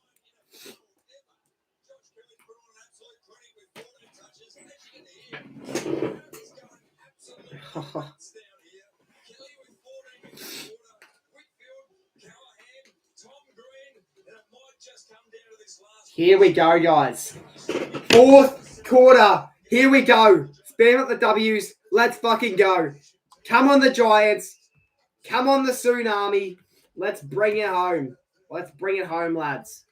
Here we go, guys. Fourth quarter. Here we go. Spam up the W's. Let's fucking go. Come on, the Giants. Come on, the Tsunami. Let's bring it home. Let's bring it home, lads.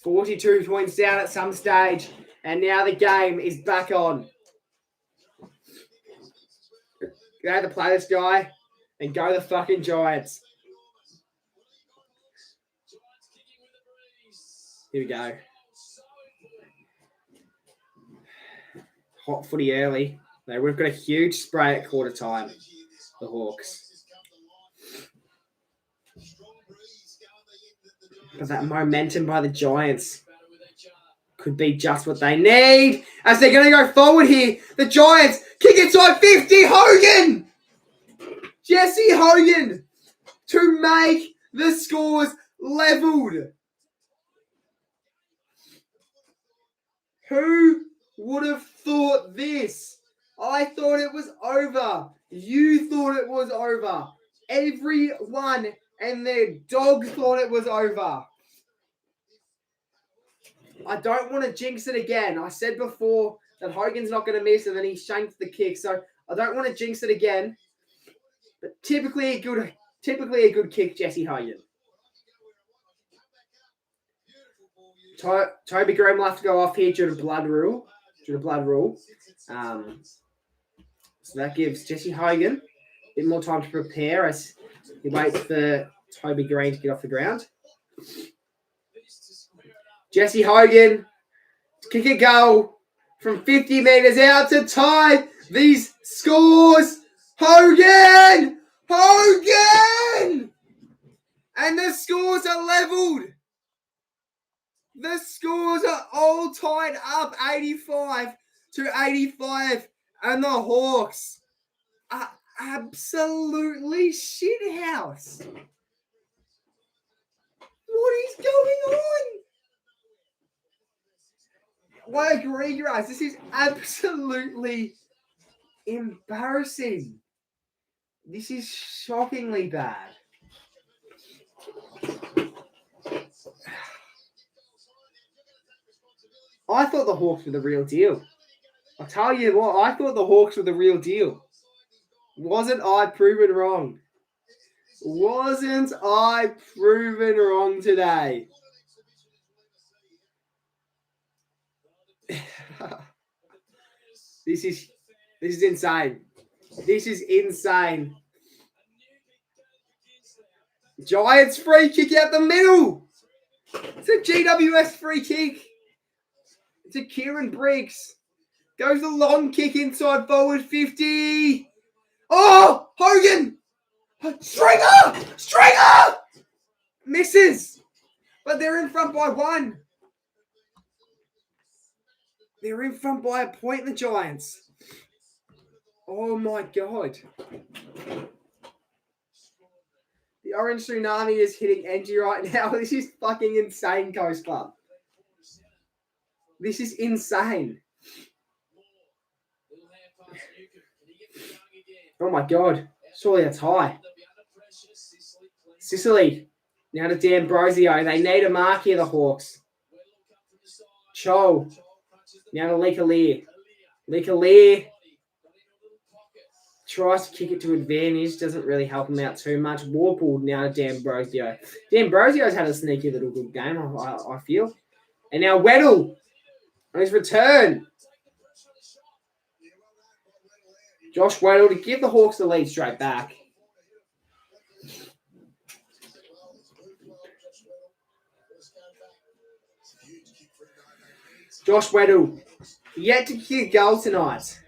$42 points down at some stage. And now the game is back on. Go to play this guy. And go the fucking Giants. Here we go. Hot footy early. We've got a huge spray at quarter time. The Hawks. But that momentum by the Giants could be just what they need. As they're going to go forward here. The Giants kick inside 50. Hogan! Jesse Hogan to make the scores leveled. Who would have thought this? I thought it was over. You thought it was over. Everyone and their dog thought it was over. I don't want to jinx it again. I said before that Hogan's not going to miss and then he shanked the kick. So I don't want to jinx it again. But typically a good kick, Jesse Hogan. Toby Graham will have to go off here due to blood rule. So that gives Jesse Hogan a bit more time to prepare as he waits for Toby Green to get off the ground. Jesse Hogan to kick a goal from 50 metres out to tie these scores. Hogan! Hogan! And the scores are levelled. The scores are all tied up 85 to 85. And the Hawks are absolutely shithouse. What is going on? I agree, guys. This is absolutely embarrassing. This is shockingly bad. I thought the Hawks were the real deal. I'll tell you what, I thought the Hawks were the real deal. Wasn't I proven wrong? Wasn't I proven wrong today? This is insane. This is insane. Giants free kick out the middle. It's a GWS free kick. To Kieran Briggs. Goes the long kick inside forward 50. Oh, Hogan. Stringer. Misses. But they're in front by 1. They're in front by a point, the Giants. Oh my God. The Orange Tsunami is hitting Engie right now. This is fucking insane, Coast Club. This is insane. Oh my God. Surely that's high. Sicily. Now to D'Ambrosio. They need a mark here, the Hawks. Cho. Now to Lecalier. Lecalier tries to kick it to advantage. Doesn't really help him out too much. Warpled now to D'Ambrosio. D'Ambrosio's had a sneaky little good game, I feel. And now Weddle on his return. Josh Weddle to give the Hawks the lead straight back. Josh Weddle yet to kick a goal tonight.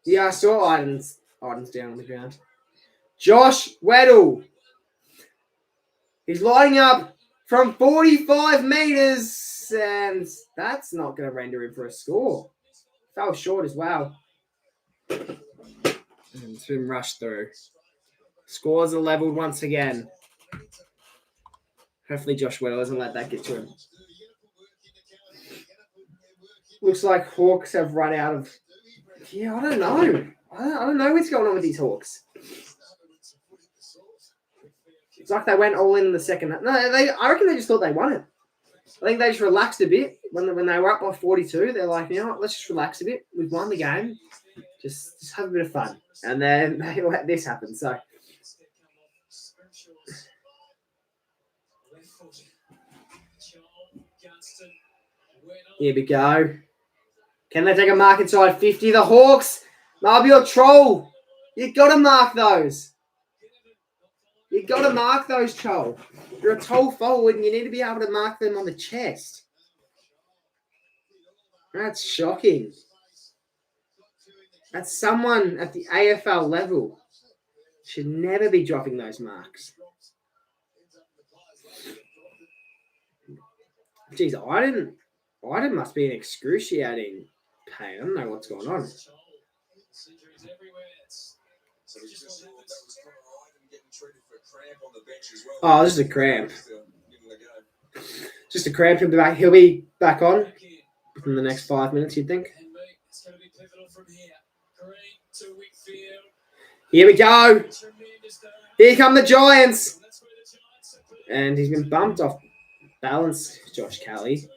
Yeah, I saw Iden's down on the ground. Josh Weddle. He's lining up from 45 metres, and that's not going to render him for a score. Fell short as well. And it's been rushed through. Scores are levelled once again. Hopefully Josh Weddle doesn't let that get to him. Looks like Hawks have run out of... Yeah, I don't know. I don't know what's going on with these Hawks. It's like they went all in the second. No, I reckon they just thought they won it. I think they just relaxed a bit when they were up by 42. They're like, you know what, let's just relax a bit. We've won the game. Just have a bit of fun. And then they let this happen. So here we go. Can they take a mark inside 50? The Hawks. Maybe your troll. You got to mark those. You got to mark those, Troll. You're a tall forward and you need to be able to mark them on the chest. That's shocking. That's someone at the AFL level. Should never be dropping those marks. Jeez, Iden must be in excruciating pain. I don't know what's going on. Oh, this is a cramp. Just a cramp. He'll be back on in the next 5 minutes, you'd think. Here we go. Here come the Giants. And he's been bumped off balance, Josh Kelly.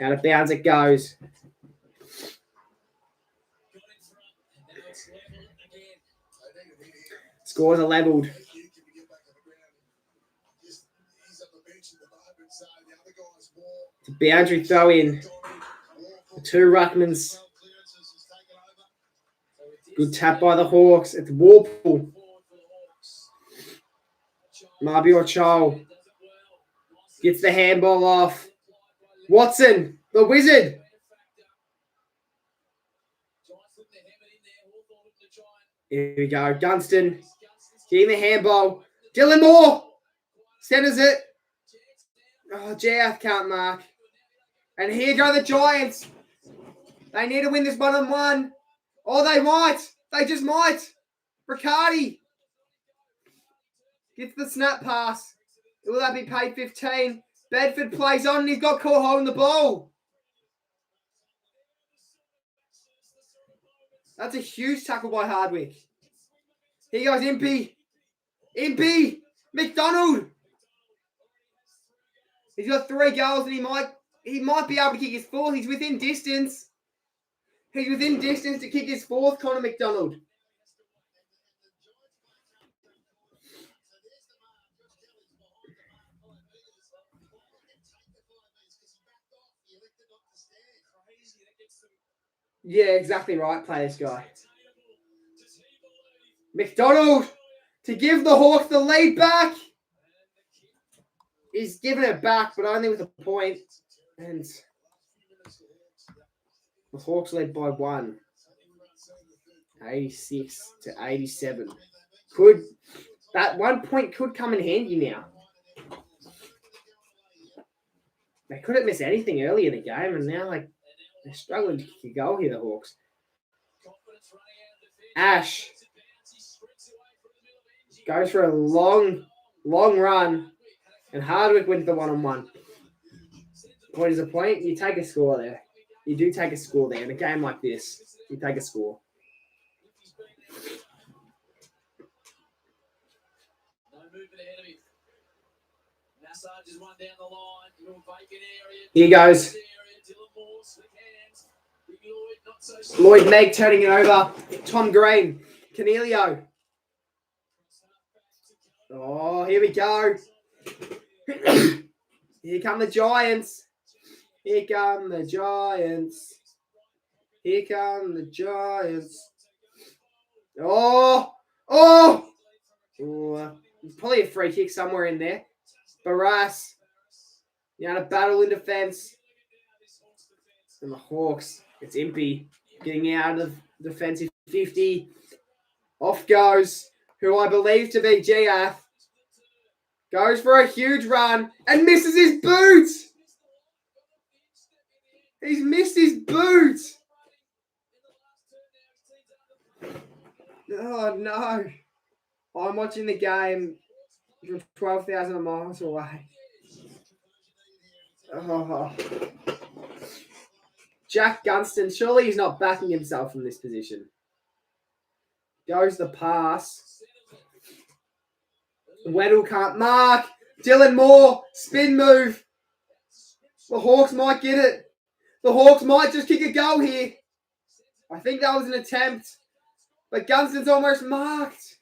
Out of bounds it goes. Scores are levelled. It's a boundary throw in. Two ruckmans. Good tap by the Hawks. It's Warple. Marby Ochol gets the handball off. Watson, the wizard. Here we go. Gunston getting the handball. Dylan Moore centers it. Oh, JF can't mark. And here go the Giants. They need to win this 1-on-1. Oh, they might. They just might. Riccardi gets the snap pass. Will that be paid 15? Bedford plays on and he's got caught holding the ball. That's a huge tackle by Hardwick. Here goes Impey. Impey. McDonald. He's got 3 goals and he might be able to kick his 4th. He's within distance. He's within distance to kick his 4th, Connor McDonald. Yeah, exactly right. Play this guy. McDonald to give the Hawks the lead back. He's given it back, but only with a point. And the Hawks led by 1. 86-87. That 1 point could come in handy now. They couldn't miss anything early in the game, and now they're struggling to kick a goal here, the Hawks. Ash goes for a long run, and Hardwick wins the 1-on-1. Point is a point. You take a score there. You do take a score there. In a game like this, you take a score. Here goes. Lloyd Meg turning it over. Tom Green. Canelio. Oh, here we go. Here come the Giants. Here come the Giants. Here come the Giants. Oh. Probably a free kick somewhere in there. Barras. You know, to battle in defence. And the Hawks. It's Impey getting out of defensive 50. Off goes, who I believe to be GF. Goes for a huge run and misses his boot. He's missed his boot. Oh, no. I'm watching the game from 12,000 miles away. Oh. Jack Gunston, surely he's not backing himself from this position. Goes the pass. Weddle can't mark. Dylan Moore, spin move. The Hawks might get it. The Hawks might just kick a goal here. I think that was an attempt. But Gunston's almost marked.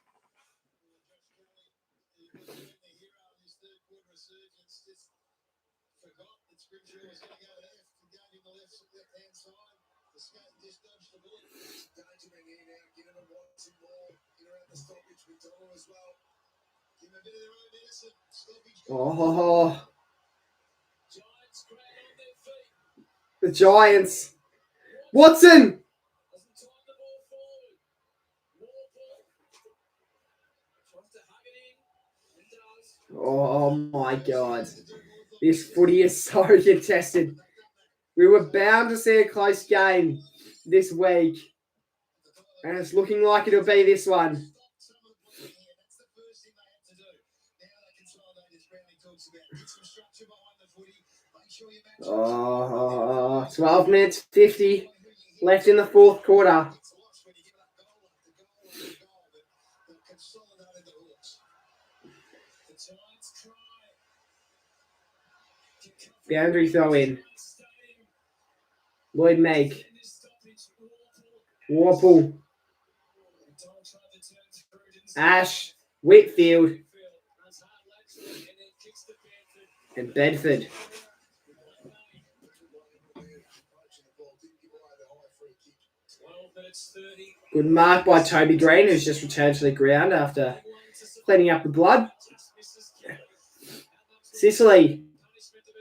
Oh, the Giants. Watson. Oh my God. This footy is so contested. We were bound to see a close game this week. And it's looking like it'll be this one. Oh, 12 minutes 50 left in the 4th quarter. Boundary throw in. Lloyd Meg. Warple. Ash. Whitfield. And Bedford. Good mark by Toby Green, who's just returned to the ground after cleaning up the blood. Sicily,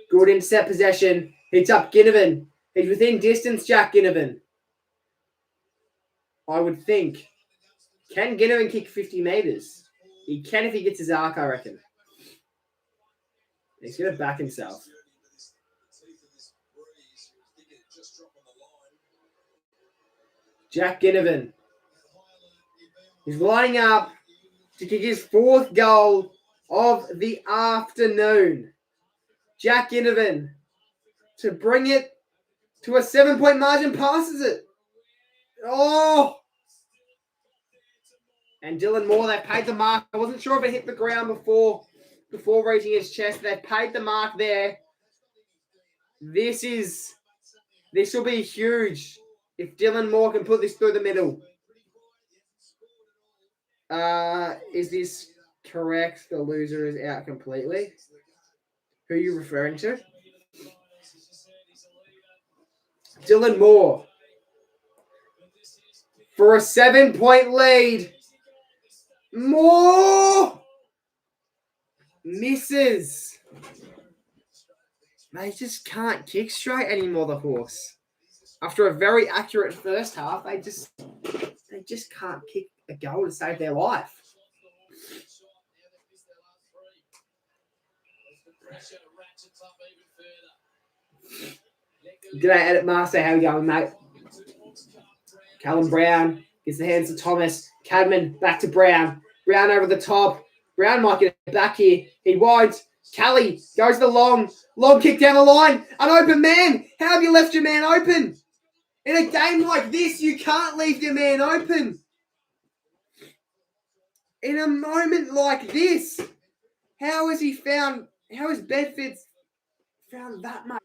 good intercept possession. Hits up Ginnivan. He's within distance, Jack Ginnivan. I would think. Can Ginnivan kick 50 metres? He can if he gets his arc, I reckon. He's going to back himself. Jack Ginnivan. He's lining up to kick his 4th goal of the afternoon. Jack Ginnivan to bring it to a 7-point margin, passes it. Oh! And Dylan Moore, they paid the mark. I wasn't sure if it hit the ground before reaching his chest. They paid the mark there. This will be huge if Dylan Moore can put this through the middle. Is this correct? The loser is out completely. Who are you referring to? Dylan Moore. For a 7-point lead. Moore misses. They just can't kick straight anymore, the Hawks. After a very accurate first half, they just can't kick a goal to save their life. G'day, Edit Master. How you going, mate? Callum Brown gets the hands to Thomas. Cadman back to Brown. Brown over the top. Brown might get it back here. He won't. Kelly goes the long kick down the line. An open man. How have you left your man open? In a game like this, you can't leave your man open. In a moment like this, how has Bedford found that much?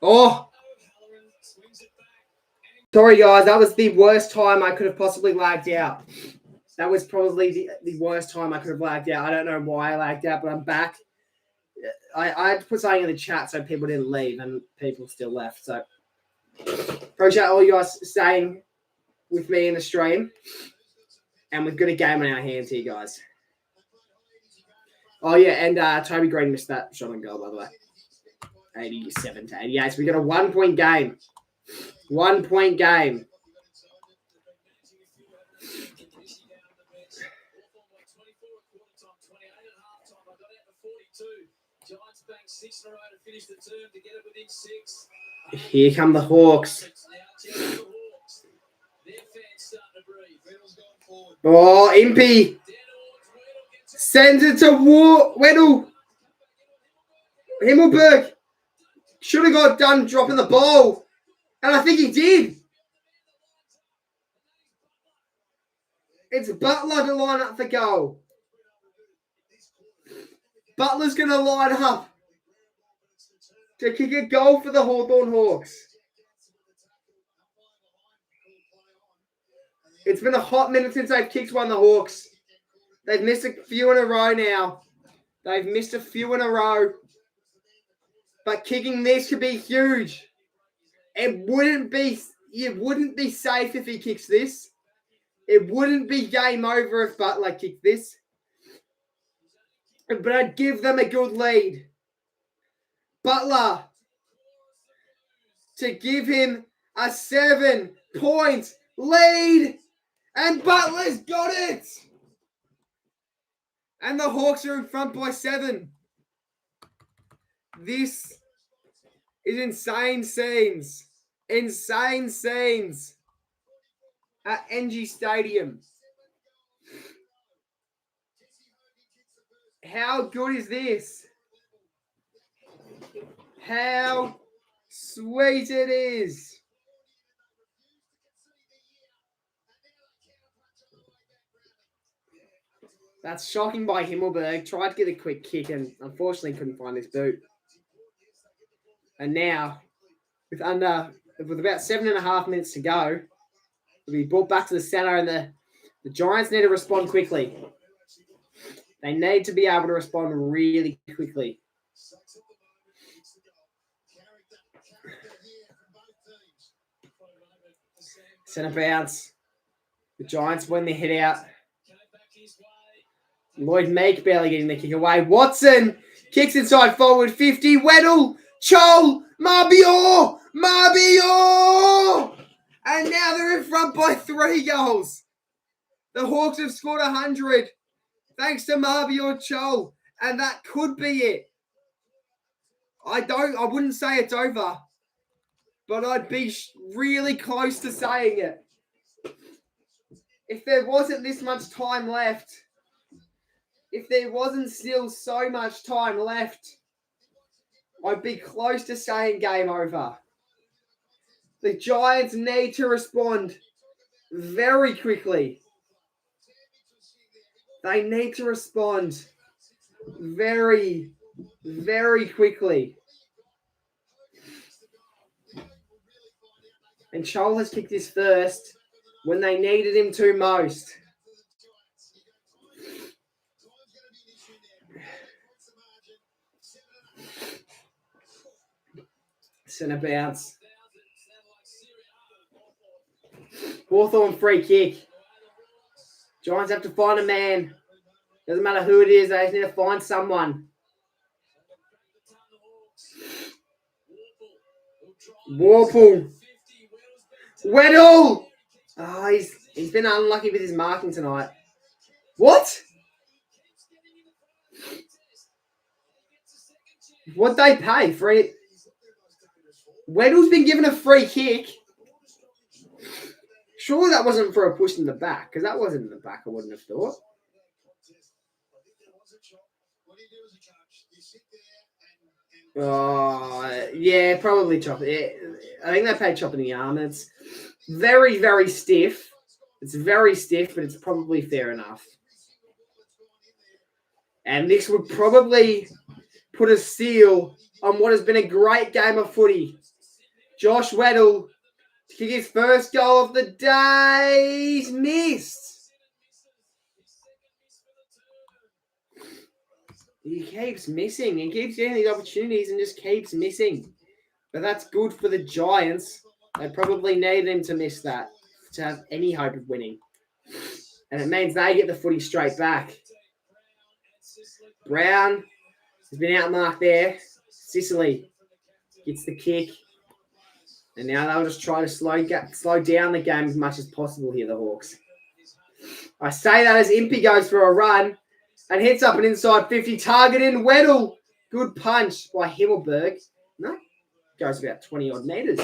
Oh! Sorry, guys. That was the worst time I could have possibly lagged out. That was probably the worst time I could have lagged out. I don't know why I lagged out, but I'm back. I had to put something in the chat so people didn't leave, and people still left. So appreciate all you guys staying with me in the stream. And we've got a game on our hands here, guys. Oh, yeah, and Toby Green missed that shot on goal, by the way. 87 to 88. So we got a 1-point game. 1-point game. Here come the Hawks. Oh, Impey. Sends it to Weddle. Himmelberg. Should have got done dropping the ball. And I think he did. It's Butler to line up for goal. Butler's going to line up to kick a goal for the Hawthorn Hawks. It's been a hot minute since they've kicked one, the Hawks. They've missed a few in a row now. But kicking this could be huge. It wouldn't be safe if he kicks this. It wouldn't be game over if Butler kicked this. But I'd give them a good lead. Butler to give him a 7-point lead. And Butler's got it. And the Hawks are in front by 7. This is insane scenes. Insane scenes at NG Stadium. How good is this? How sweet it is. That's shocking by Himmelberg. Tried to get a quick kick and unfortunately couldn't find his boot. And now, with about 7.5 minutes to go, will be brought back to the centre and the The Giants need to respond quickly. They need to be able to respond really quickly. Centre bounce. The Giants win the hit out. Lloyd Meek barely getting the kick away. Watson kicks inside forward 50. Weddle. Chol. Marbior. And now they're in front by 3 goals. The Hawks have scored 100 thanks to Marbior Chol. And that could be it. I wouldn't say it's over, but I'd be really close to saying it. If there wasn't this much time left, if there wasn't still so much time left, I'd be close to saying game over. The Giants need to respond very quickly. They need to respond very, very quickly. And Chol has kicked his first when they needed him to most. Centre bounce. Hawthorn free kick. Giants have to find a man. Doesn't matter who it is, they just need to find someone. Warple. Weddle. Oh, he's been unlucky with his marking tonight. What? What'd they pay for it? Weddle's been given a free kick. Surely that wasn't for a push in the back, because that wasn't in the back, I wouldn't have thought. Oh, yeah, probably chop. Yeah, I think they paid chop in the arm. It's very, very stiff. It's very stiff, but it's probably fair enough. And this would probably put a seal on what has been a great game of footy. Josh Weddle to kick his first goal of the day. He's missed. He keeps missing. He keeps getting these opportunities and just keeps missing. But that's good for the Giants. They probably needed him to miss that to have any hope of winning. And it means they get the footy straight back. Brown has been outmarked there. Sicily gets the kick. And now they'll just try to slow down the game as much as possible here, the Hawks. I say that as Impey goes for a run and hits up an inside 50, targeting Weddle. Good punch by Himmelberg. No, goes about 20-odd metres.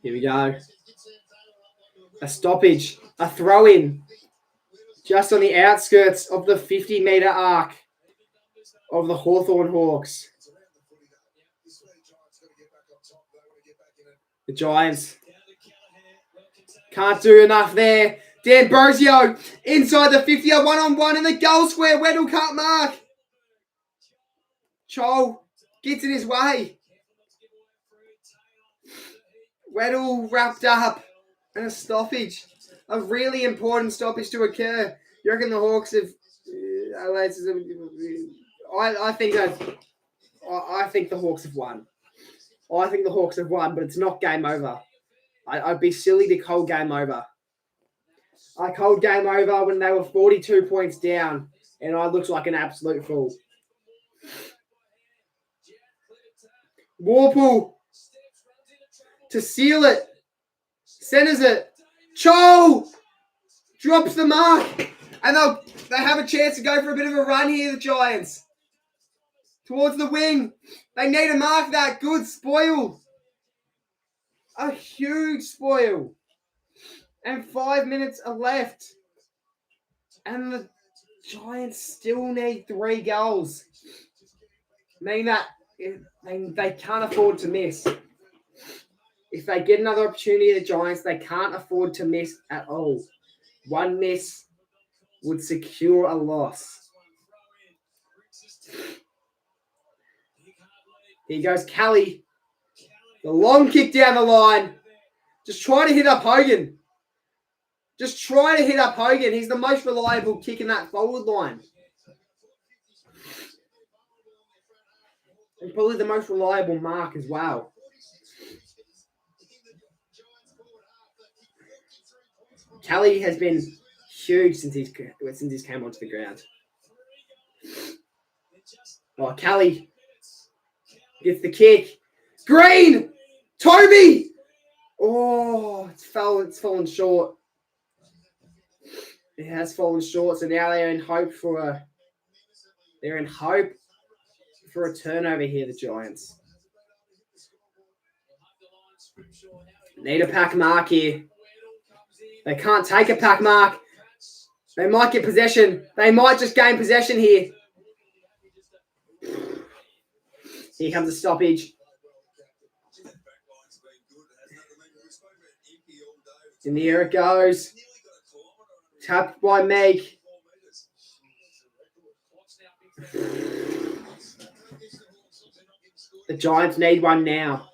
Here we go. A stoppage, a throw-in. Just on the outskirts of the 50-metre arc of the Hawthorn Hawks. The Giants can't do enough there. D'Ambrosio inside the 50, a one-on-one in the goal square. Weddle can't mark. Chol gets in his way. Weddle wrapped up and a stoppage. A really important stoppage to occur. You reckon the Hawks have? I think the Hawks have won. I think the Hawks have won, but it's not game over. I'd be silly to call game over. I called game over when they were 42 points down, and I looked like an absolute fool. Warple to seal it. Centers it. Chol drops the mark. And they have a chance to go for a bit of a run here, the Giants. Towards the wing. They need to mark that. Good spoil. A huge spoil. And 5 minutes are left. And the Giants still need 3 goals. Meaning that they can't afford to miss. If they get another opportunity, the Giants, they can't afford to miss at all. One miss would secure a loss. Here goes Kelly. The long kick down the line. Just try to hit up Hogan. Just try to hit up Hogan. He's the most reliable kick in that forward line. And probably the most reliable mark as well. Kelly has been huge since he's came onto the ground. Oh, Kelly gets the kick. Green! Toby! Oh, it's fallen short. It has fallen short, so now they're in hope for a turnover here, the Giants. Need a pack mark here. They can't take a pack mark. They might get possession. They might just gain possession here. Here comes a stoppage. In the air it goes. Tapped by Meg. The Giants need one now.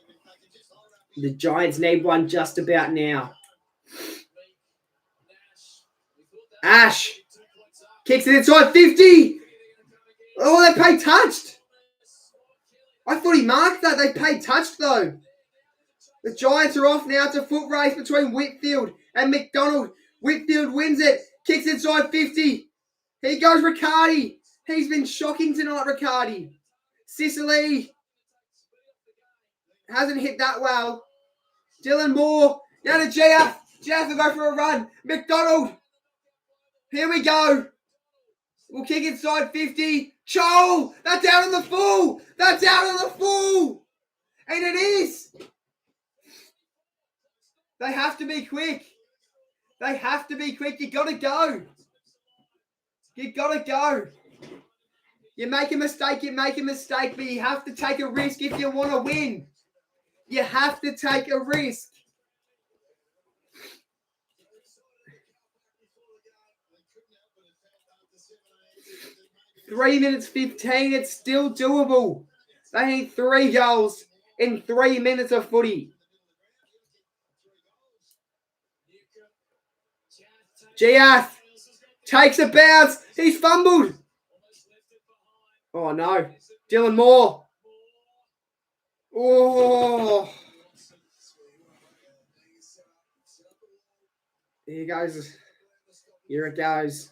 The Giants need one just about now. Ash kicks it inside 50. Oh, they paid touched. I thought he marked that. They paid touched though. The Giants are off now. It's a foot race between Whitfield and McDonald. Whitfield wins it. Kicks inside 50. Here goes Riccardi. He's been shocking tonight, Riccardi. Sicily hasn't hit that well. Dylan Moore down to GF. GF will go for a run. McDonald. Here we go. We'll kick inside 50. Chol. That's out on the full. That's out on the full. And it is. They have to be quick. They have to be quick. You got to go. You got to go. You make a mistake, but you have to take a risk if you want to win. You have to take a risk. Three minutes 15, it's still doable. They need 3 goals in 3 minutes of footy. GF takes a bounce. He's fumbled. Oh, no. Dylan Moore. Oh. Here it goes. Here it goes.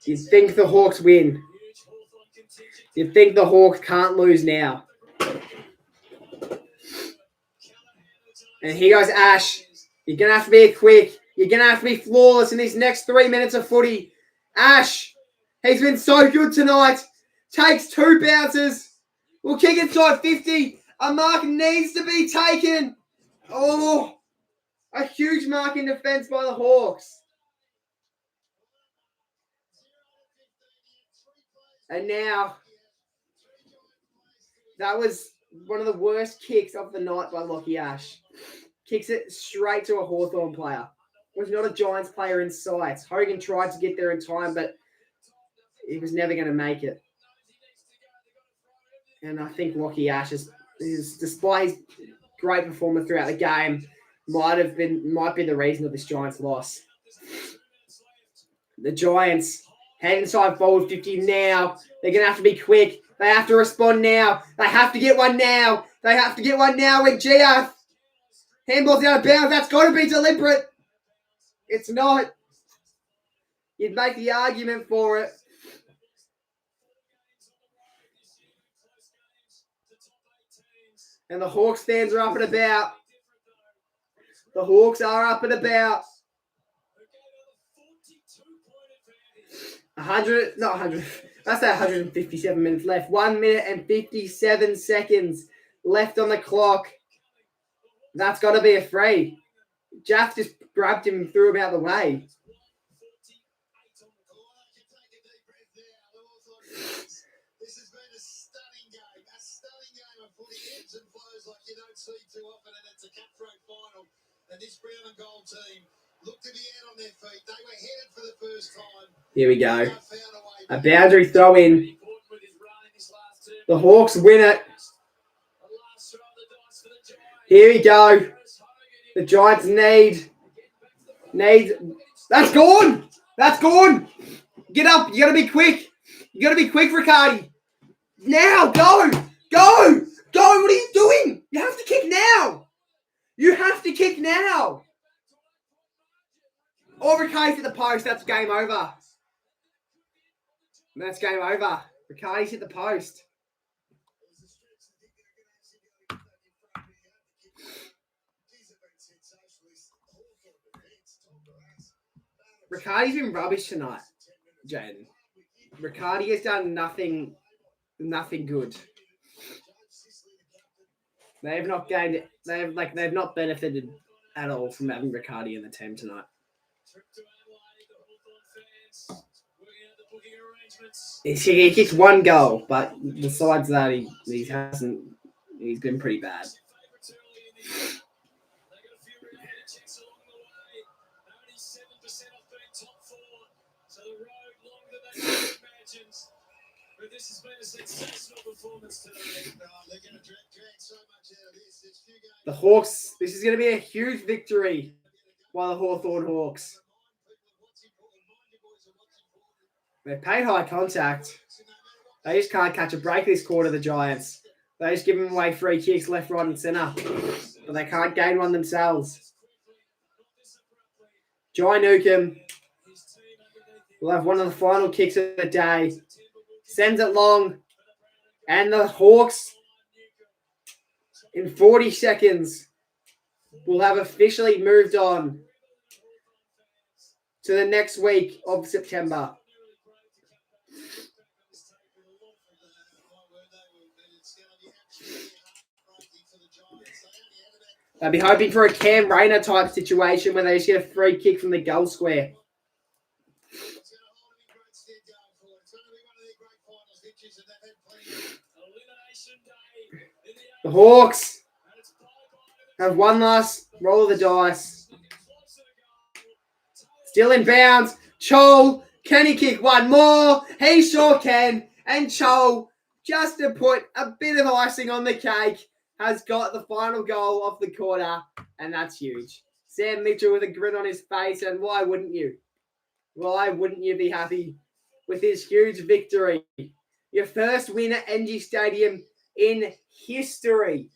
You think the Hawks win. You think the Hawks can't lose now. And here goes Ash. You're going to have to be quick. You're going to have to be flawless in these next 3 minutes of footy. Ash, he's been so good tonight. Takes 2 bounces. We'll kick inside 50. A mark needs to be taken. Oh, a huge mark in defence by the Hawks. And now, that was one of the worst kicks of the night by Lockie Ash. Kicks it straight to a Hawthorn player. Was not a Giants player in sight. Hogan tried to get there in time, but he was never going to make it. And I think Lockie Ash is despite his great performance throughout the game, might be the reason of this Giants loss. The Giants head inside forward 50 now. They're going to have to be quick. They have to respond now. They have to get one now. They have to get one now with GF. Handball's out of bounds. That's got to be deliberate. It's not. You'd make the argument for it. And the Hawks fans are up and about. The Hawks are up and about. 157 minutes left. 1 minute and 57 seconds left on the clock. That's got to be a free. Jaff just grabbed him and threw him out of the way. This has been a stunning game of footy, ebbs and flows like you don't see too often, and it's a cutthroat final. And this brown and gold team looked to be out on their feet. They were headed for the first time. Here we go. They found a way. A boundary throw in. The Hawks win it. Here we go. The Giants need. That's gone. That's gone. Get up. You got to be quick. You got to be quick, Riccardi. Now, go. Go. Go. What are you doing? You have to kick now. You have to kick now. Or Riccardi's at the post. That's game over. That's game over. Riccardi's hit the post. Riccardi's been rubbish tonight, Jaden. Riccardi has done nothing good. They've not gained. They've not benefited at all from having Riccardi in the team tonight. He kicked one goal, but besides that, he hasn't. He's been pretty bad. This has been a sensational performance today. They're going to drag so much out of this. The Hawks, this is going to be a huge victory by the Hawthorn Hawks. They paid high contact. They just can't catch a break this quarter, the Giants. They're just giving away free kicks left, right and centre. But they can't gain one themselves. Jai Newcomb will have one of the final kicks of the day. Sends it long. And the Hawks, in 40 seconds, will have officially moved on to the next week of September. They'll be hoping for a Cam Rayner type situation where they just get a free kick from the goal square. The Hawks have one last roll of the dice. Still in bounds. Chol, can he kick one more? He sure can. And Chol, just to put a bit of icing on the cake, has got the final goal of the quarter. And that's huge. Sam Mitchell with a grin on his face. And why wouldn't you? Why wouldn't you be happy with his huge victory? Your first win at NG Stadium in history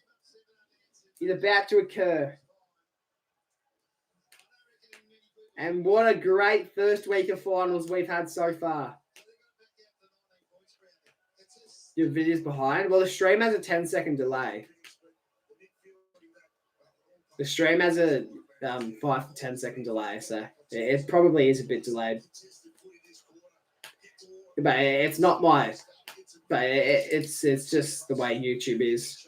is about to occur. And what a great first week of finals we've had so far. Your video's behind. Well, the stream has a 10-second delay. The stream has a 5 to 10-second delay, so it probably is a bit delayed. But it's not my... But it's just the way YouTube is.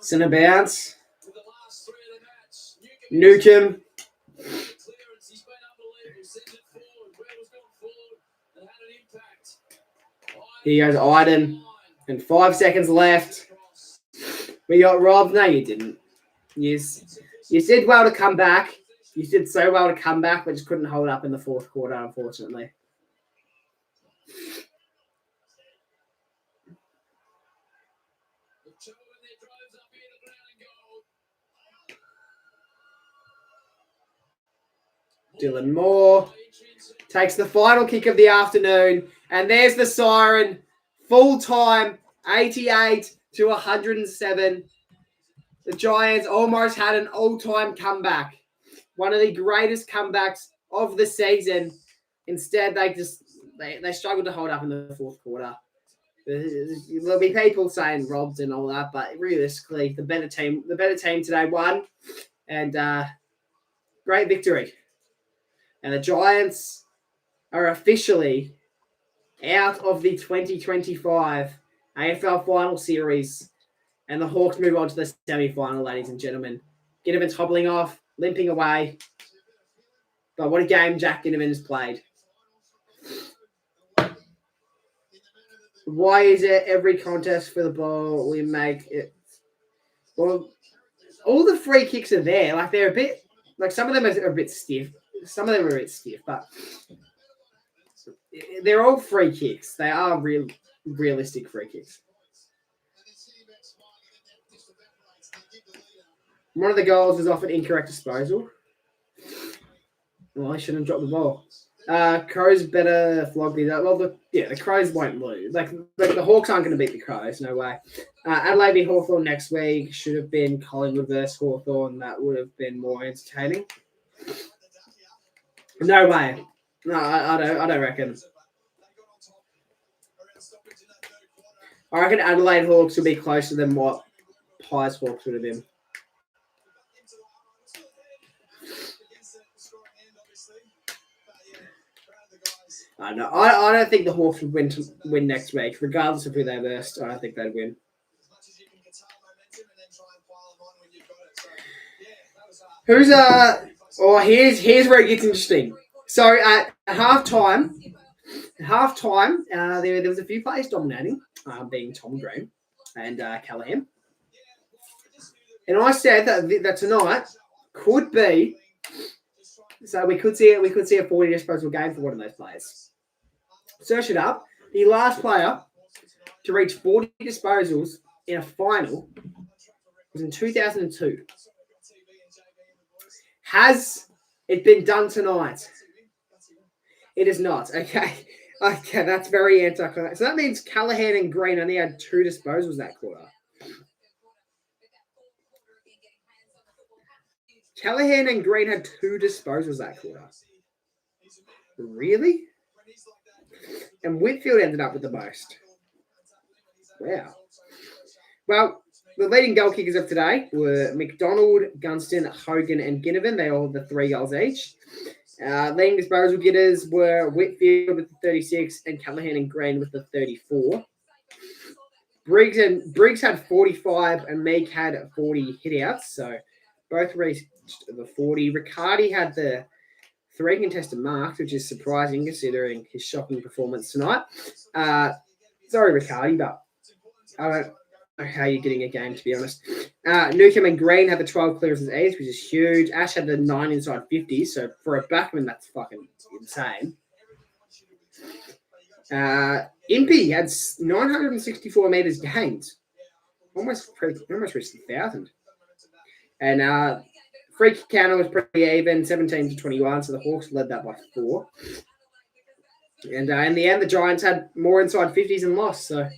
Centre bounce. Newcomb. Here goes Iden. And 5 seconds left. We got robbed. No, you didn't. Yes. You did well to come back. You did so well to come back, but just couldn't hold up in the fourth quarter, unfortunately. Dylan Moore takes the final kick of the afternoon. And there's the siren. Full time, 88 to 107. The Giants almost had an all-time comeback. One of the greatest comebacks of the season. Instead, they struggled to hold up in the fourth quarter. There'll be people saying robbed and all that, but realistically, the better team today won. And great victory. And the Giants are officially out of the 2025 AFL Final Series. And the Hawks move on to the semi-final, ladies and gentlemen. Ginnivan's hobbling off, limping away. But what a game Jack Ginnivan has played. Why is it every contest for the ball we make it? Well, all the free kicks are there. Like they're a bit, like some of them are a bit stiff. Some of them are a bit stiff, but they're all free kicks. They are realistic free kicks. One of the goals was off an incorrect disposal. Well, I shouldn't have dropped the ball. Crows better flog these up. Well, the Crows won't lose. Like the Hawks aren't going to beat the Crows. No way. Adelaide v Hawthorn next week should have been Collingwood versus Hawthorn. That would have been more entertaining. No way. No, I don't reckon. I reckon Adelaide Hawks will be closer than what Pies Hawks would have been. I don't think the Hawks would win next week, regardless of who they versed. I don't think they'd win. Who's here's where it gets interesting. So at halftime, there was a few players dominating, being Tom Green and Callahan. And I said that tonight could be. So we could see a 40 disposal game for one of those players. Search it up. The last player to reach 40 disposals in a final was in 2002. Has it been done tonight? It is not. Okay, that's very anticlimactic. So that means Callahan and Green only had 2 disposals that quarter. Callahan and Green had 2 disposals that quarter. Really? And Whitfield ended up with the most. Wow. Well, the leading goal kickers of today were McDonald, Gunston, Hogan, and Ginnivan. They all had the 3 goals each. Leading disposal getters were Whitfield with the 36 and Callahan and Green with the 34. Briggs had 45 and Meek had 40 hitouts, so both reached the 40. Riccardi had the 3 contested marks, which is surprising considering his shocking performance tonight. Sorry, Riccardi, but I don't know how you're getting a game, to be honest. Newcomb and Green had the 12 clearances each, which is huge. Ash had the 9 inside 50s, so for a backman, that's fucking insane. Impey had 964 metres gained. Almost reached 1,000. And free kick counter was pretty even, 17-21, so the Hawks led that by 4. And in the end, the Giants had more inside 50s and lost, so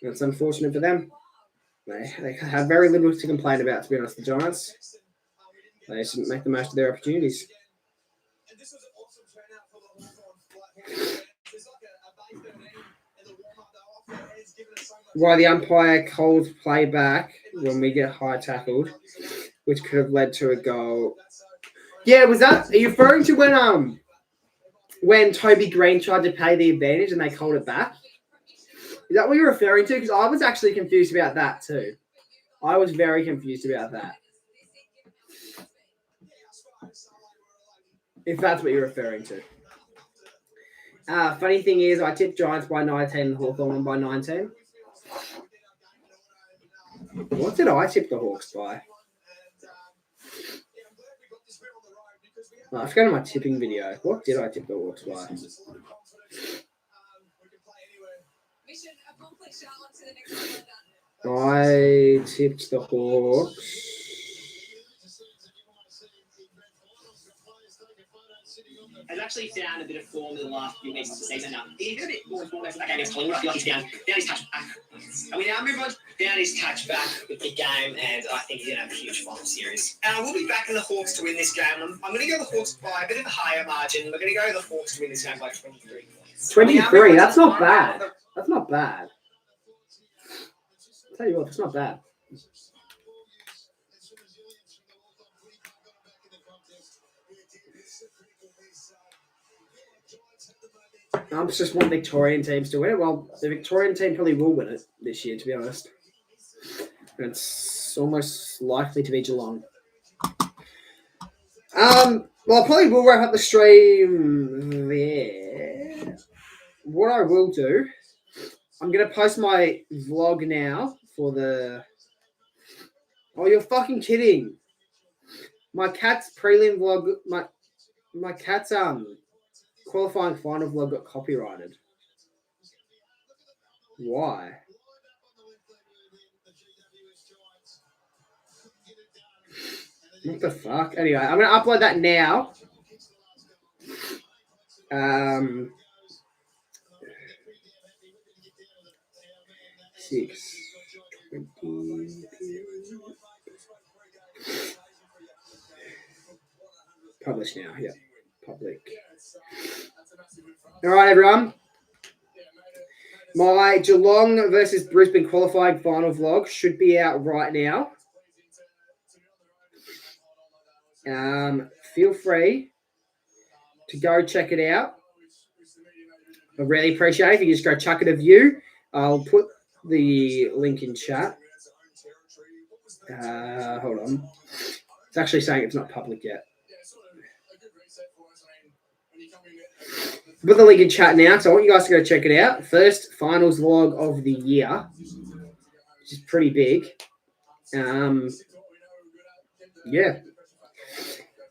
that's unfortunate for them. They have very little to complain about, to be honest, the Giants. They shouldn't make the most of their opportunities. Why the umpire calls play back when we get high tackled, which could have led to a goal. Yeah, was that? Are you referring to when Toby Green tried to pay the advantage and they called it back? Is that what you're referring to? Because I was actually confused about that too. I was very confused about that. If that's what you're referring to. Funny thing is, I tipped Giants by 19 and Hawthorn by 19. What did I tip the Hawks by? Let's go to my tipping video. What did I tip the Hawks by? I tipped the Hawks. Has actually found a bit of form in the last few weeks of the season now. He's a bit more form after that game against Collingwood. I feel like he's down his touch back. And we now move on down his touch back with the game, and I think he's going to have a huge final series. And I will be backing the Hawks to win this game. I'm going to go the Hawks by a bit of a higher margin. We're going to go the Hawks to win this game by 23 points. 23? That's not bad. That's not bad. I'll tell you what, that's not bad. I just want Victorian teams to win it. Well, the Victorian team probably will win it this year, to be honest. It's almost likely to be Geelong. Well, I probably will wrap up the stream there. what I will do, I'm going to post my vlog now for the... Oh, you're fucking kidding. My cat's prelim vlog, my cat's qualifying final vlog got copyrighted. Why? What the fuck? Anyway, I'm going to upload that now. 6:20. Publish now. Yeah, public. All right, everyone. My Geelong versus Brisbane qualifying final vlog should be out right now. Feel free to go check it out. I really appreciate it if you just go chuck it a view. I'll put the link in chat. Hold on. It's actually saying it's not public yet. Put the link in chat now, so I want you guys to go check it out. First finals vlog of the year, which is pretty big. Yeah.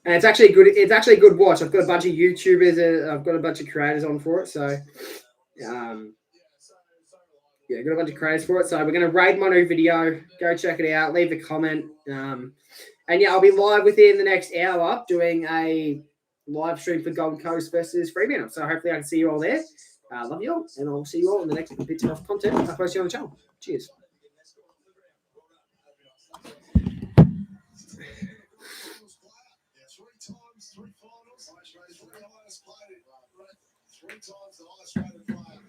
And it's actually good. It's actually a good watch. I've got a bunch of YouTubers. I've got a bunch of creators on for it. So, yeah, I've got a bunch of creators for it. So we're going to raid my new video. Go check it out. Leave a comment. And yeah, I'll be live within the next hour doing a live stream for Gold Coast versus Fremantle. So hopefully I can see you all there. Love you all. And I'll see you all in the next bit of content I post you on the channel. Cheers. Three finals, three finals, highest player, three times the highest rated player.